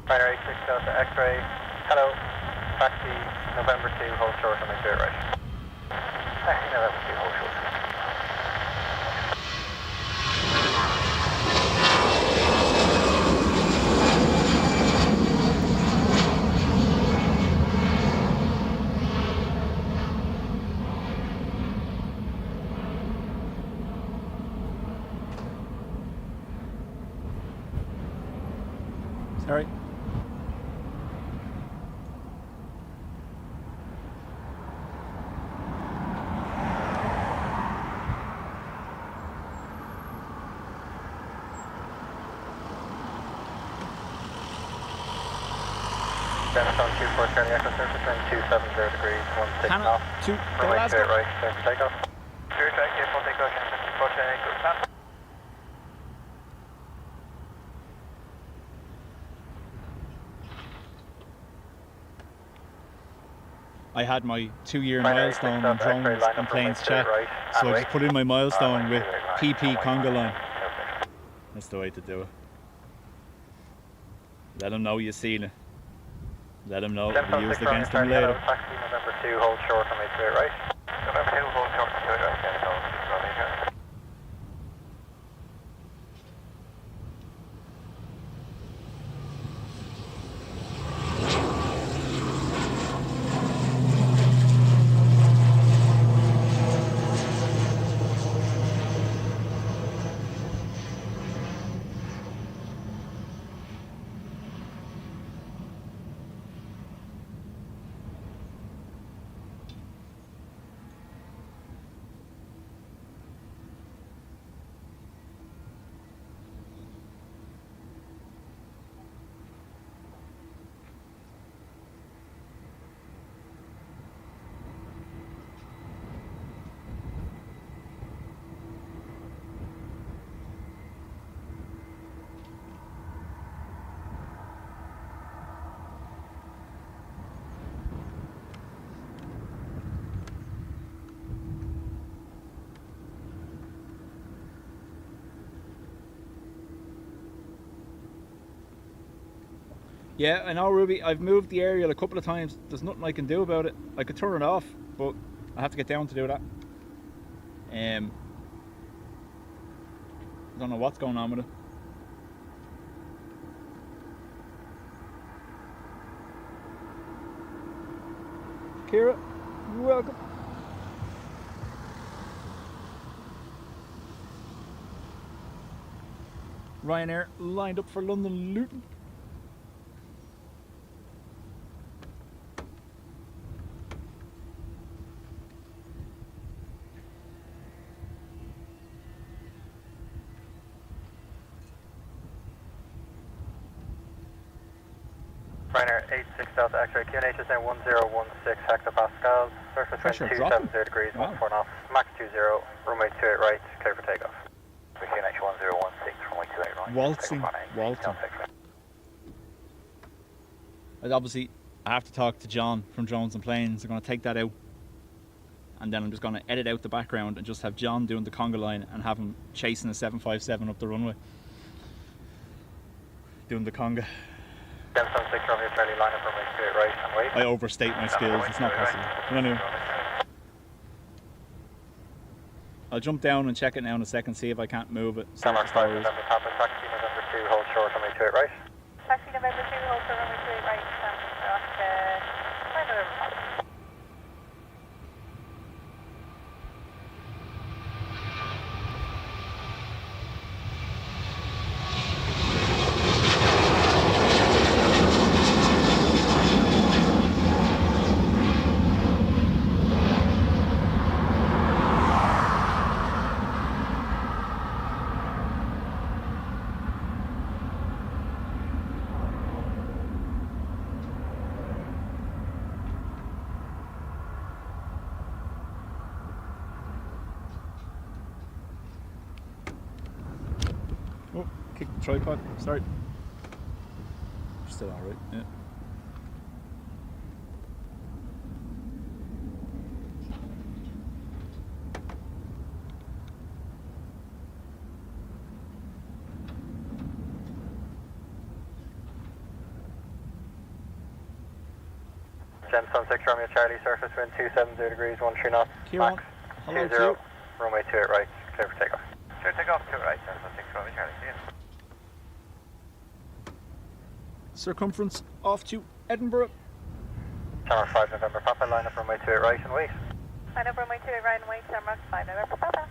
Ryanair 86 Delta X-ray, hello, taxi November 2, hold short on my clear right. Taxi November 2, hold short. Sorry. Gemstone 24 Charlie Echo, surface wind 270 degrees, 16 Hannah knots. to Runway Glasgow. 28 right, clear for takeoff. Clear track, full takeoff, Gemstone 24 Charlie Echo, stand. I had my 2-year Ryanair milestone on 6 X-ray drones line and up planes runway check. 28 right, So and I wait. just put in my milestone with 28 PP right, conga line. Perfect. That's the way to do it. Let them know you've seen it. Let them know it'll be used against them later. Taxi November 2, hold short on way 28 right. November 2, hold short on 28 right. Yeah, no, it's running here. Yeah, I know, Ruby. I've moved the aerial a couple of times. There's nothing I can do about it. I could turn it off, but I have to get down to do that. I don't know what's going on with it. Kira, you're welcome. Ryanair lined up for London Luton. Ryanair 86 Delta X-ray, QNH is now 1016 hectopascals, surface Pressure wind dropping. 270 degrees, Wow. 14 knots, max 20, runway 28 right, clear for takeoff. QNH 1016, runway 28 right. Waltzing, waltzing. Obviously, I have to talk to John from Drones and Planes. I'm going to take that out, and then I'm just going to edit out the background and just have John doing the conga line and have him chasing a 757 up the runway, doing the conga. 776 Romeo Charlie, line up runway 28 right and wait. I overstate my skills. It's not possible. But anyway, I'll jump down and check it now in a second, see if I can't move it. See what Denmark the 5 story is. November Papa, taxi November 2, hold short runway 28 right. Taxi November 2, hold for runway 28 right, November Papa. Oh, kick the tripod. Start. Still alright, yeah. Gen Sun 6 Romeo Charlie, surface wind 270 degrees, 13 knots, Kieran, max hello 20, to you. runway 28 right, clear for takeoff. Clear takeoff, 28 right, Gen Sun 6 Romeo Charlie, see you. Circumference off to Edinburgh. Denmark 5 November Papa, line up runway 28 right and wait. Line up runway 28 right and wait, Denmark 5 November Papa.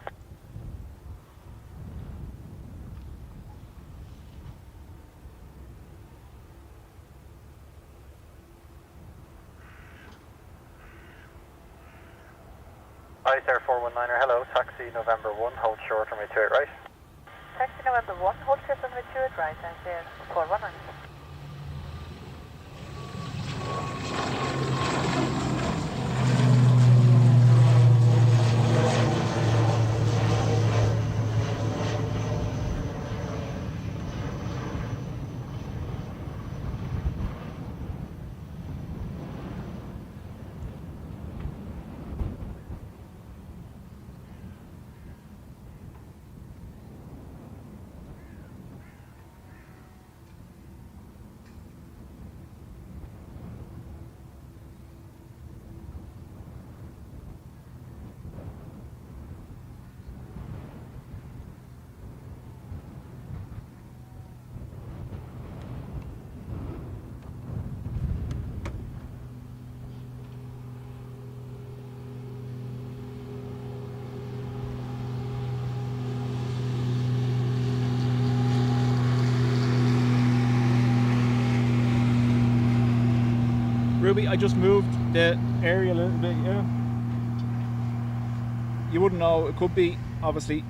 Air 419er, hello, taxi November 1, hold short runway 28 right. Taxi November 1, hold short runway 28 right, and there, 419. Ruby, I just moved the area a little bit, yeah. You wouldn't know, it could be, obviously,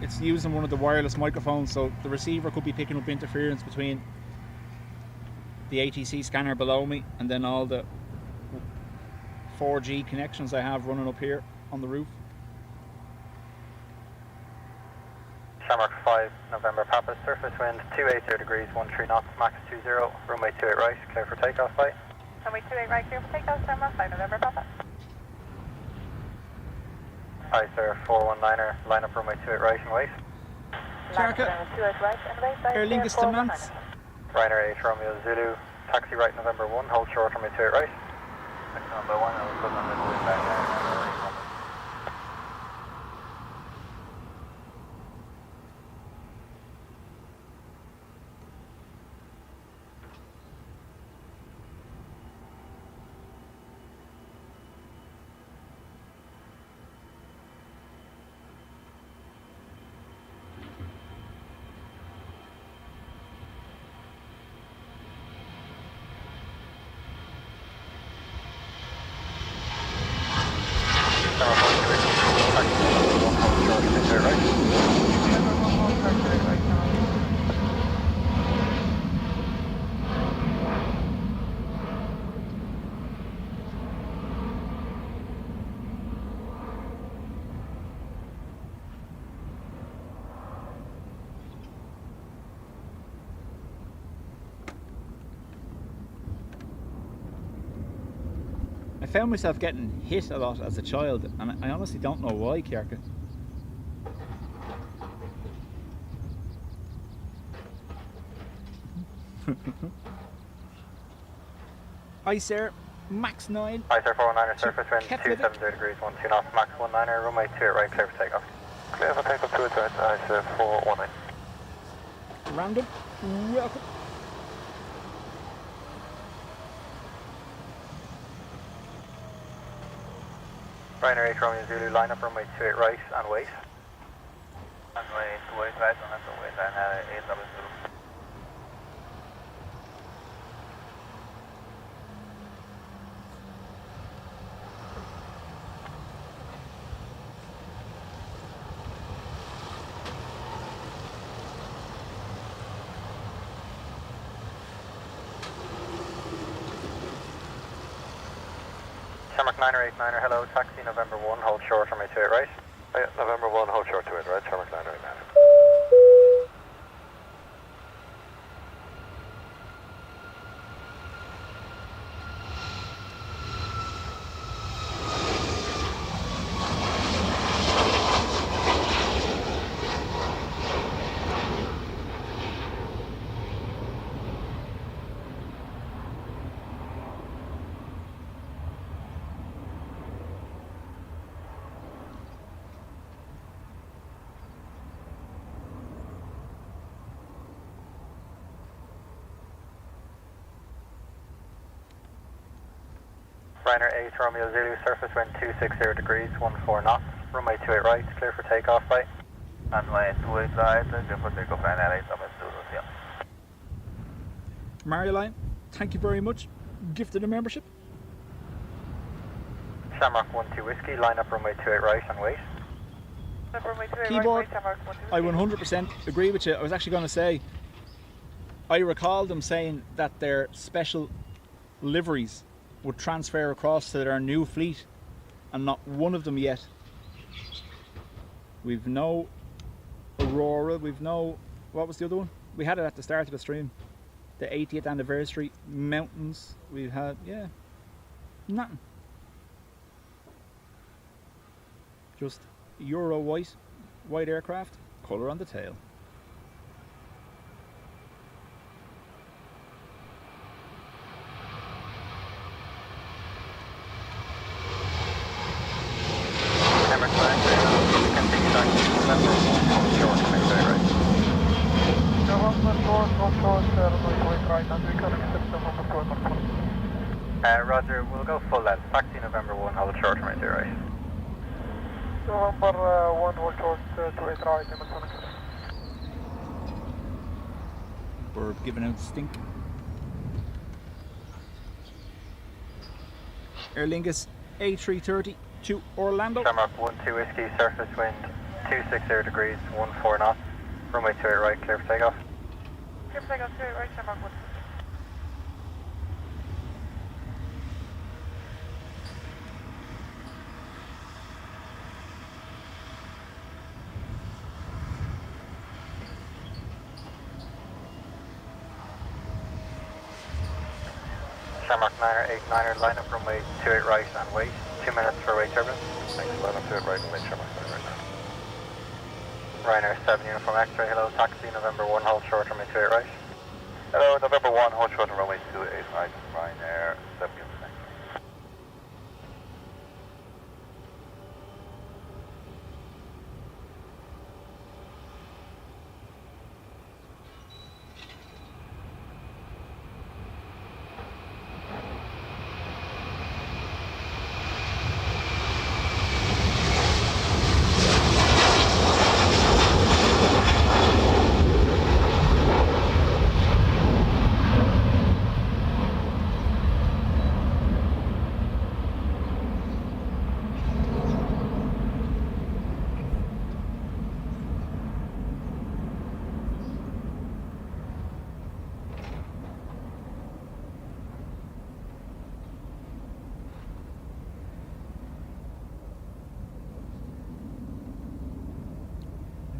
it's using one of the wireless microphones, so the receiver could be picking up interference between the ATC scanner below me and then all the 4G connections I have running up here on the roof. Shamrock 5, November Papa, surface wind 280 degrees, 13 knots, max 20, runway 28 right, clear for takeoff, bye. Runway 28 right, clear for takeoff, Shamrock 5, November Papa. Hi sir, 419er, line up runway 28 right and wait. Charka, Aer Lingus to Mans. Ryanair 8 Romeo Zulu, taxi right November 1, hold short runway 28 right. Taxi number 1, I will put on the way back there. I found myself getting hit a lot as a child, and I honestly don't know why, Kierka. Hi sir, max 9. Hi sir, 419er, surface wind Kept with it. 270 degrees, 12 knots, max 19er, runway 28 right, clear for takeoff. Clear for takeoff 28 right, hi sir, 419. Random, welcome. Ryanair 8 Romeo Zulu, line up runway 28 right and wait. Runway 28 right, on that way, Ryanair AW. Shamrock 9er 89er, hello, taxi November 1, hold short runway 28 right. Yeah, November 1, hold short 28 right, Shamrock 9er 89er. Ryanair 8 Romeo Zulu, surface wind 260 degrees, 14 knots, runway 28 right, clear for takeoff, bye. Runway 28 right, clear for takeoff, Ryanair 8 Romeo Zulu, yeah. Marioline, thank you very much. Gifted a membership. Shamrock 12 Whiskey, line up runway 28 right and wait. Keyboard, I 100% agree with you. I was actually going to say, I recall them saying that their special liveries would transfer across to their new fleet, and not one of them yet. We've no Aurora, we've no, what was the other one? We had it at the start of the stream. The 80th anniversary, Mountains, we had, yeah, nothing. Just Euro white aircraft, colour on the tail. Roger, we'll go full length. Taxi November 1, hold short from right. November 1, hold short to 8 right, We're giving out stink. Aer Lingus A330 to Orlando. Shamrock 12 Whiskey, surface wind 260 degrees, 14 knots. Runway 28 right, clear for takeoff. Clear for takeoff, 28 right, Shamrock 1. Shamrock 9er, 89er, line up runway 28 right and wait. 2 minutes for wait turbulence. Thanks, line up to it right and wait, Shamrock 9 right now. Ryanair 7 uniform X-ray, hello, taxi, November 1, hold short, runway 28 right. Hello, November 1, hold short on runway 28 right, Ryanair 7 uniform.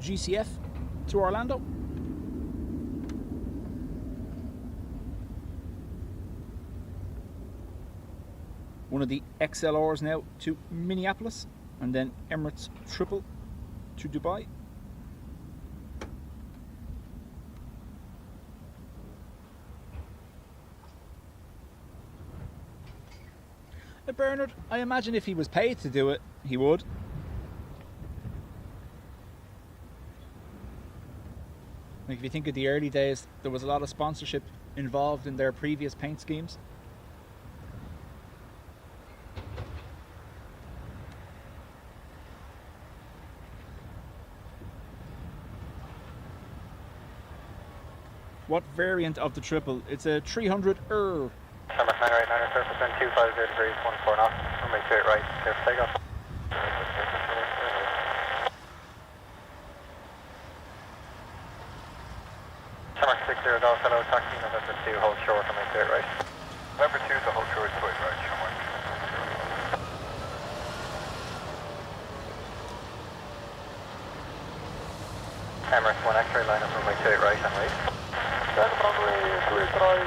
GCF to Orlando. One of the XLRs now to Minneapolis, and then Emirates triple to Dubai. Bernard, I imagine if he was paid to do it, he would. Like, if you think of the early days, there was a lot of sponsorship involved in their previous paint schemes. What variant of the triple? It's a 300er. Shamrock 9 right, 9er, surface wind 250 degrees, 14 knots. Runway 28 right, clear for takeoff. Shamrock 60 Golf, hello, taxi, November 2, hold short, runway 28 right. November 2 to hold short 28 right, Shamrock. Emirates 1 X-ray, line up runway 28 right and wait. Stand runway 28 right.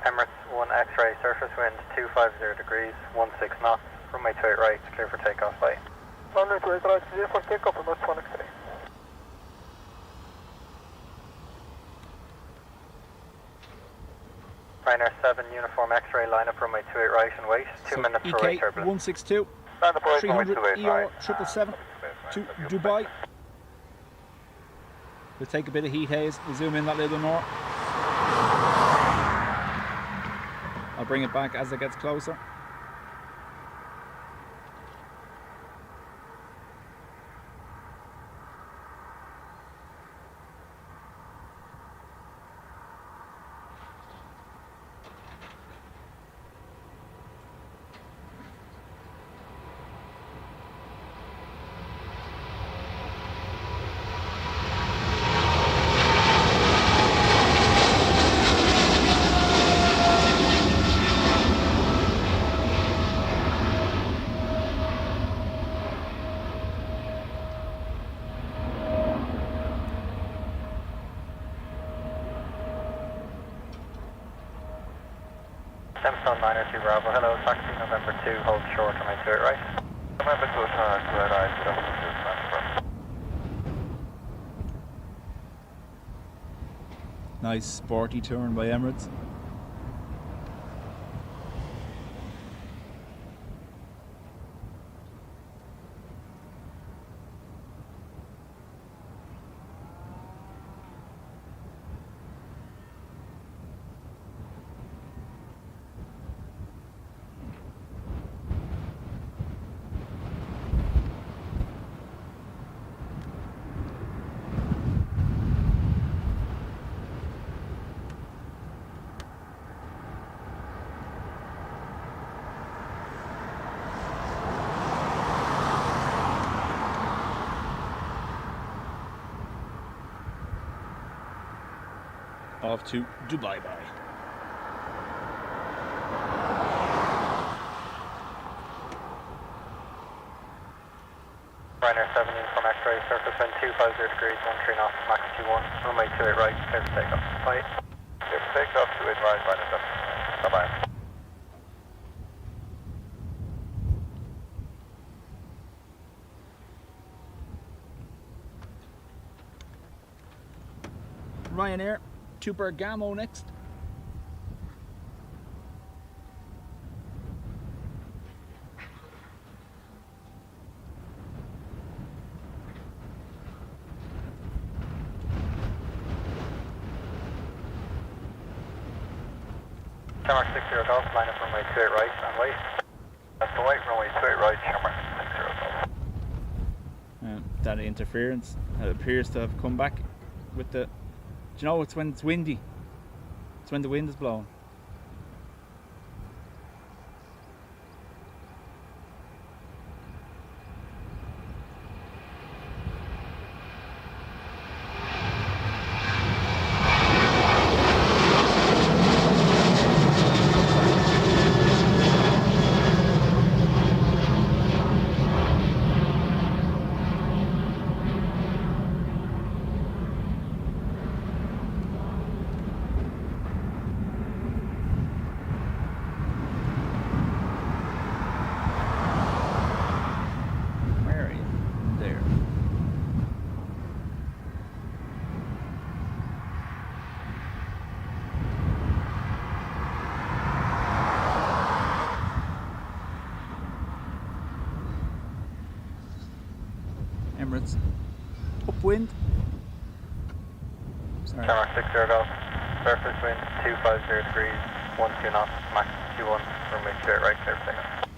Emirates 1 X-ray, surface wind 250 degrees, 16 knots. Runway 28 right, clear for takeoff, bye. Runway 28 right, clear for takeoff, and that's 1 X-ray. Ryanair 7 uniform X-ray, line up runway 28 right and wait. 2 minutes for wait EK turbulence. 162, Stand up right, runway 300 28 ER right. 777 to Dubai. We'll take a bit of heat haze, we'll zoom in that little more. I'll bring it back as it gets closer. Sun 902 Bravo, hello, taxi November 2, hold short, remain to it right. November 2, turn to red eye, Dublin Airport. Nice sporty turn by Emirates. Off to Dubai. Ryanair 17 from X-ray, surface wind 250 degrees, 13 knots, max 21, runway 28 right, clear for takeoff. Bye. Clear for takeoff, 28 right, Ryanair 17. Bye-bye. Ryanair to Bergamo next. Shamrock 60 Golf, line up runway 28 right and wait. That's the white runway 28 right, Shamrock 60 Golf. That interference appears to have come back with the... Do you know, it's when it's windy. It's when the wind is blowing. Emirates upwind. Sorry. Shamrock 60 Golf, surface wind 250 degrees, 12 knots, max 21, runway 28 right, clear for takeoff.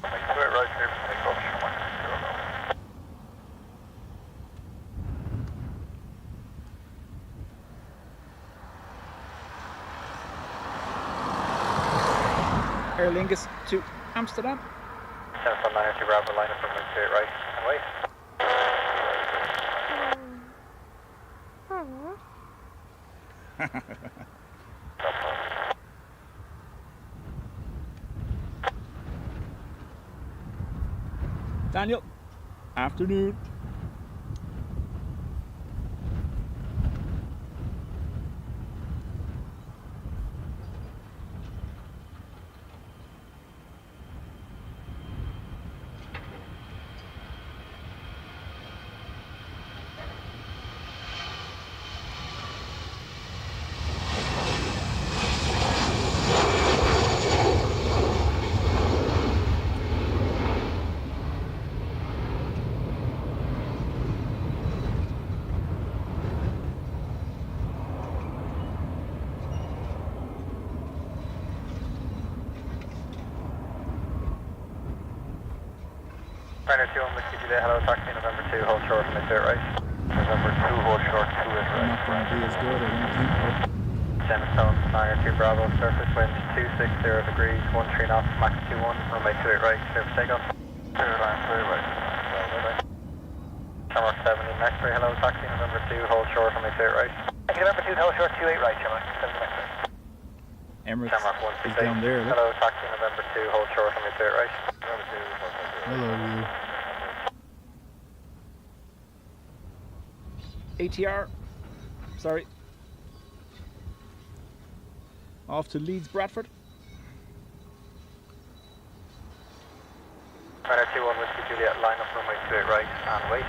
Runway 28 right, clear for takeoff, Shamrock 60 Golf. Aer Lingus to Amsterdam. 10-902 Bravo, line up runway 28 right and wait. Daniel, afternoon. Ryanair 2 on Whiskey Juliet, hello, taxi November 2, hold short, and it's right. November 2, hold short, 2 is Not right. going to be as good, I don't think. Gemstone, Ryanair 2 Bravo, surface wind 260 degrees, 13 knots, max 21, runway 28 right, clear for takeoff. Clear line, 28 right. Shamrock 70 X-ray, hello, taxi November 2, hold short, runway 28 right. November 2, hold short, 28 right, Shamrock 70 X-ray. Emirates Shamrock is 168, down there. Look. hello, taxi November 2, hold short, runway 28 right. November 2, hold short, 2 Hello, you. ATR. Sorry. Off to Leeds, Bradford. 28 right and wait.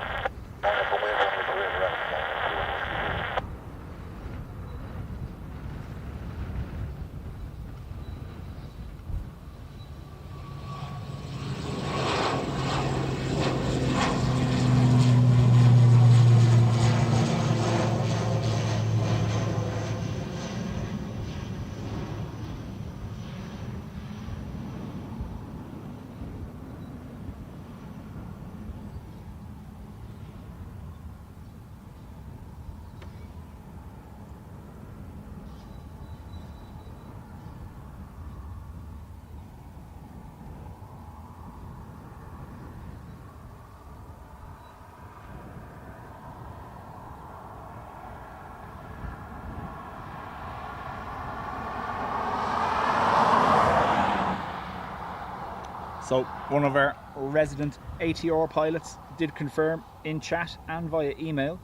So one of our resident ATR pilots did confirm in chat and via email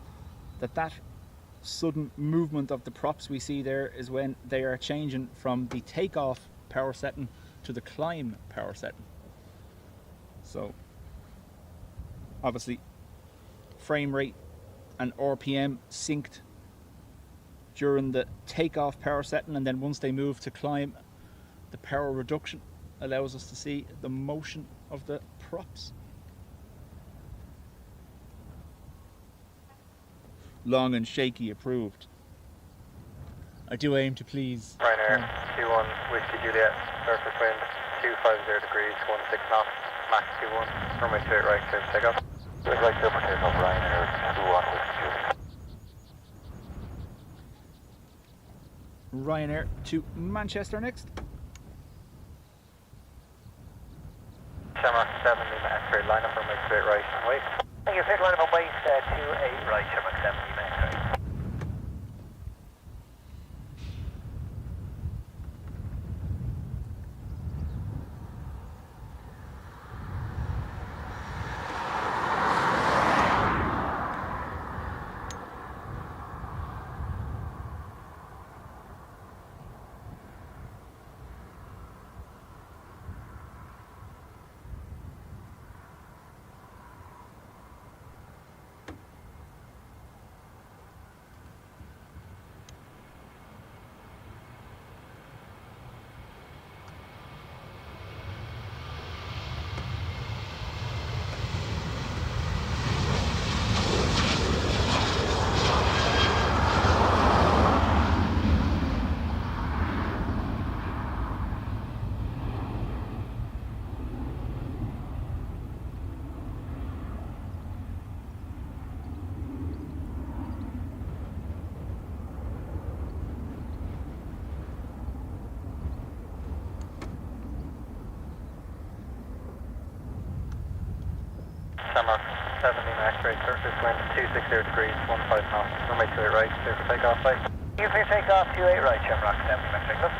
that sudden movement of the props we see there is when they are changing from the takeoff power setting to the climb power setting. So obviously frame rate and RPM synced during the takeoff power setting, and then once they move to climb, the power reduction allows us to see the motion of the props. Long and shaky approved. I do aim to please. Ryanair, Q1, Whiskey Juliet, surface wind, 250 degrees, 16 knots, max Q1, runway 28 right, clear for takeoff. Clear right, clear for takeoff, Ryanair, 21 Whiskey Juliet. Ryanair to Manchester next. Shamrock 7, Lima X-ray, line up runway 28 right and wait. Thank you, clear line up wait, 28 right, Shamrock 7, Lima X-ray. Shamrock 7, Lima X-ray, surface wind, 260 degrees, 15 knots, runway 28 right, clear for takeoff, bye. You clear takeoff, 28 right, Shamrock 7, Lima X-ray, good.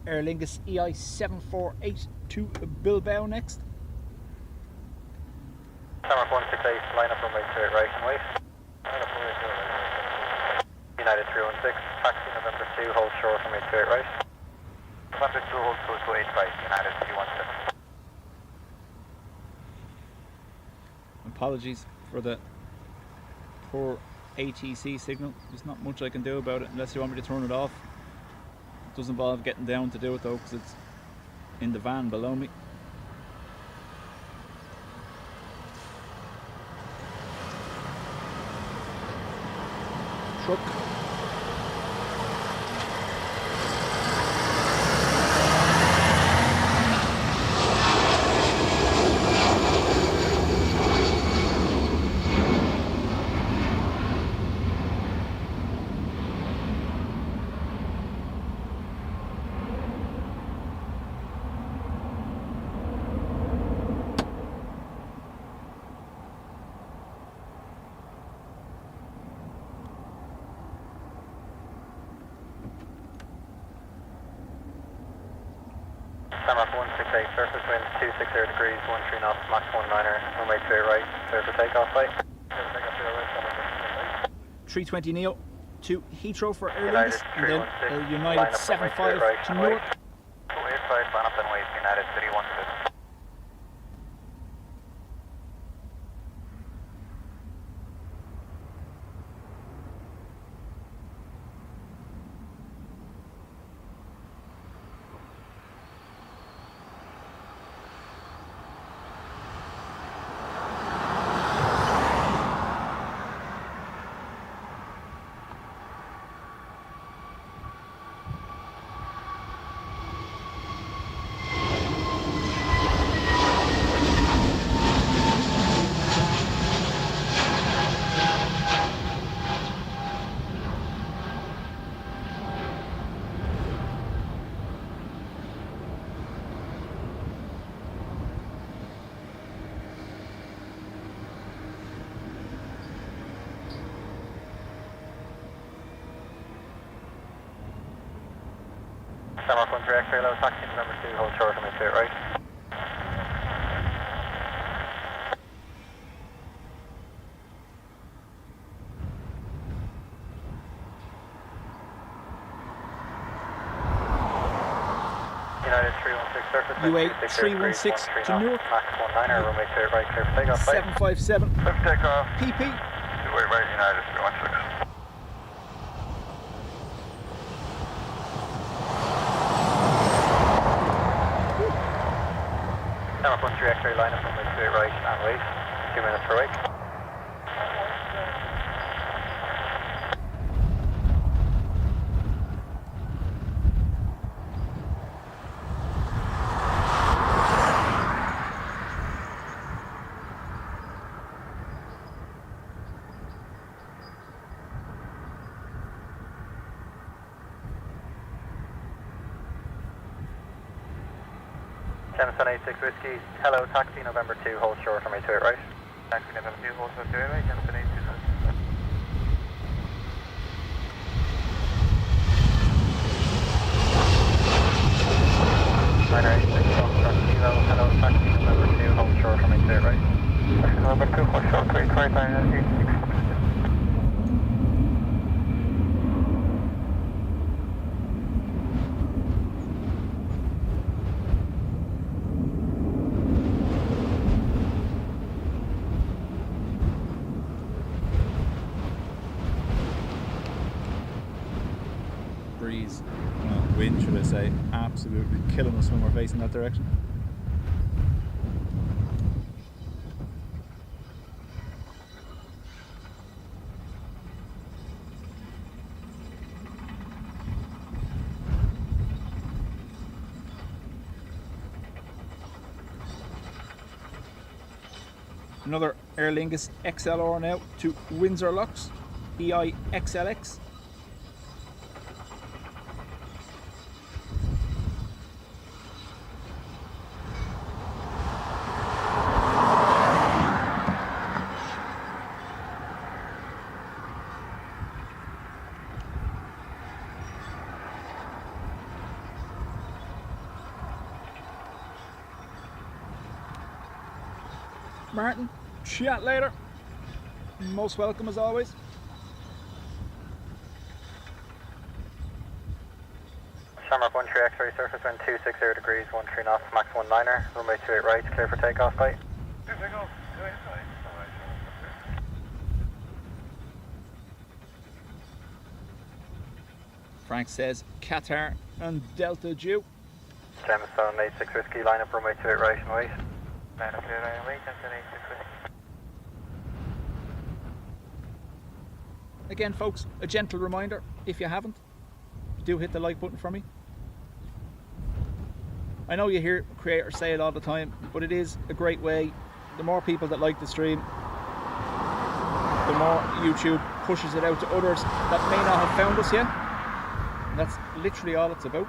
Aer Lingus EI 748 to Bilbao next. Shamrock 168, line up runway 28 right and wait. United 316, taxi November 2, hold short runway 28 right. November 2, hold close to 8 right, United 316. Apologies for the poor ATC signal. There's not much I can do about it unless you want me to turn it off. It doesn't involve getting down to do it though, because it's in the van below me. Truck. Shamrock 168, surface wind, 260 degrees, 13 knots, Mach 19er, runway 28 right, clear for takeoff, bye. Clear for takeoff, 28 right, Shamrock 320 Neo to Heathrow for Aer United Lingus, and then 316, United 75 right, to and wait. Newark. 28 right, line up and wait, United 316. X-ray low, taxi November 2, hold short on my straight right. United 316 surface. UA 316 to Newark. Max 19er, runway straight right, clear for takeoff. 757 Clear for takeoff. PP. 2-way right, United 316. Number 13 X-ray line up, runway straight right and wait. 2 minutes for wait. Jameson 86 Whiskey, hello, taxi November 2, hold short on my to it right. Taxi November 2, hold short to it right, Jameson 86 Whiskey. Ryanair 86 Foxtrot Kilo, hello, taxi November 2, hold short on my to it right. Taxi November 2, hold short to it right, Ryanair 86 Foxtrot. Breeze, wind should I say, absolutely killing us when we're facing that direction. Another Aer Lingus XLR now to Windsor Locks, EIXLX. Martin, chat later. Most welcome as always. Shamrock 13 X-ray surface wind 260 degrees, 13 knots, max 19er, runway 28 right, clear for takeoff, bye. Clear for takeoff, 28 right. Frank says Qatar and Delta due. Jameson 86 Whiskey, line up, runway 28 right and wait. Line up clear, line and wait, Jameson 86 Whiskey. Again, folks, a gentle reminder, if you haven't, do hit the like button for me. I know you hear creators say it all the time, but it is a great way. The more people that like the stream, the more YouTube pushes it out to others that may not have found us yet. And that's literally all it's about.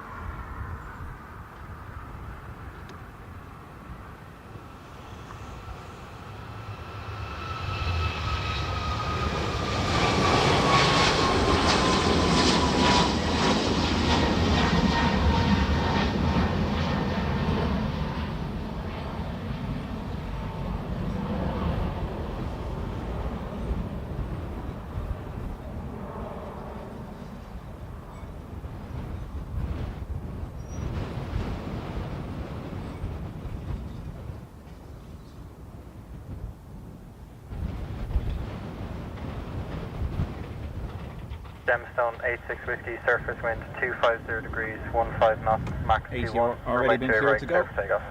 Gemstone 86 Whiskey, surface wind 250 degrees, 15 knots, max 80 21. already been cleared to go. Clear for takeoff.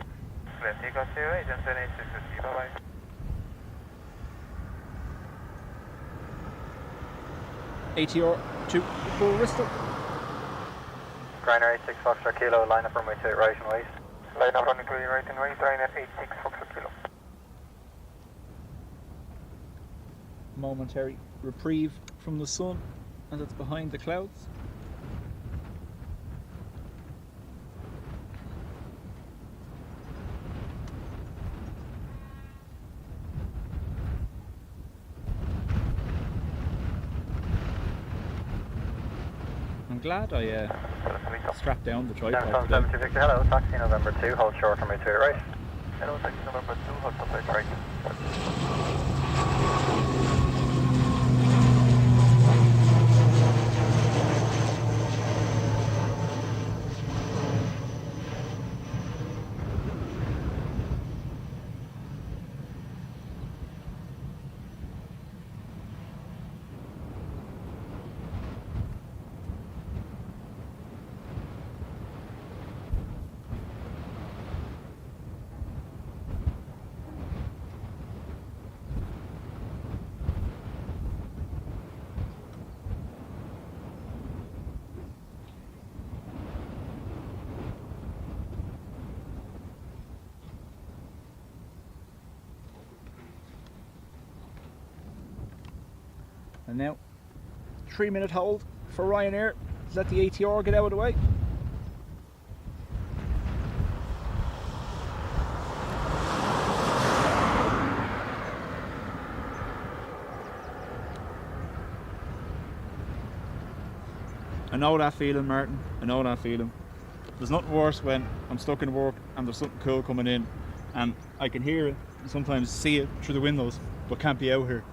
Clear for takeoff, 28, Jameson 86 Whiskey, bye bye. ATR to Bristol. Ryanair 86 Foxtrot Kilo, line up runway 28 right and wait. Line up runway 28 right and wait, Ryanair 86 Foxtrot Kilo. Momentary reprieve from the sun as it's behind the clouds. I'm I'm glad I strapped down the tripod today. 770 Victor, hello, taxi November 2, hold short, runway 28 right. Hello, taxi November 2, hold short, right. And now, 3-minute hold for Ryanair. Let the ATR get out of the way. I know that feeling, Martin. I know that feeling. There's nothing worse when I'm stuck in work and there's something cool coming in and I can hear it and sometimes see it through the windows but can't be out here.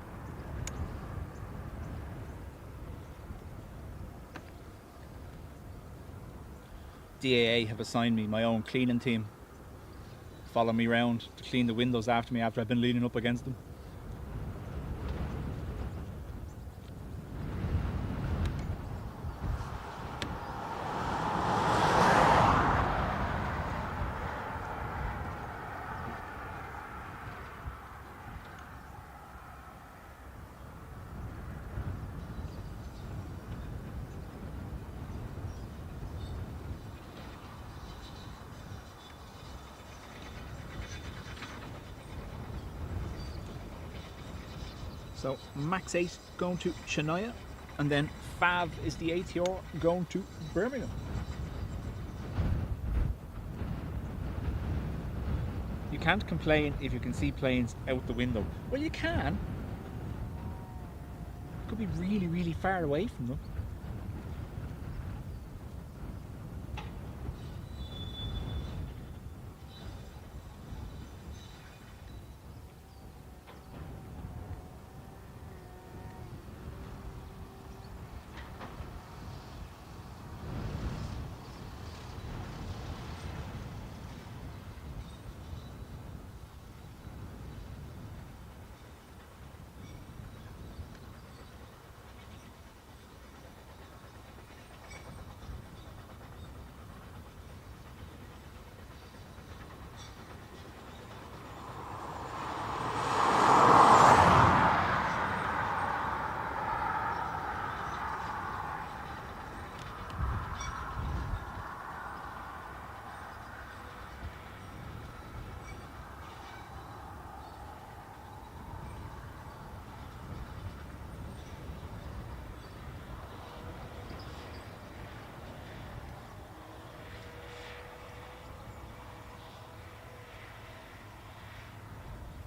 DAA have assigned me my own cleaning team. Follow me around to clean the windows after me after I've been leaning up against them. So Max 8 going to Chennai, and then Fav is the ATR going to Birmingham. You can't complain if you can see planes out the window. Well, you can. Could be really, really far away from them.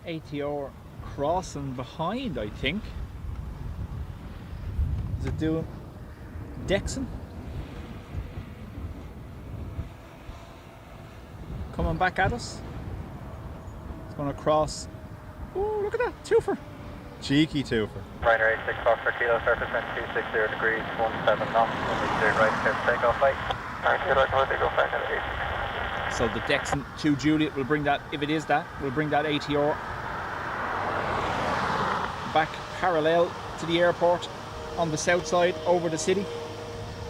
ATR crossing behind, I think. Is it doing Dexon? Coming back at us. It's going to cross. Oh, look at that, twofer. Cheeky twofer. Ryanair 86 Foxtrot Kilo, surface wind 260 degrees, 17 knots, runway 28 right, clear for takeoff light. Alright, right, no, they go fine at 8. So the Dexon to Juliet will bring that, if it is that, will bring that ATR back parallel to the airport on the south side over the city.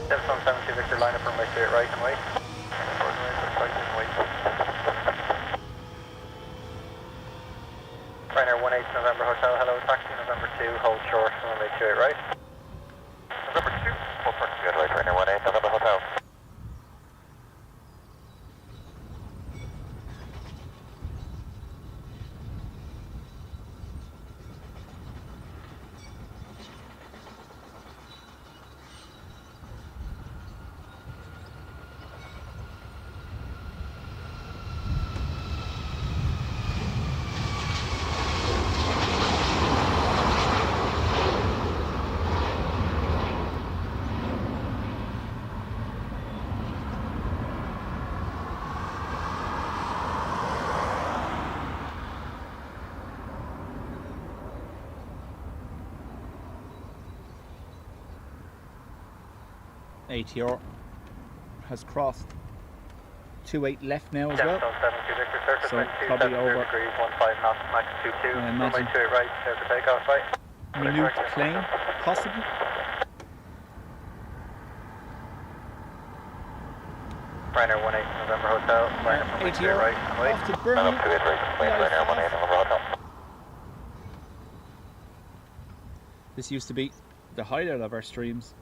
770 Victor, line up runway 28 right and wait. Ryanair 18 November Hotel, hello, taxi November 2, hold short, runway 28 right. November 2, hold short, good right, Ryanair 18 November Hotel. ATR has crossed 28 left now as well. So probably over. Degrees, 15 knots, max 22. I imagine. Runway 28 right, clear for takeoff, right? Minute plane, possibly. Ryanair 18 November Hotel, line up runway 28 ATR right, wait. off to Birmingham. Up to it, right, Ryanair 18 November Hotel. This used to be the highlight of our streams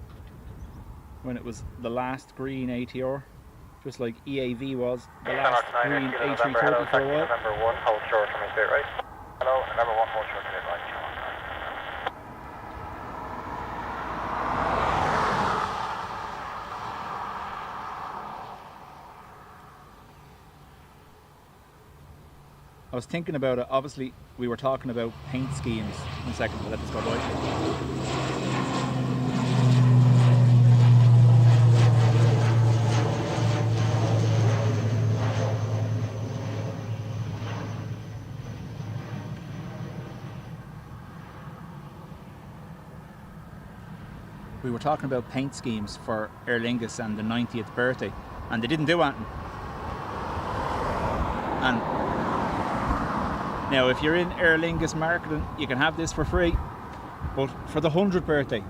when it was the last green ATR, just like EAV was the last green A330 for a while. November 1, hold short, runway 28 right. Hello, November 1, hold short to it, right. I was thinking about it. Obviously, we were talking about paint schemes. 1 second, let this go by. We were talking about paint schemes for Aer Lingus and the 90th birthday, and they didn't do anything. And now, if you're in Aer Lingus marketing, you can have this for free. But for the 100th birthday,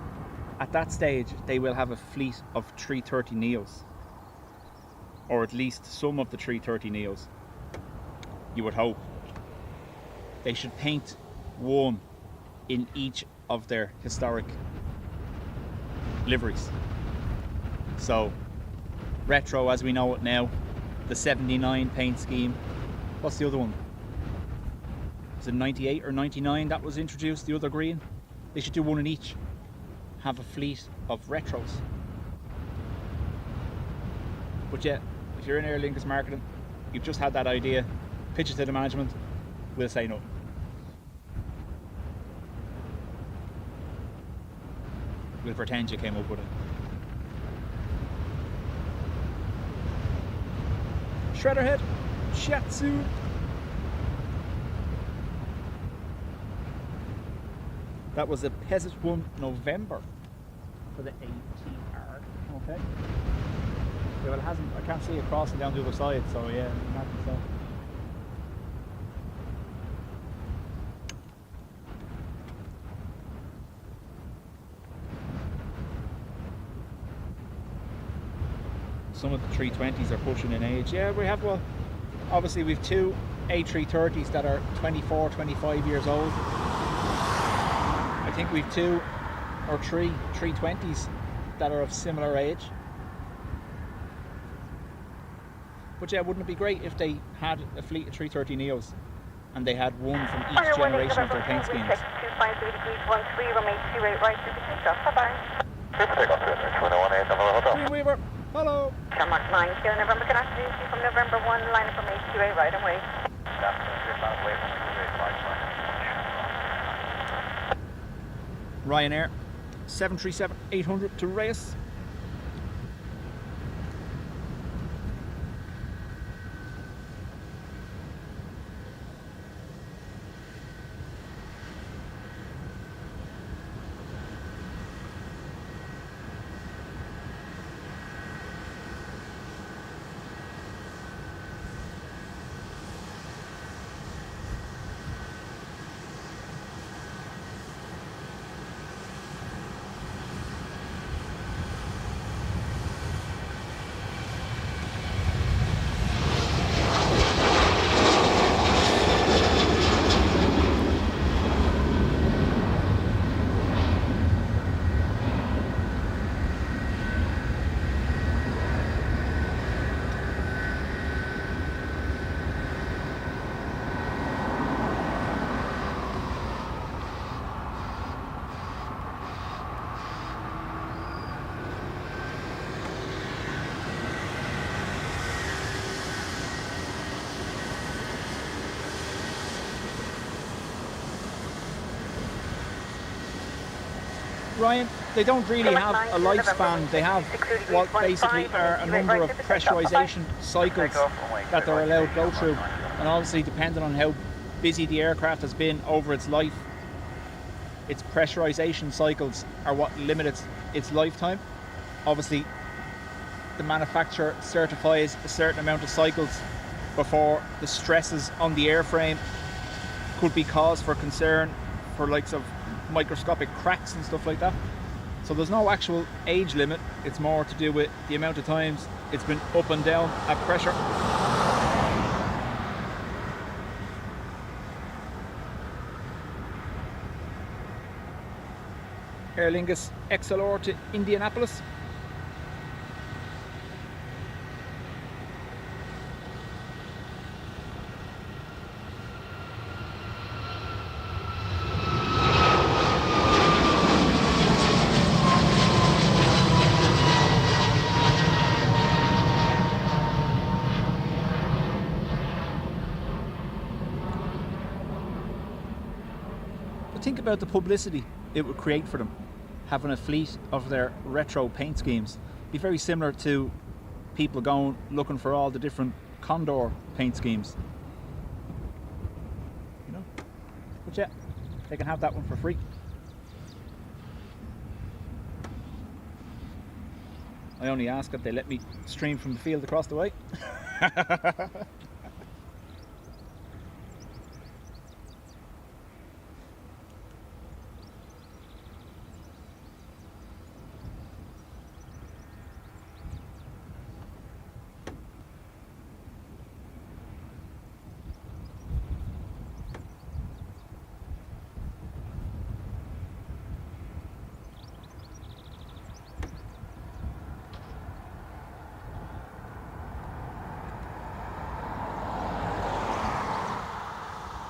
at that stage, they will have a fleet of 330 Neos, or at least some of the 330 Neos. You would hope. They should paint one in each of their historic liveries. So, retro as we know it now, the 79 paint scheme. What's the other one? Was it 98 or 99 that was introduced, the other green? They should do one in each. Have a fleet of retros. But yeah, if you're in Aer Lingus marketing, you've just had that idea, pitch it to the management, we'll say no. We'll pretend you came up with it. Shredderhead, chat soon. That was a Peasant 1 November for the ATR. Okay. Yeah, well, it hasn't. I can't see it crossing down the other side, so yeah, imagine so. Some of the 320s are pushing in age. Yeah, we have, well, obviously we've two A330s that are 24, 25 years old. I think we've two or three 320s that are of similar age. But yeah, wouldn't it be great if they had a fleet of 330 Neos and they had one from each generation of their paint schemes? 250 degrees 13, runway 28 right, you can take off. Bye-bye. Take off to it, 2118 November Hotel. Green Weaver, hello. Mark 9, Kilo November, good afternoon. From November 1, line up from 28 right away. Ryanair 737-800 to Reyes. Ryan, they don't really have a lifespan. They have what basically are a number of pressurisation cycles that they're allowed to go through. And obviously, depending on how busy the aircraft has been over its life, its pressurisation cycles are what limit its lifetime. Obviously, the manufacturer certifies a certain amount of cycles before the stresses on the airframe could be cause for concern for likes of microscopic cracks and stuff like that. So there's no actual age limit, it's more to do with the amount of times it's been up and down at pressure. Aer Lingus XLR to Indianapolis. But think about the publicity it would create for them, having a fleet of their retro paint schemes. Be very similar to people going looking for all the different Condor paint schemes, you know. But yeah, they can have that one for free. I only ask if they let me stream from the field across the way.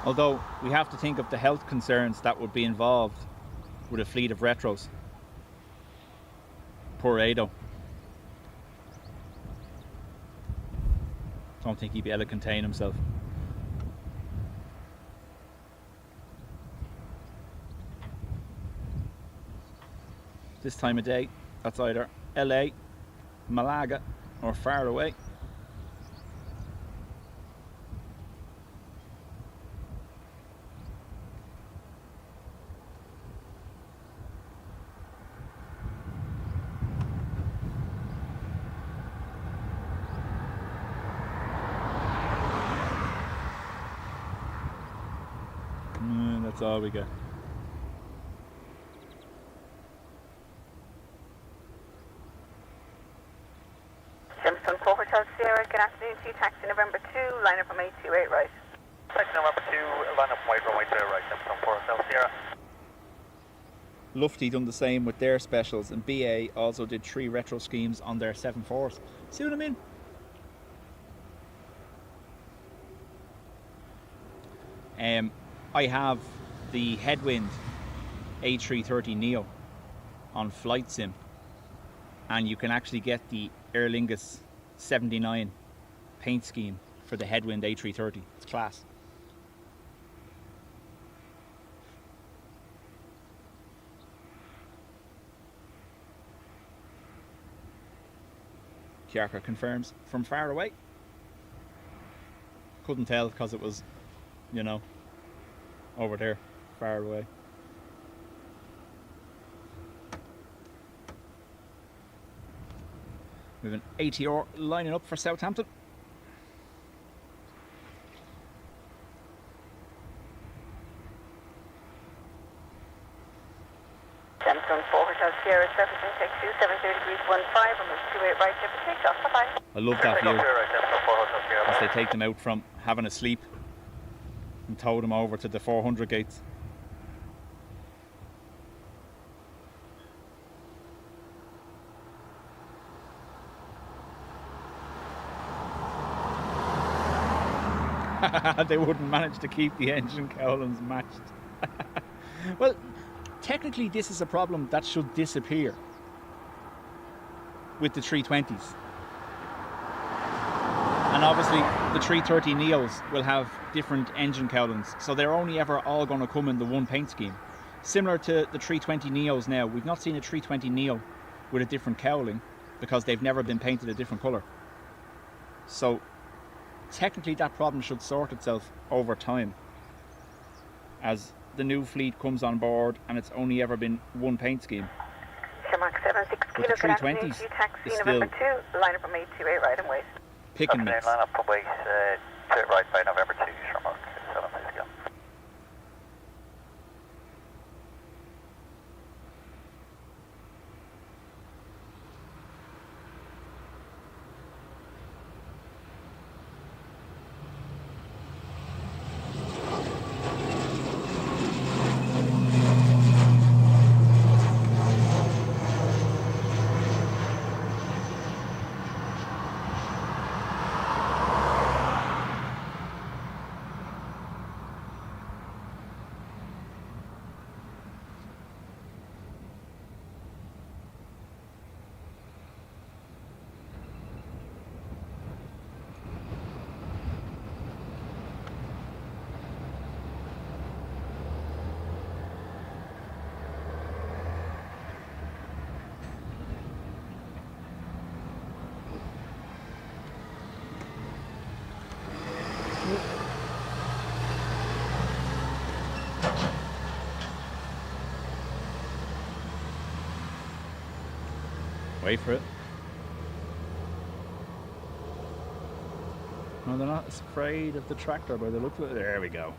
Although we have to think of the health concerns that would be involved with a fleet of retros. Poor Ado. Don't think he'd be able to contain himself. This time of day, that's either LA, Malaga, or far away. That's all we get. Simpson 4 Hotel Sierra, good afternoon to you, taxi November 2, line up from 828 right. Taxi November 2, line up from 828 right, Simpson 4 Hotel Sierra. Lufty done the same with their specials, and BA also did 3 retro schemes on their 7.4s. See what I mean? I have the Headwind A330 Neo on Flight Sim, and you can actually get the Aer Lingus 79 paint scheme for the Headwind A330. It's class. Kiarka confirms from far away. Couldn't tell because it was, you know, over there, far away. We have an ATR lining up for Southampton. Simpson 4 Hotel Sierra, servicing take 270 degrees 15, remove 28 right, give a take off, bye-bye. I love that view as they take them out from having a sleep and tow them over to the 400 gates. They wouldn't manage to keep the engine cowlings matched. Well, technically this is a problem that should disappear with the 320s. And obviously the 330 Neos will have different engine cowlings, so they're only ever all going to come in the one paint scheme. Similar to the 320 Neos now, we've not seen a 320 Neo with a different cowling because they've never been painted a different colour. So technically that problem should sort itself over time as the new fleet comes on board and it's only ever been one paint scheme. Shamrock 76 With Kilo, the good afternoon 320s, to you, taxi it's November still 2, line up from 828 right and wait. picking Afternoon, mix. line up from wait, to it right by November 2, Shamrock 76 Kilo. Wait for it. No, they're not afraid of the tractor by the look of it. There we go.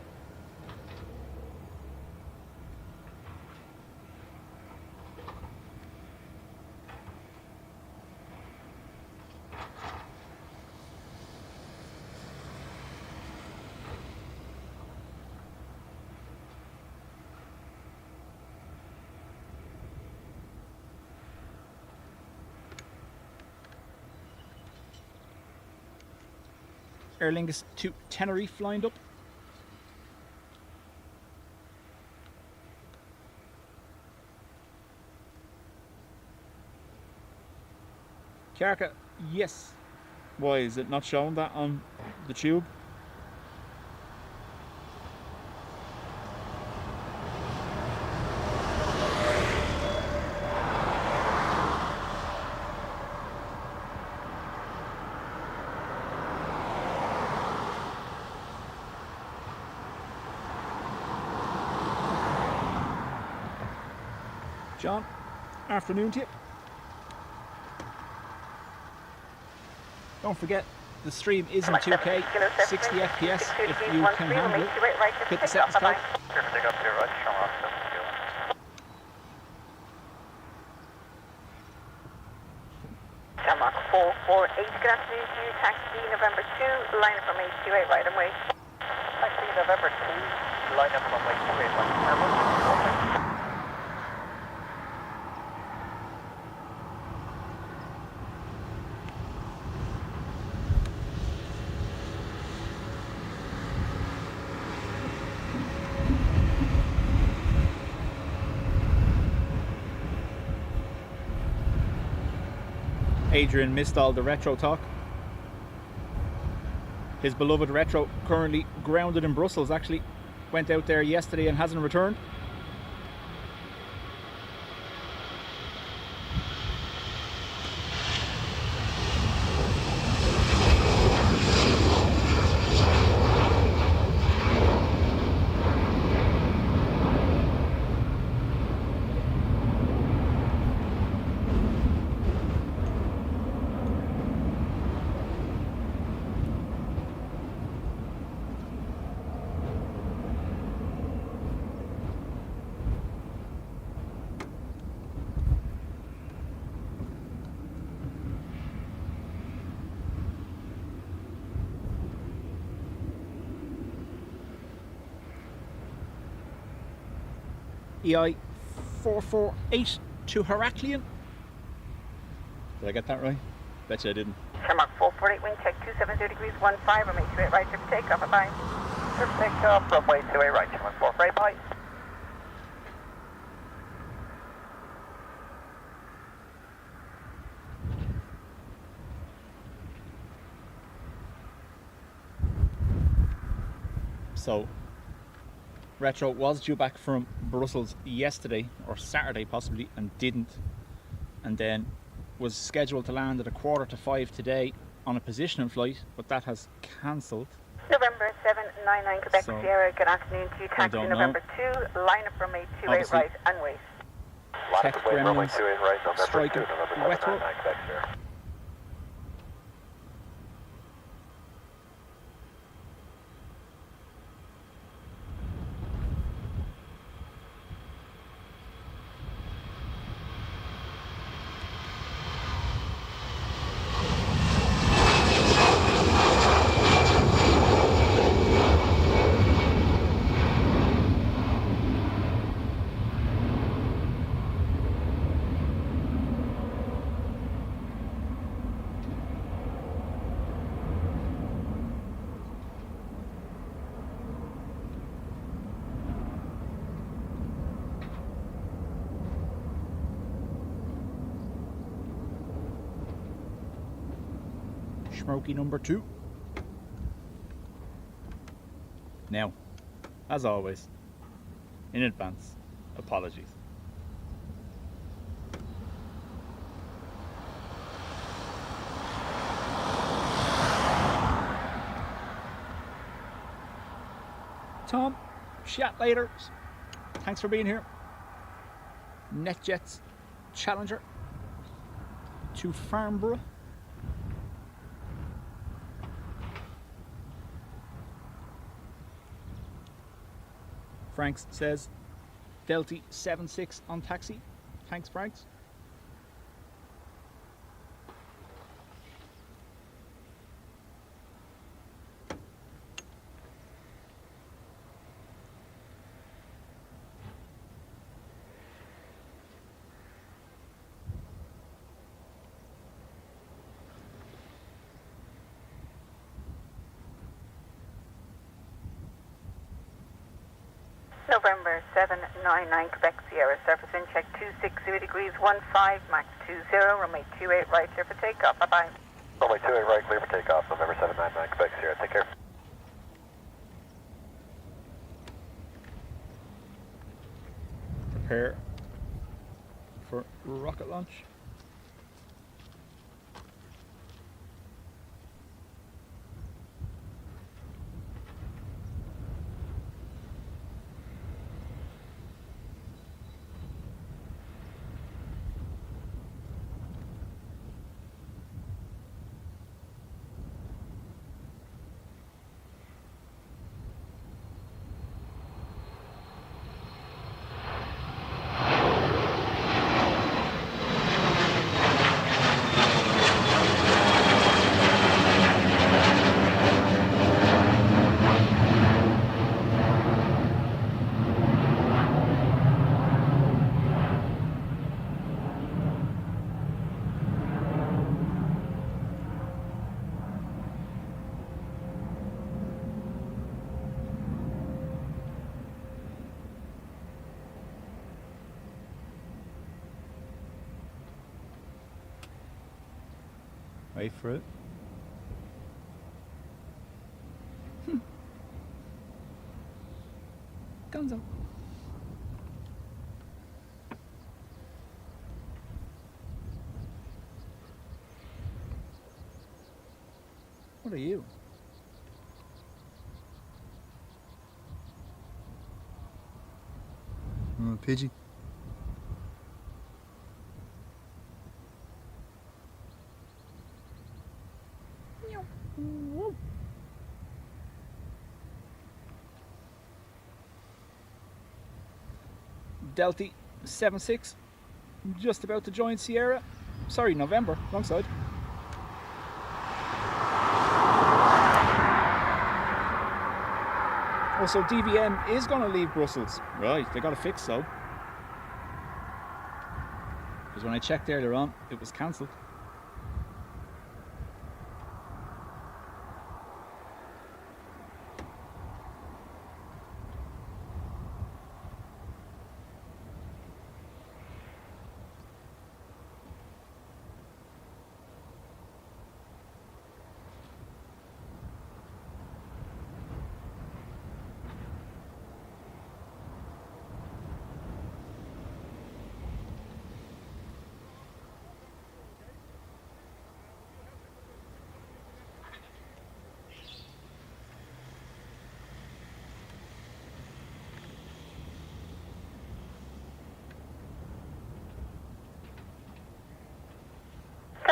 Aer Lingus to Tenerife lined up. Carca, yes. Why is it not showing that on the tube? John, afternoon to you. Don't forget, the stream is in 2K, 60 FPS if you can handle it. Hit the settings code. Take up to your right, Shamrock 76 Kilo. Shamrock 448, good afternoon to you, taxi November 2, line up from 828 right and wait. Taxi November 2, line up from 828 right. Airbus. Adrian missed all the retro talk. His beloved retro, currently grounded in Brussels, actually went out there yesterday and hasn't returned. EI 448 to Heraklion. Did I get that right? Bet you I didn't. Shamrock 448, wind check 270 degrees 15, from 828 right, trip takeoff, bye. Trip takeoff, runway 28 right, Shamrock 448, bye. So, retro was due back from Brussels yesterday, or Saturday possibly, and didn't. And then was scheduled to land at 4:45 today on a positioning flight, but that has cancelled. November 799 Quebec So, Sierra, good afternoon to you, taxi don't November 2, line up from 828 Obviously. right and wait. Tech runway Gremlins 28 right, November 2, striking November wet 799, Quebec Sierra. Smoky number 2. Now, as always, in advance, apologies. Tom, chat later. Thanks for being here. NetJets Challenger to Farnborough. Franks says Delty 76 on taxi. Thanks, Franks. November 799 Quebec Sierra, surface wind check 260 degrees 15, Max 20, runway 28 right, clear for takeoff, bye-bye. Runway 28 right, clear for takeoff, November 799, Quebec Sierra, take care. Prepare for rocket launch. Wait for it. Gonzo. What are you? Pidgey. Delty 76, just about to join Sierra. Sorry, November, wrong side. Also, DVM is going to leave Brussels. Right, they got a fix though. Because when I checked earlier on, it was cancelled.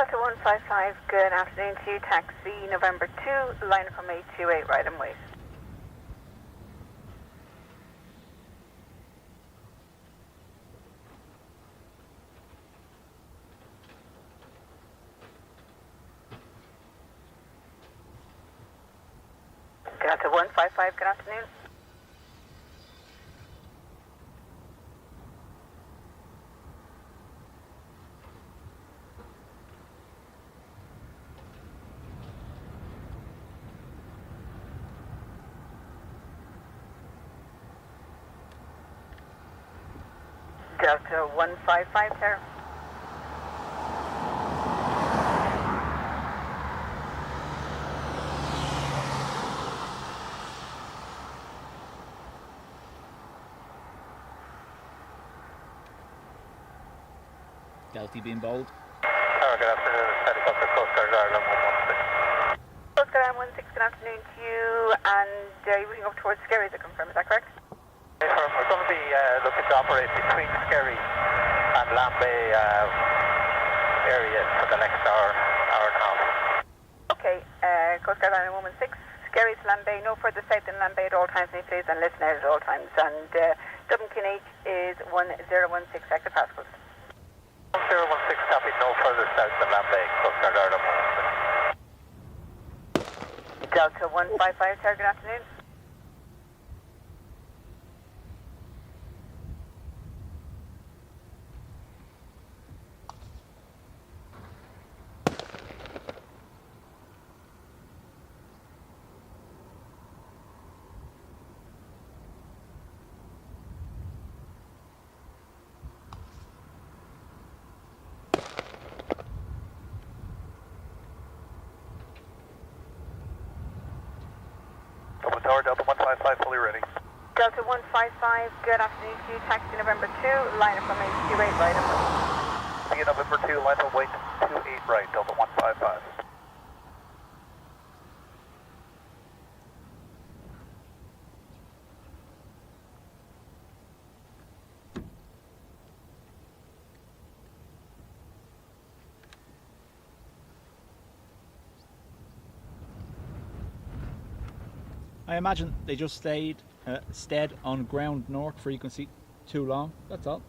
Delta 155, good afternoon to you. Taxi November 2, line from 828, right and wait. Delta 155, good afternoon. Delta 155, sir. Delty being bold. Good afternoon, it's helicopter Coast Guard Ireland 116. Coast Guard 116, good afternoon to you. And you're moving up towards Skerry to confirm, is that correct? We're going to be looking to operate between Skerry and Lambay area for the next hour and a half. Okay, Coast Guard Ireland 116, Skerry to Lambay, no further south than Lambay at all times, please, and listen out at all times. And Dublin Kinage is 1016, active passport. 016 copy, no further south than Lambay, Coast Guard Ireland 116. Delta 155, sir, good afternoon. Dublin Tower, Delta 155, fully ready. Delta 155, good afternoon to you. Taxi November 2, line from 828, right and wait. See you November 2, line up wait 28 right, Delta 155. I imagine they just stayed on ground north frequency too long, that's all.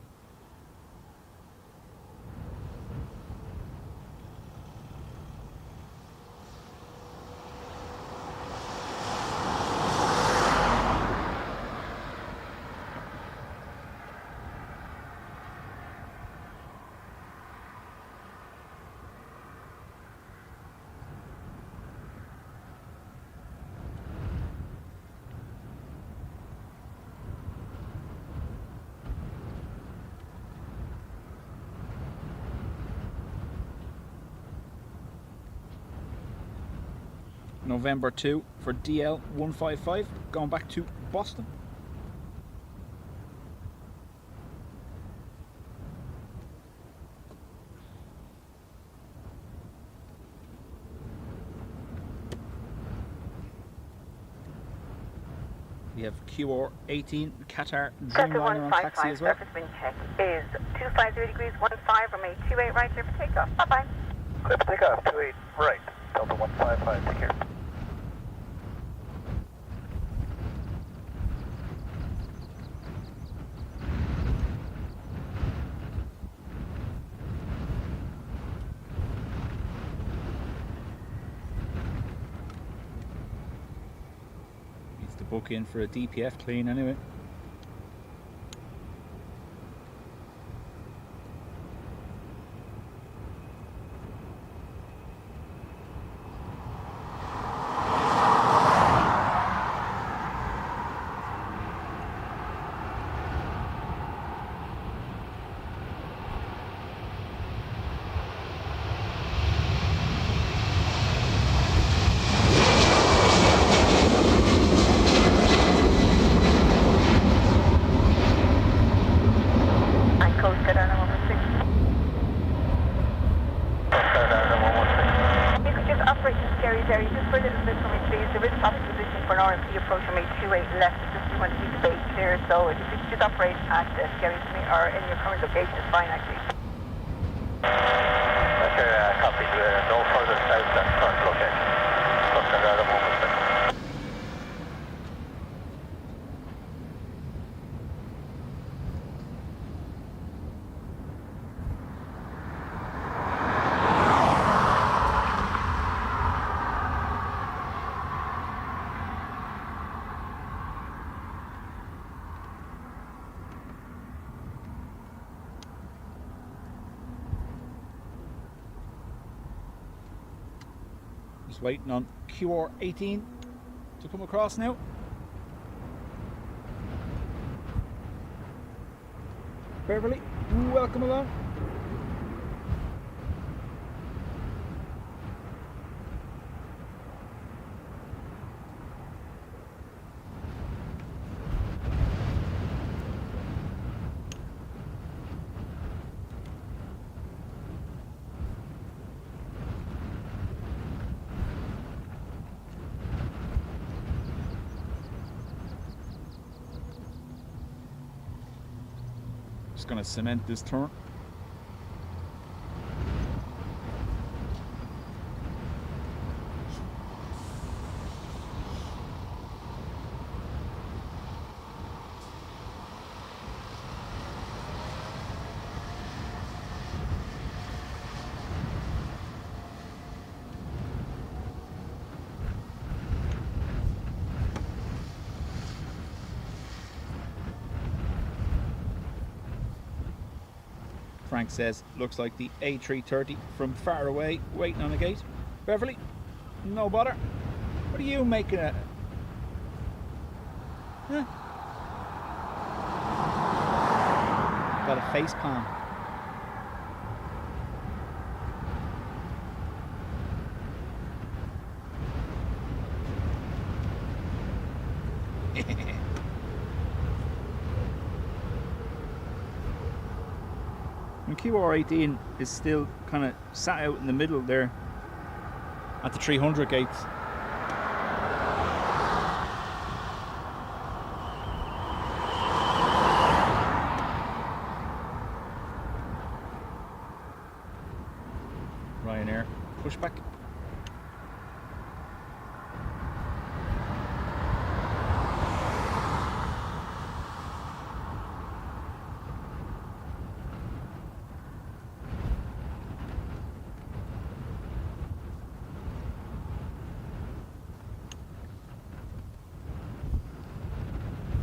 November 2 for DL 155, going back to Boston. We have QR 18 Qatar Dreamliner on taxi as well. Surface wind check is 250 degrees 15 from 828 right here for takeoff. Bye bye. Clear for takeoff, 28 right, Delta 155, take care. Needs to book in for a DPF clean anyway. Copy. Just waiting on QR18 to come across now. Beverly, welcome along. Just going to cement this turn. Frank says, looks like the A330 from far away, waiting on the gate. Beverly, no bother. What are you making it? Huh? Got a face palm. And QR18 is still kind of sat out in the middle there at the 300 gates. Ryanair, pushback.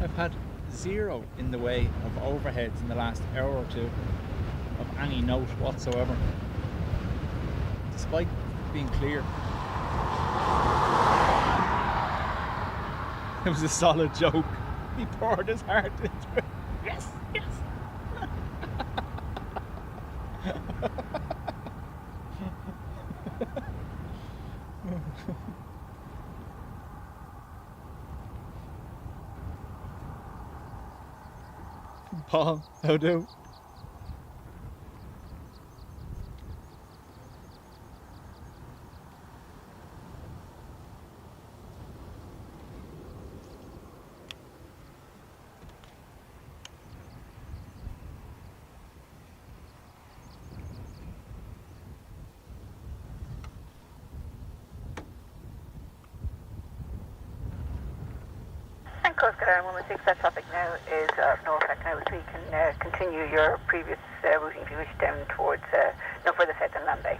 I've had zero in the way of overheads in the last hour or two of any note whatsoever, despite being clear. It was a solid joke. He poured his heart into it. Yes, yes. Paul, how do? And Coast Guard 116, that topic now is no effect now, so you can continue your previous routing if you wish down towards no further south than Land Bay.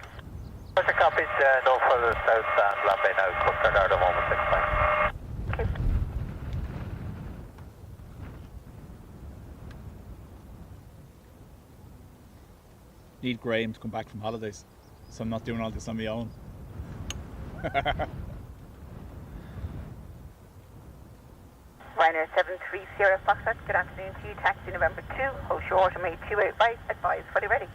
Roger, copies, no further south than Land Bay now, Coast Guard 116, thanks. Okay. Need Graham to come back from holidays, so I'm not doing all this on my own. Ryanair 730 Foxtrot, good afternoon to you. Taxi November 2, hold short and made 28 right, advise fully ready.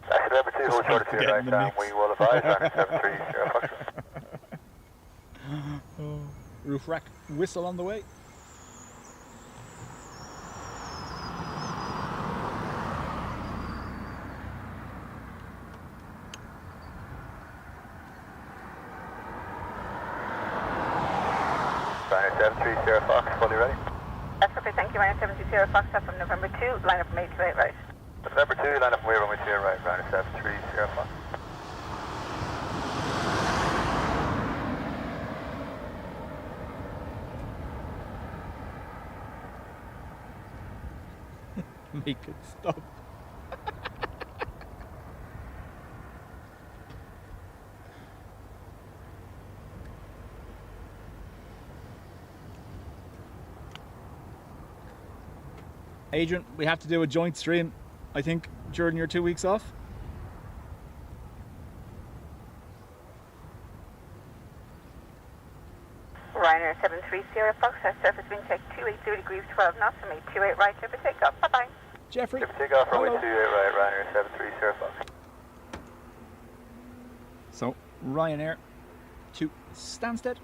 Taxi November 2, hold short to your right, Forgetting the mix. we will advise on 730 Foxtrot. Oh, roof rack whistle on the way. Ryanair 730 Fox, fully ready. That's perfect, thank you. Ryanair 730 Foxtrot from November 2, line up from 28 right. November 2, line up from runway to your right, Ryanair 730 Fox. Make it stop. Adrian, we have to do a joint stream, I think, during your 2 weeks off. 730 Foxtrot, surface wind check 280 degrees 12 knots, runway 28 right, clear for takeoff. Bye-bye. Jeffrey. Clear for takeoff, runway Hello. 28 right, Ryanair 730 Fox. So, Ryanair to Stansted.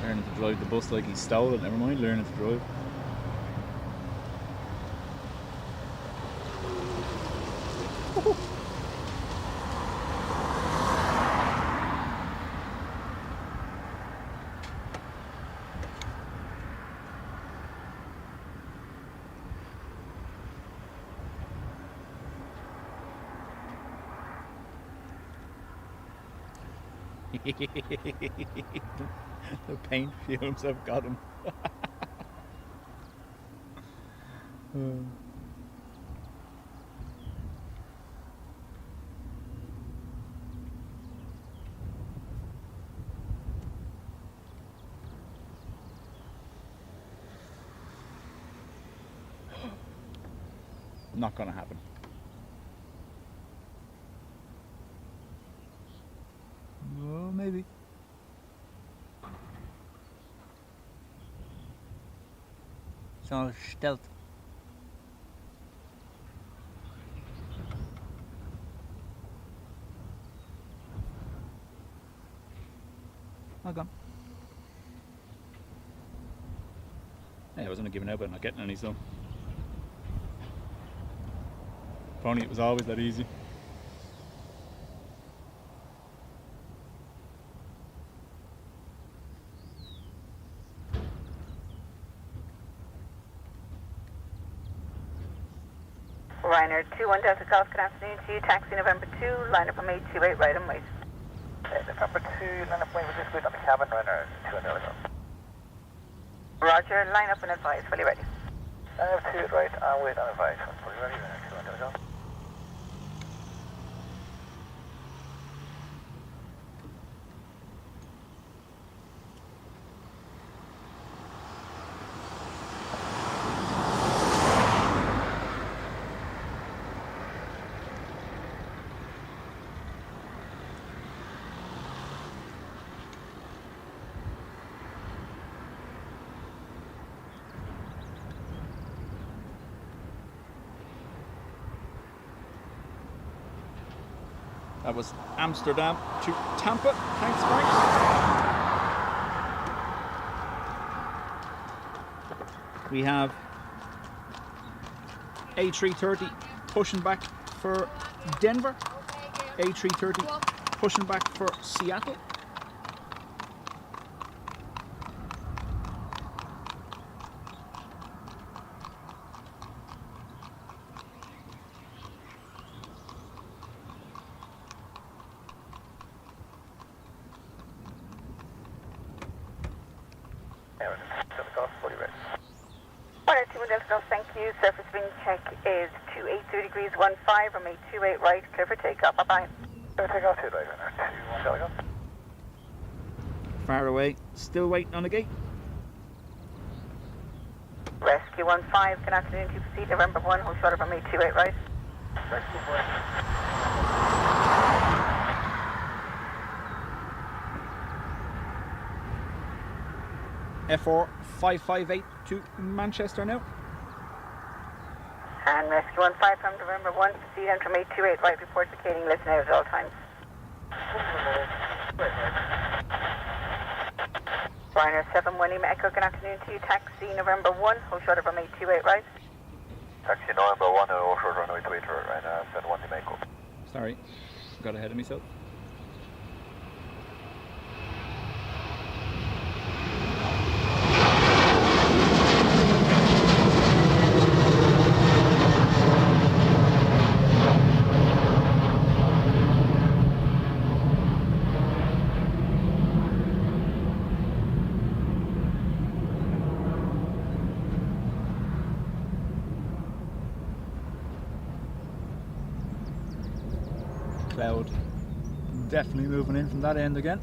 Learning to drive the bus like he stole it. Never mind learning to drive. The paint fumes have got him. Not gonna happen. Well, maybe. So stealth. All gone. Hey, I was only giving out but not getting any, so. If only it was always that easy. Ryanair 21 Delta Golf, good afternoon to you. Taxi November 2, line up from 828 right and wait. November 2, line up wing, we're just waiting on the cabin, Ryanair 2 and Delta. Roger, line up and advise, fully ready. Line up 2 right, and wait on advice. Fully ready, Ryanair 2 and Delta. That was Amsterdam to Tampa. Thanks, Frank. We have A330 pushing back for Denver. A330 pushing back for Seattle. Thank you. Surface wind check is 280 degrees 15, runway 28 right, clear for takeoff. Bye-bye. Clear for takeoff, 2 right, Ryanair 21 Delta. Far away, still waiting on the gate. Rescue 15, good afternoon to you. Proceed November 1, hold short of runway 28 right. Rescue 1. FR 558 to Manchester now. And rescue 15 from November 1, proceed and from 828 right, report vacating, listen out at all times. Ryanair 71 Lima Echo, good afternoon to you, taxi November 1, hold short from 828 right. Taxi November 1, hold short runway 28 right, 71 Lima Echo. Sorry, got ahead of myself. Cloud definitely moving in from that end again.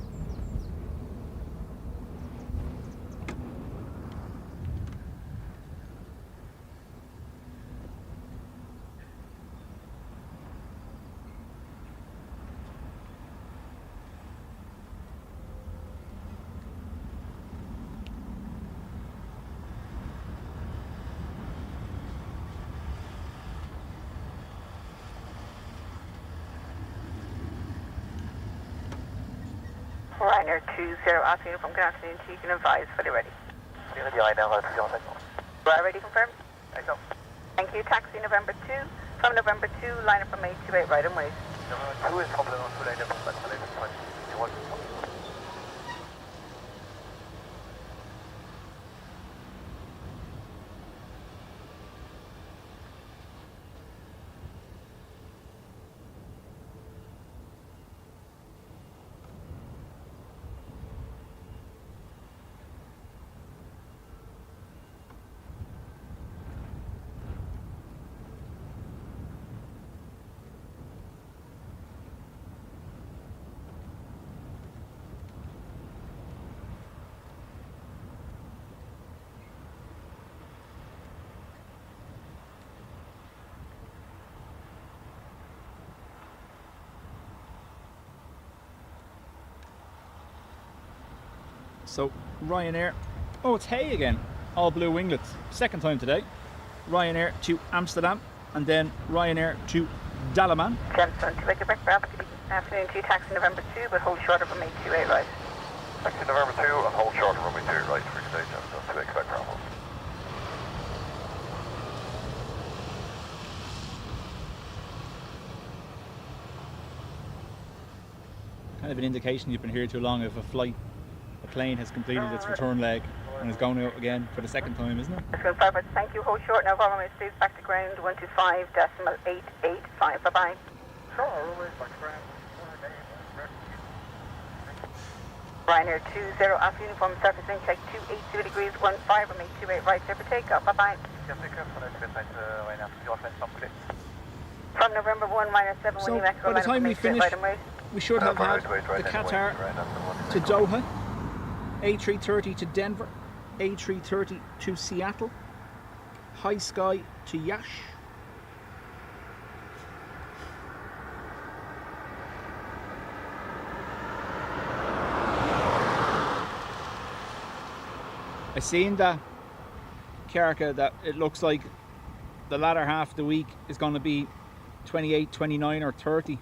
Ryanair 20 Alpha Uniform, good afternoon to you, can advise, fully ready. Right, ready, confirmed? Thank you, taxi November 2, from November 2, line up from 828 right and wait. November 2 is Dublin on 2 line up from 821. So Ryanair, oh it's Hay again, all blue winglets, second time today. Ryanair to Amsterdam and then Ryanair to Dalaman. Jensen, to make a breakfast, good afternoon to you, taxi November 2, but hold short from 828 right. Taxi November 2 and hold short of runway 28 right for today, Jensen, to expect Bravo. Kind of an indication you've been here too long if a plane has completed its return leg and is going out again for the second time, isn't it? Thank you, hold short now, runway please back to ground 125.885, bye-bye. Sure, runway back to ground. Ryanair 20 Alpha Uniform, surface wind check 280 degrees 15 from 828 right, clear for takeoff, bye-bye. From November 1, Ryanair 7 So Winnie by the time we finish, we should have had the Qatar to Doha, A330 to Denver, A330 to Seattle, High Sky to Yash. I seen that, Carca, that it looks like the latter half of the week is going to be 28, 29 or 30.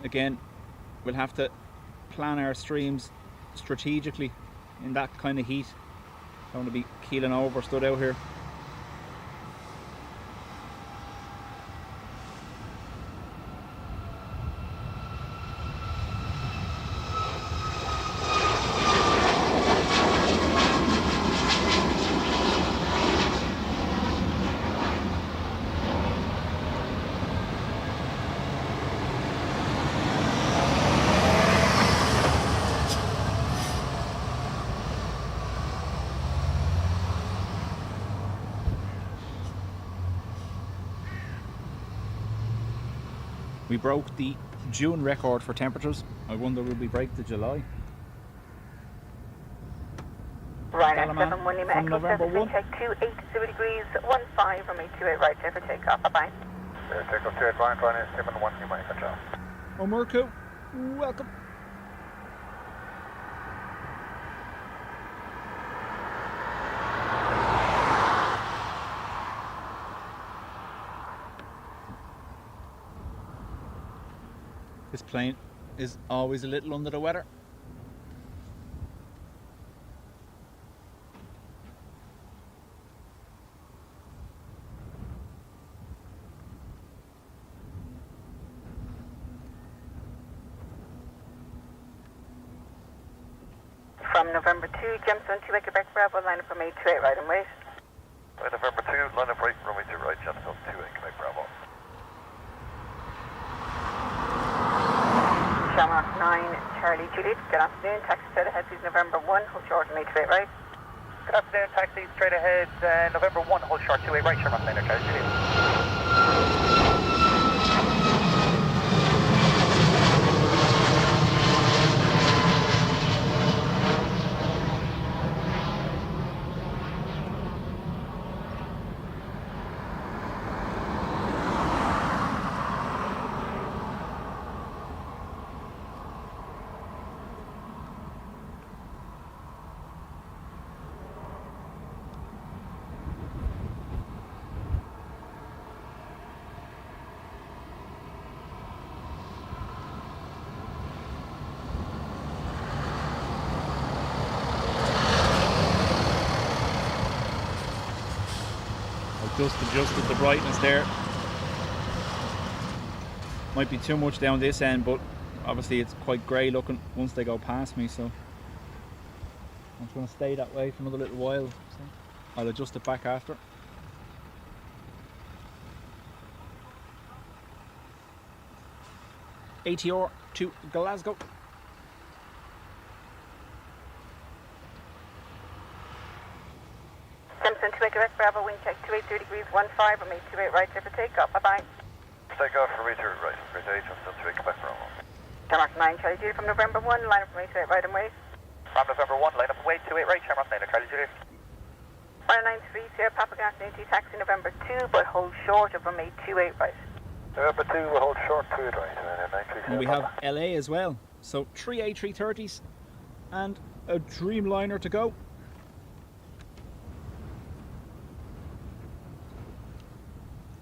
Again, we'll have to plan our streams strategically in that kind of heat. Don't want to be keeling over, stood out here. We broke the June record for temperatures. I wonder will we break the July? Ryanair Dalaman 7 Winnie from Echo, November surface wind 1. check 280 degrees 15 from 828 right, clear for takeoff, bye-bye. Takeoff to advance, Ryanair 7 1 Lima Echo. Omurku, welcome. This plane is always a little under the weather. From November 2, Gemstone 2 Quebec Bravo, line up from 828 right and wait. November 2, line up right, runway 2 right, Gemstone 2 Quebec Bravo. Shamrock 9, Charlie Juliet, good afternoon, taxi straight ahead, please November 1, hold short and 828 right. Good afternoon, taxi straight ahead, November 1, hold short 28 right, Shamrock 9, Charlie Juliet. Just adjusted the brightness there. Might be too much down this end, but obviously it's quite grey looking once they go past me, so I'm just going to stay that way for another little while. So I'll adjust it back after. ATR to Glasgow. Gemstone 2 Quebec Bravo, wind check 280 degrees 15, from 828 right, clear for takeoff, bye-bye. Take off for right, right, Gemstone 2 Quebec Bravo. Shamrock 9, Charlie Juliet, from November 1, line up from 828 right and wait. From November 1, line up wait 28 right, Shamrock 9, Charlie Juliet. 193, Sierra Papa Gas 90, taxi November 2, but hold short of from 828 right. November 2, we'll hold short 2 right, and 93. And we have LA as well, so 3 A330s and a Dreamliner to go.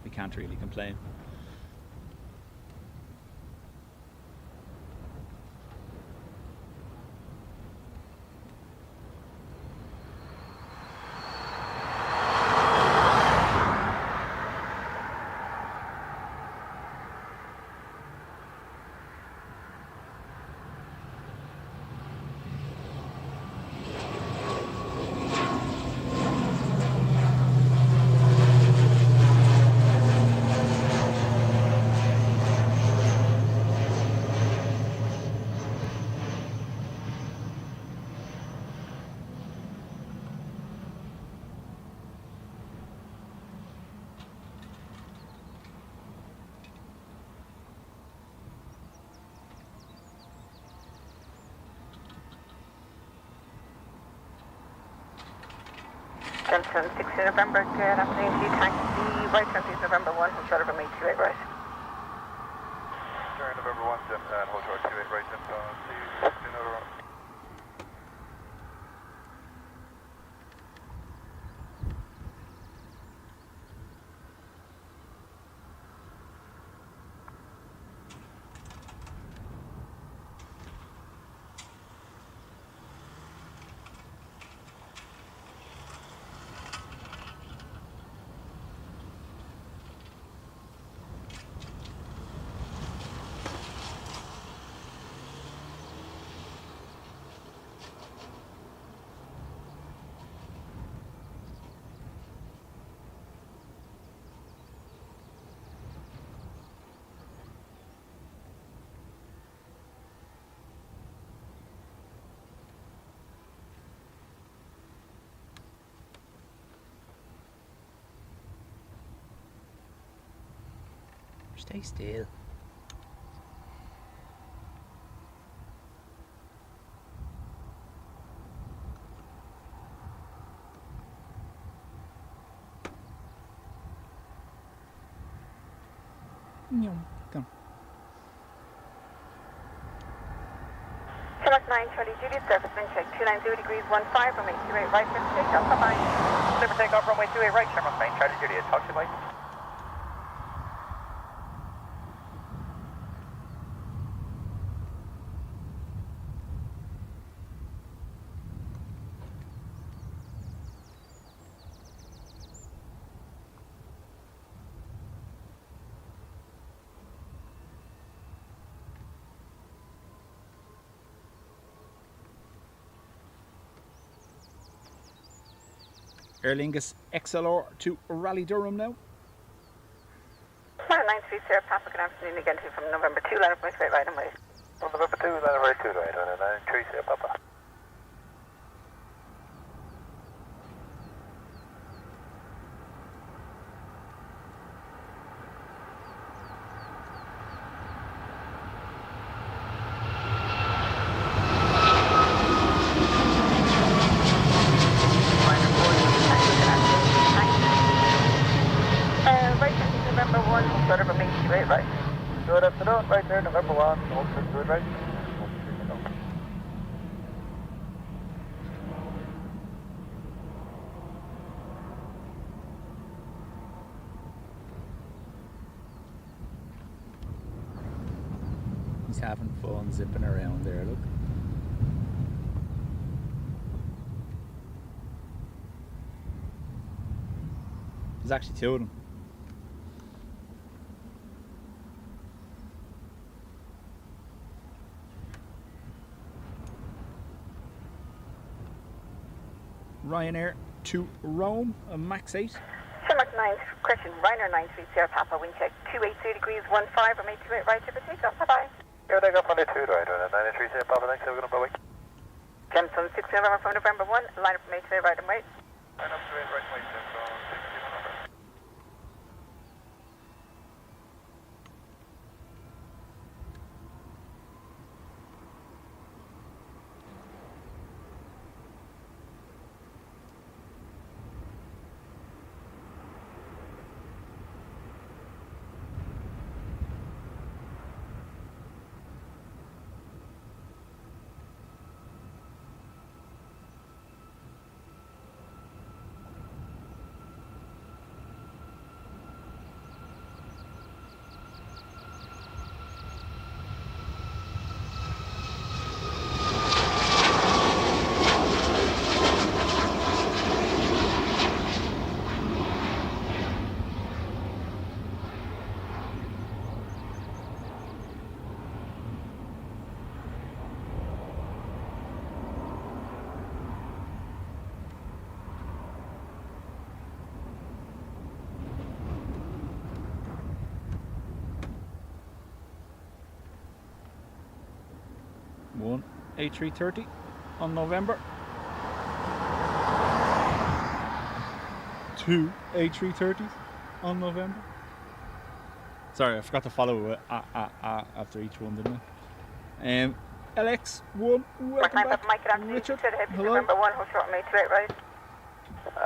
We can't really complain. Gemstone 16 November, good afternoon to you, taxi right turn please November 1, hold short of from 828 right. Turn November 1, and hold short 28 right, Gemstone, see 16 November 1. Stay still. Come. Shamrock 9, Charlie Juliet, surface wind check 290 degrees 15, from 828 right, clear for takeoff, bye-bye. Clear for takeoff, runway 28 right, Shamrock 9, Charlie Juliet, talk to you, bye. Aer Lingus XLR to Rally Durham now. Ryanair 930 Papa, good afternoon again to you from November 2, line up my straight right and wait. From November 2, line right 2 right, on a 930 Papa. Good afternoon, right there, November 1, hold for good right. He's having fun zipping around there, look. There's actually two of them. Ryanair to Rome, a max 8. Shamrock 9, correction, Ryanair 930 Papa, wind check 283 degrees 15, or 828 right, tip take off, bye-bye. Yeah, they got Monday 2 right, on a 930 Papa, thanks, we're going to go away. Gemstone 6 November from November 1, line up from 828 right and wait. Line up to 8 right, wait, Gemstone 6 November. One A330 on November. Two A330s on November. Sorry, I forgot to follow after each one, didn't I? LX1, welcome back. Richard, hello. November 1, hold short, 828 right.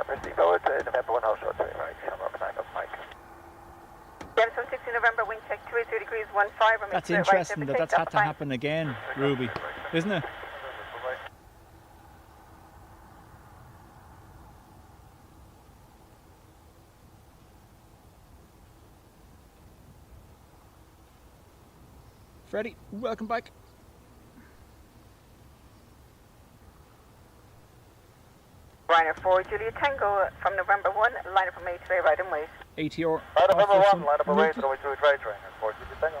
Proceed forward to November 1, hold short to 8 right, Shamrock 9 up, Mike. Gemstone 16 November, wind check 283 degrees 15, or 828 right. That's interesting that that's had to happen again, Ruby, isn't it? Freddie, welcome back. Ryanair 4, Julia Tango from November 1, line up from 828 right and wait. ATR. Right, November 1, line up away, to the way to it right, Ryanair 4, Julia Tango.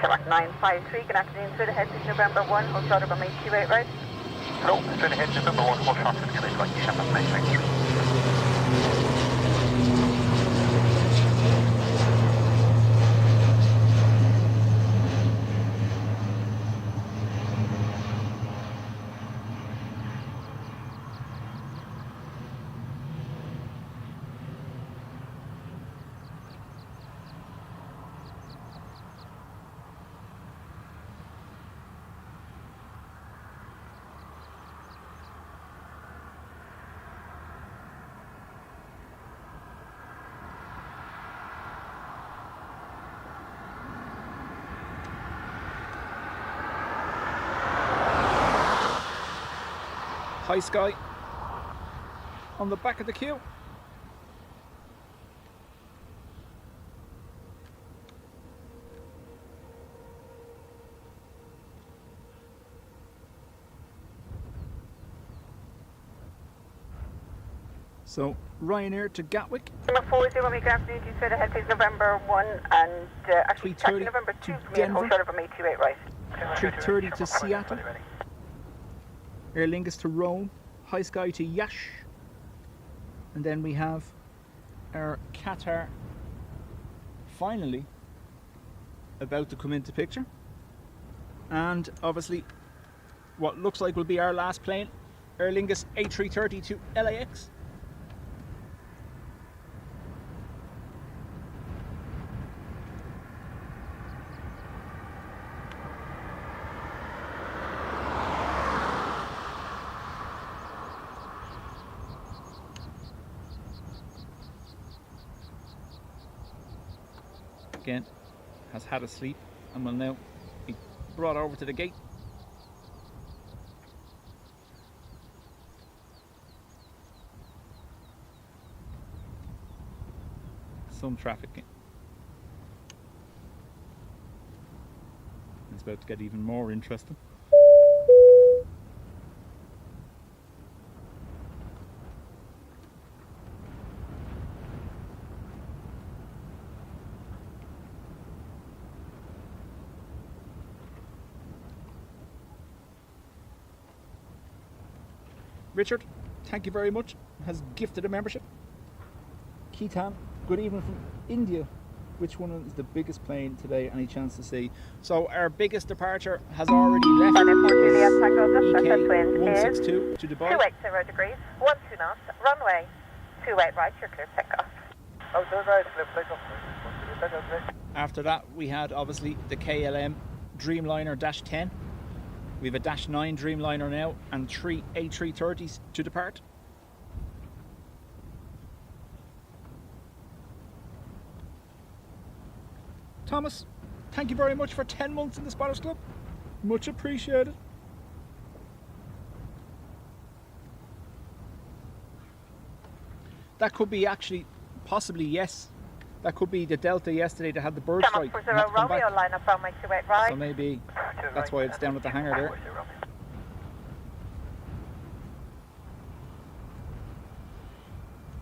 Shamrock 953, good afternoon, straight ahead to November 1, hold short of 828 right. Hello, straight ahead, November 1, hold short to the right, Shamrock 953. High Sky on the back of the queue. So Ryanair to Gatwick. Number 40, Romeo, good afternoon. You said ahead, please, November 1 and actually 3:30 November 2 to for me and hold Denver. short of 828 right. 3:30 to Seattle. Aer Lingus to Rome. High Sky to Yash. And then we have our Qatar finally about to come into picture. And obviously what looks like will be our last plane, Aer Lingus A330 to LAX. Again, has had a sleep and will now be brought over to the gate. Some traffic. It's about to get even more interesting. Richard, thank you very much, has gifted a membership. Keaton, good evening from India. Which one is the biggest plane today? Any chance to see? So our biggest departure has already left. EK 162 to Dubai. 280 degrees, 12 knots, runway 28 right, you're clear takeoff. Oh, those guys flip takeoff. After that, we had obviously the KLM Dreamliner Dash 10. We have a Dash 9 Dreamliner now and 3 A330s to depart. Thomas, thank you very much for 10 months in the Spotters Club. Much appreciated. That could be actually, possibly, yes. That could be the Delta yesterday that had the bird strike. For zero Romeo, line up runway 28 right. So maybe that's why it's down at the hangar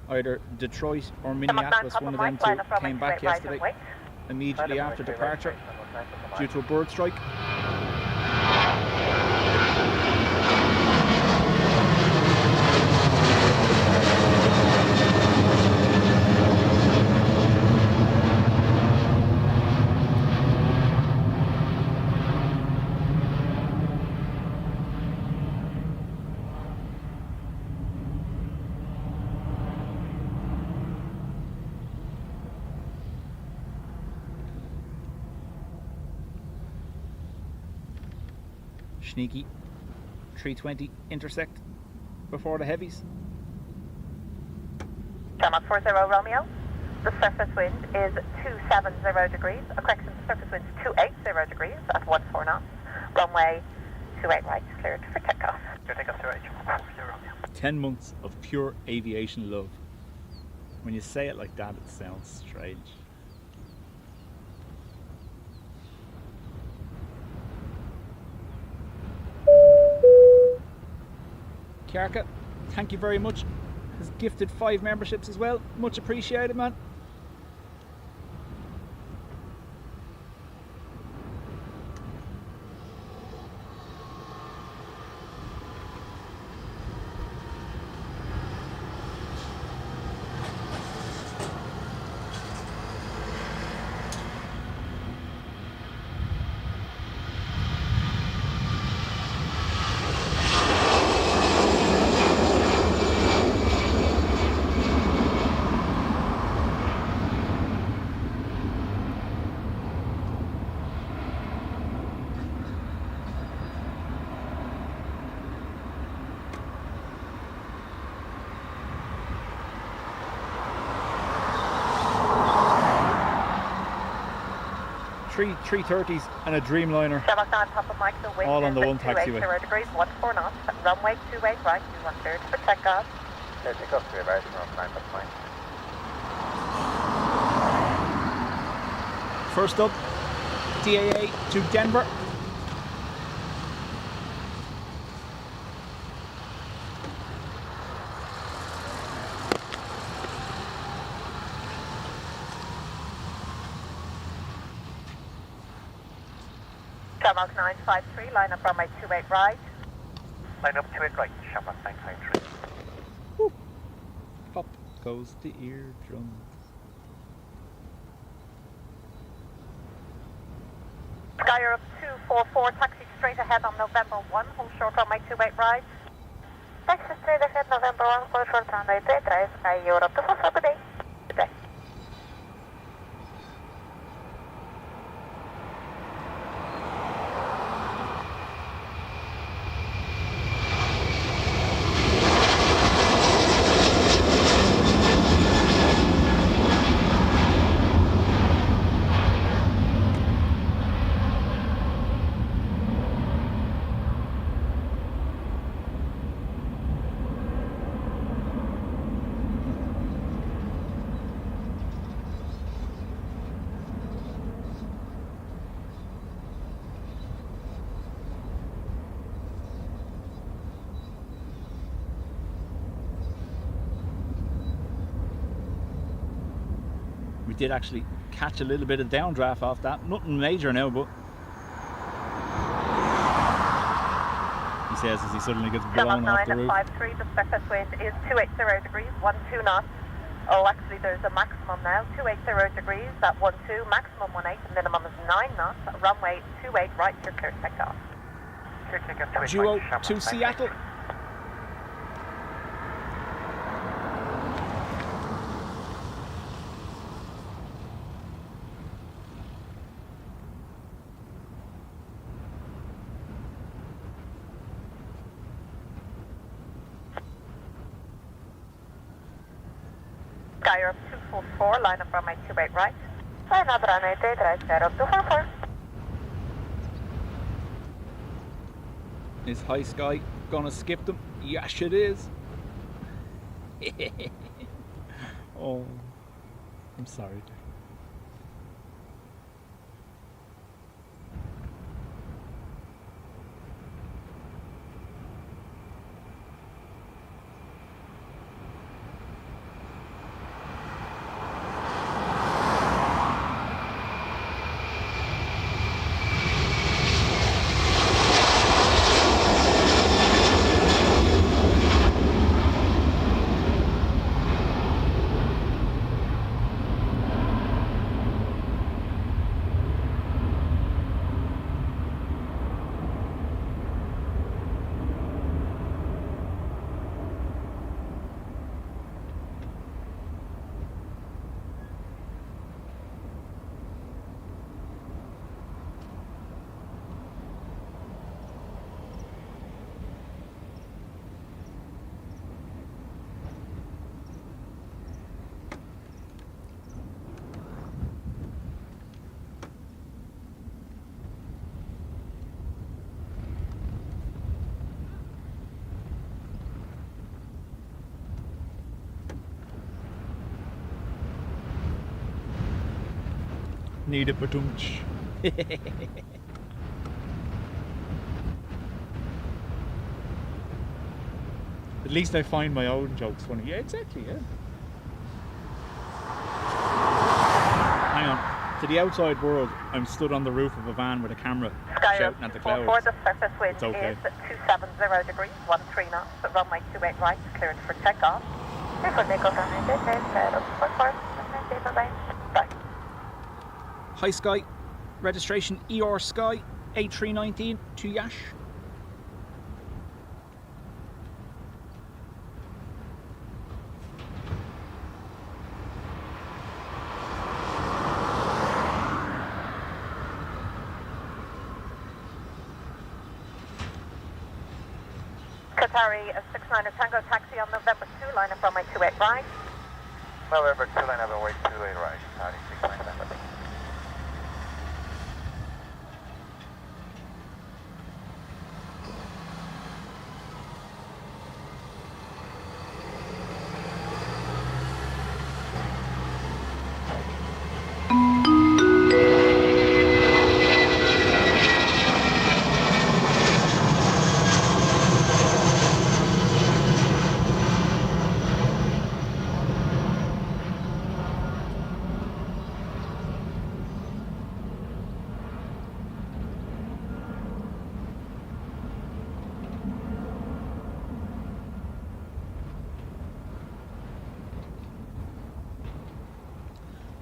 there. Either Detroit or Minneapolis, one of them two came back yesterday immediately after departure due to a bird strike. Sneaky 320 intersect before the heavies. Thomas 40 Romeo. The surface wind is 270 degrees. Correction, the surface wind is 280 degrees at 14 knots. Runway 28 right, cleared for takeoff. Clear takeoff 28 Romeo. 10 months of pure aviation love. When you say it like that, it sounds strange. Kiarka, thank you very much. Has gifted 5 memberships as well. Much appreciated, man. Three 330s and a Dreamliner. All on the one taxiway. 0 degrees, 14 knots. Runway 28 right, you want cleared for takeoff. Clear takeoff 3 right, we're on time, that's fine. First up, DAA to Denver. Shamrock 953, line up runway 28 right. Line up 28 right, Shamrock 953. Pop goes the eardrum. Sky Europe 244, taxi straight ahead on November 1, hold short runway 28 right. Taxi straight ahead, November 1, hold short runway 28 right, Sky Europe 244, good day. Good day. We did actually catch a little bit of downdraft off that. Nothing major now, but he says as he suddenly gets blown off the roof. 953, the surface wind is 280 degrees, 12 knots. Oh, actually there's a maximum now, 280 degrees at 12, maximum 18, minimum is 9 knots. Runway 28 right, you're clear to take off. Clear to take off 28 Duo right, Shamrock to 953. Seattle. Sky Europe 244, line up runway 28 right. Line up runway 28 right, Sky Europe 244. Is High Sky gonna skip them? Yes, it is. Oh, I'm sorry. Need a batunch. At least I find my own jokes funny. Yeah, exactly, yeah. Hang on. To the outside world, I'm stood on the roof of a van with a camera Sky shouting at the clouds. 244, the surface wind It's okay. is 270 degrees, 13 knots. Runway 28 right, cleared for takeoff. Clear for takeoff, runway 28 right, Sky Europe 244, bye. High Sky, registration ER Sky, A319 to Yash. Qatari 69er Tango taxi on November 2, line up runway 28 right. November 2, line up runway 28 right, Qatari 69er.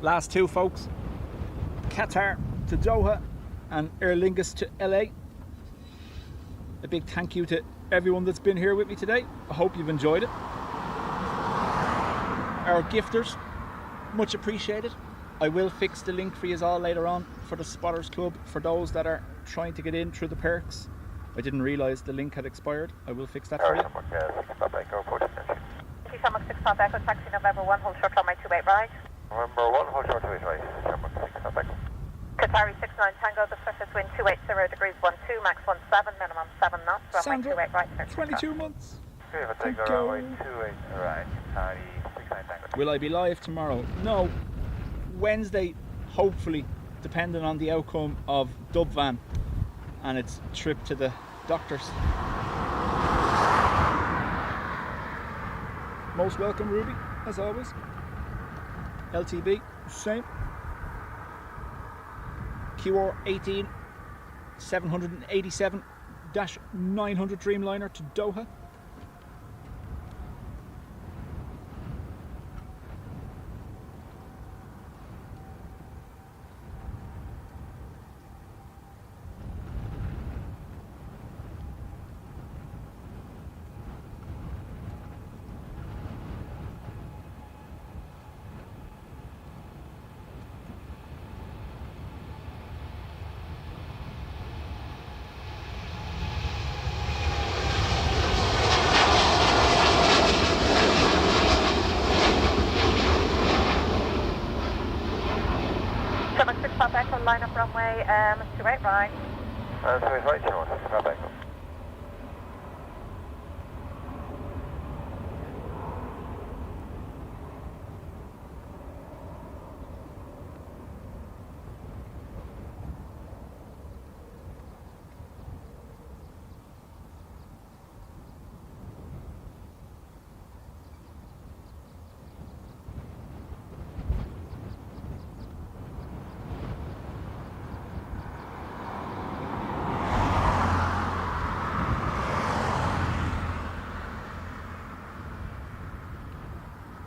Last two, folks. Qatar to Doha and Aer Lingus to LA. A big thank you to everyone that's been here with me today. I hope you've enjoyed it. Our gifters, much appreciated. I will fix the link for you all later on for the Spotters Club for those that are trying to get in through the perks. I didn't realise the link had expired. I will fix that for you. Thank you so much, 6 Pop Echo, taxi November 1, hold short on my 28 right. November 1, hold short 28 right. Shamrock 6 Pop Echo. Qatari 69 Tango, the swiftest wind 280 degrees 12, max 17, minimum 7 knots, runway Sandra, 28 right. 22 months. Okay, if I take Thank the runway you. 28 right, Qatari 69 Tango. Will I be live tomorrow? No. Wednesday, hopefully, depending on the outcome of Dubvan and its trip to the doctors. Most welcome, Ruby, as always. LTB, same. QR 18 787-900 Dreamliner to Doha. Shamrock 6 Pop Echo, line up runway 28 right. 28 right, Shamrock 6 Pop Echo.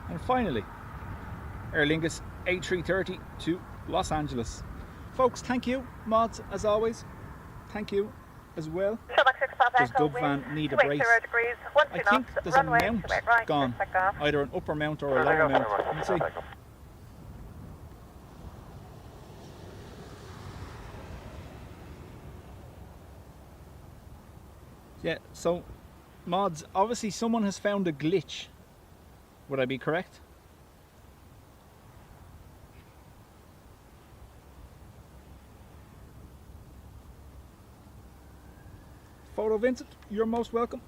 And finally, Aer Lingus A330 to Los Angeles. Folks, thank you. Mods, as always, thank you as well. Shamrock 6 Pop Does Echo, Dubvan wind need a 280 brace? degrees, 1 I 2 think knots, there's a runway mount 28 right. gone. Take off. Either an upper mount or a lower mount. Let me see. Yeah, so mods, obviously someone has found a glitch. Would I be correct? Photo Vincent, you're most welcome.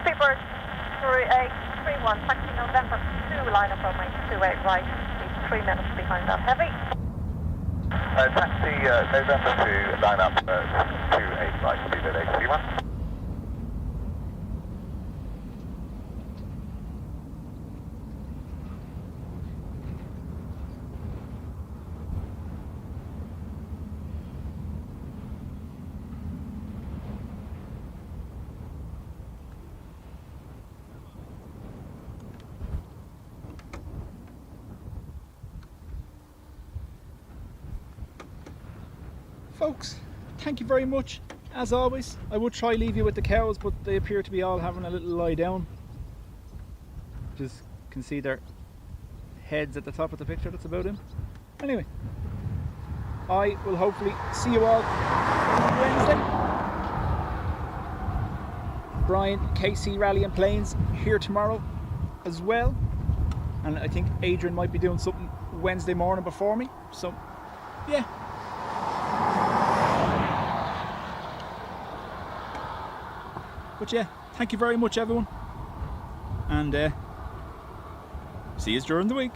Seabird 3831, taxi November 2, line up runway 28 right. He's 3 minutes behind that heavy. Taxi November 2, line up 28 right, speed at 831. Folks, thank you very much. As always, I would try leave you with the cows, but they appear to be all having a little lie down. Just can see their heads at the top of the picture. That's about him. Anyway, I will hopefully see you all on Wednesday. Brian, KC Rally and Planes here tomorrow as well. And I think Adrian might be doing something Wednesday morning before me. So, yeah. But yeah, thank you very much everyone. And see you during the week.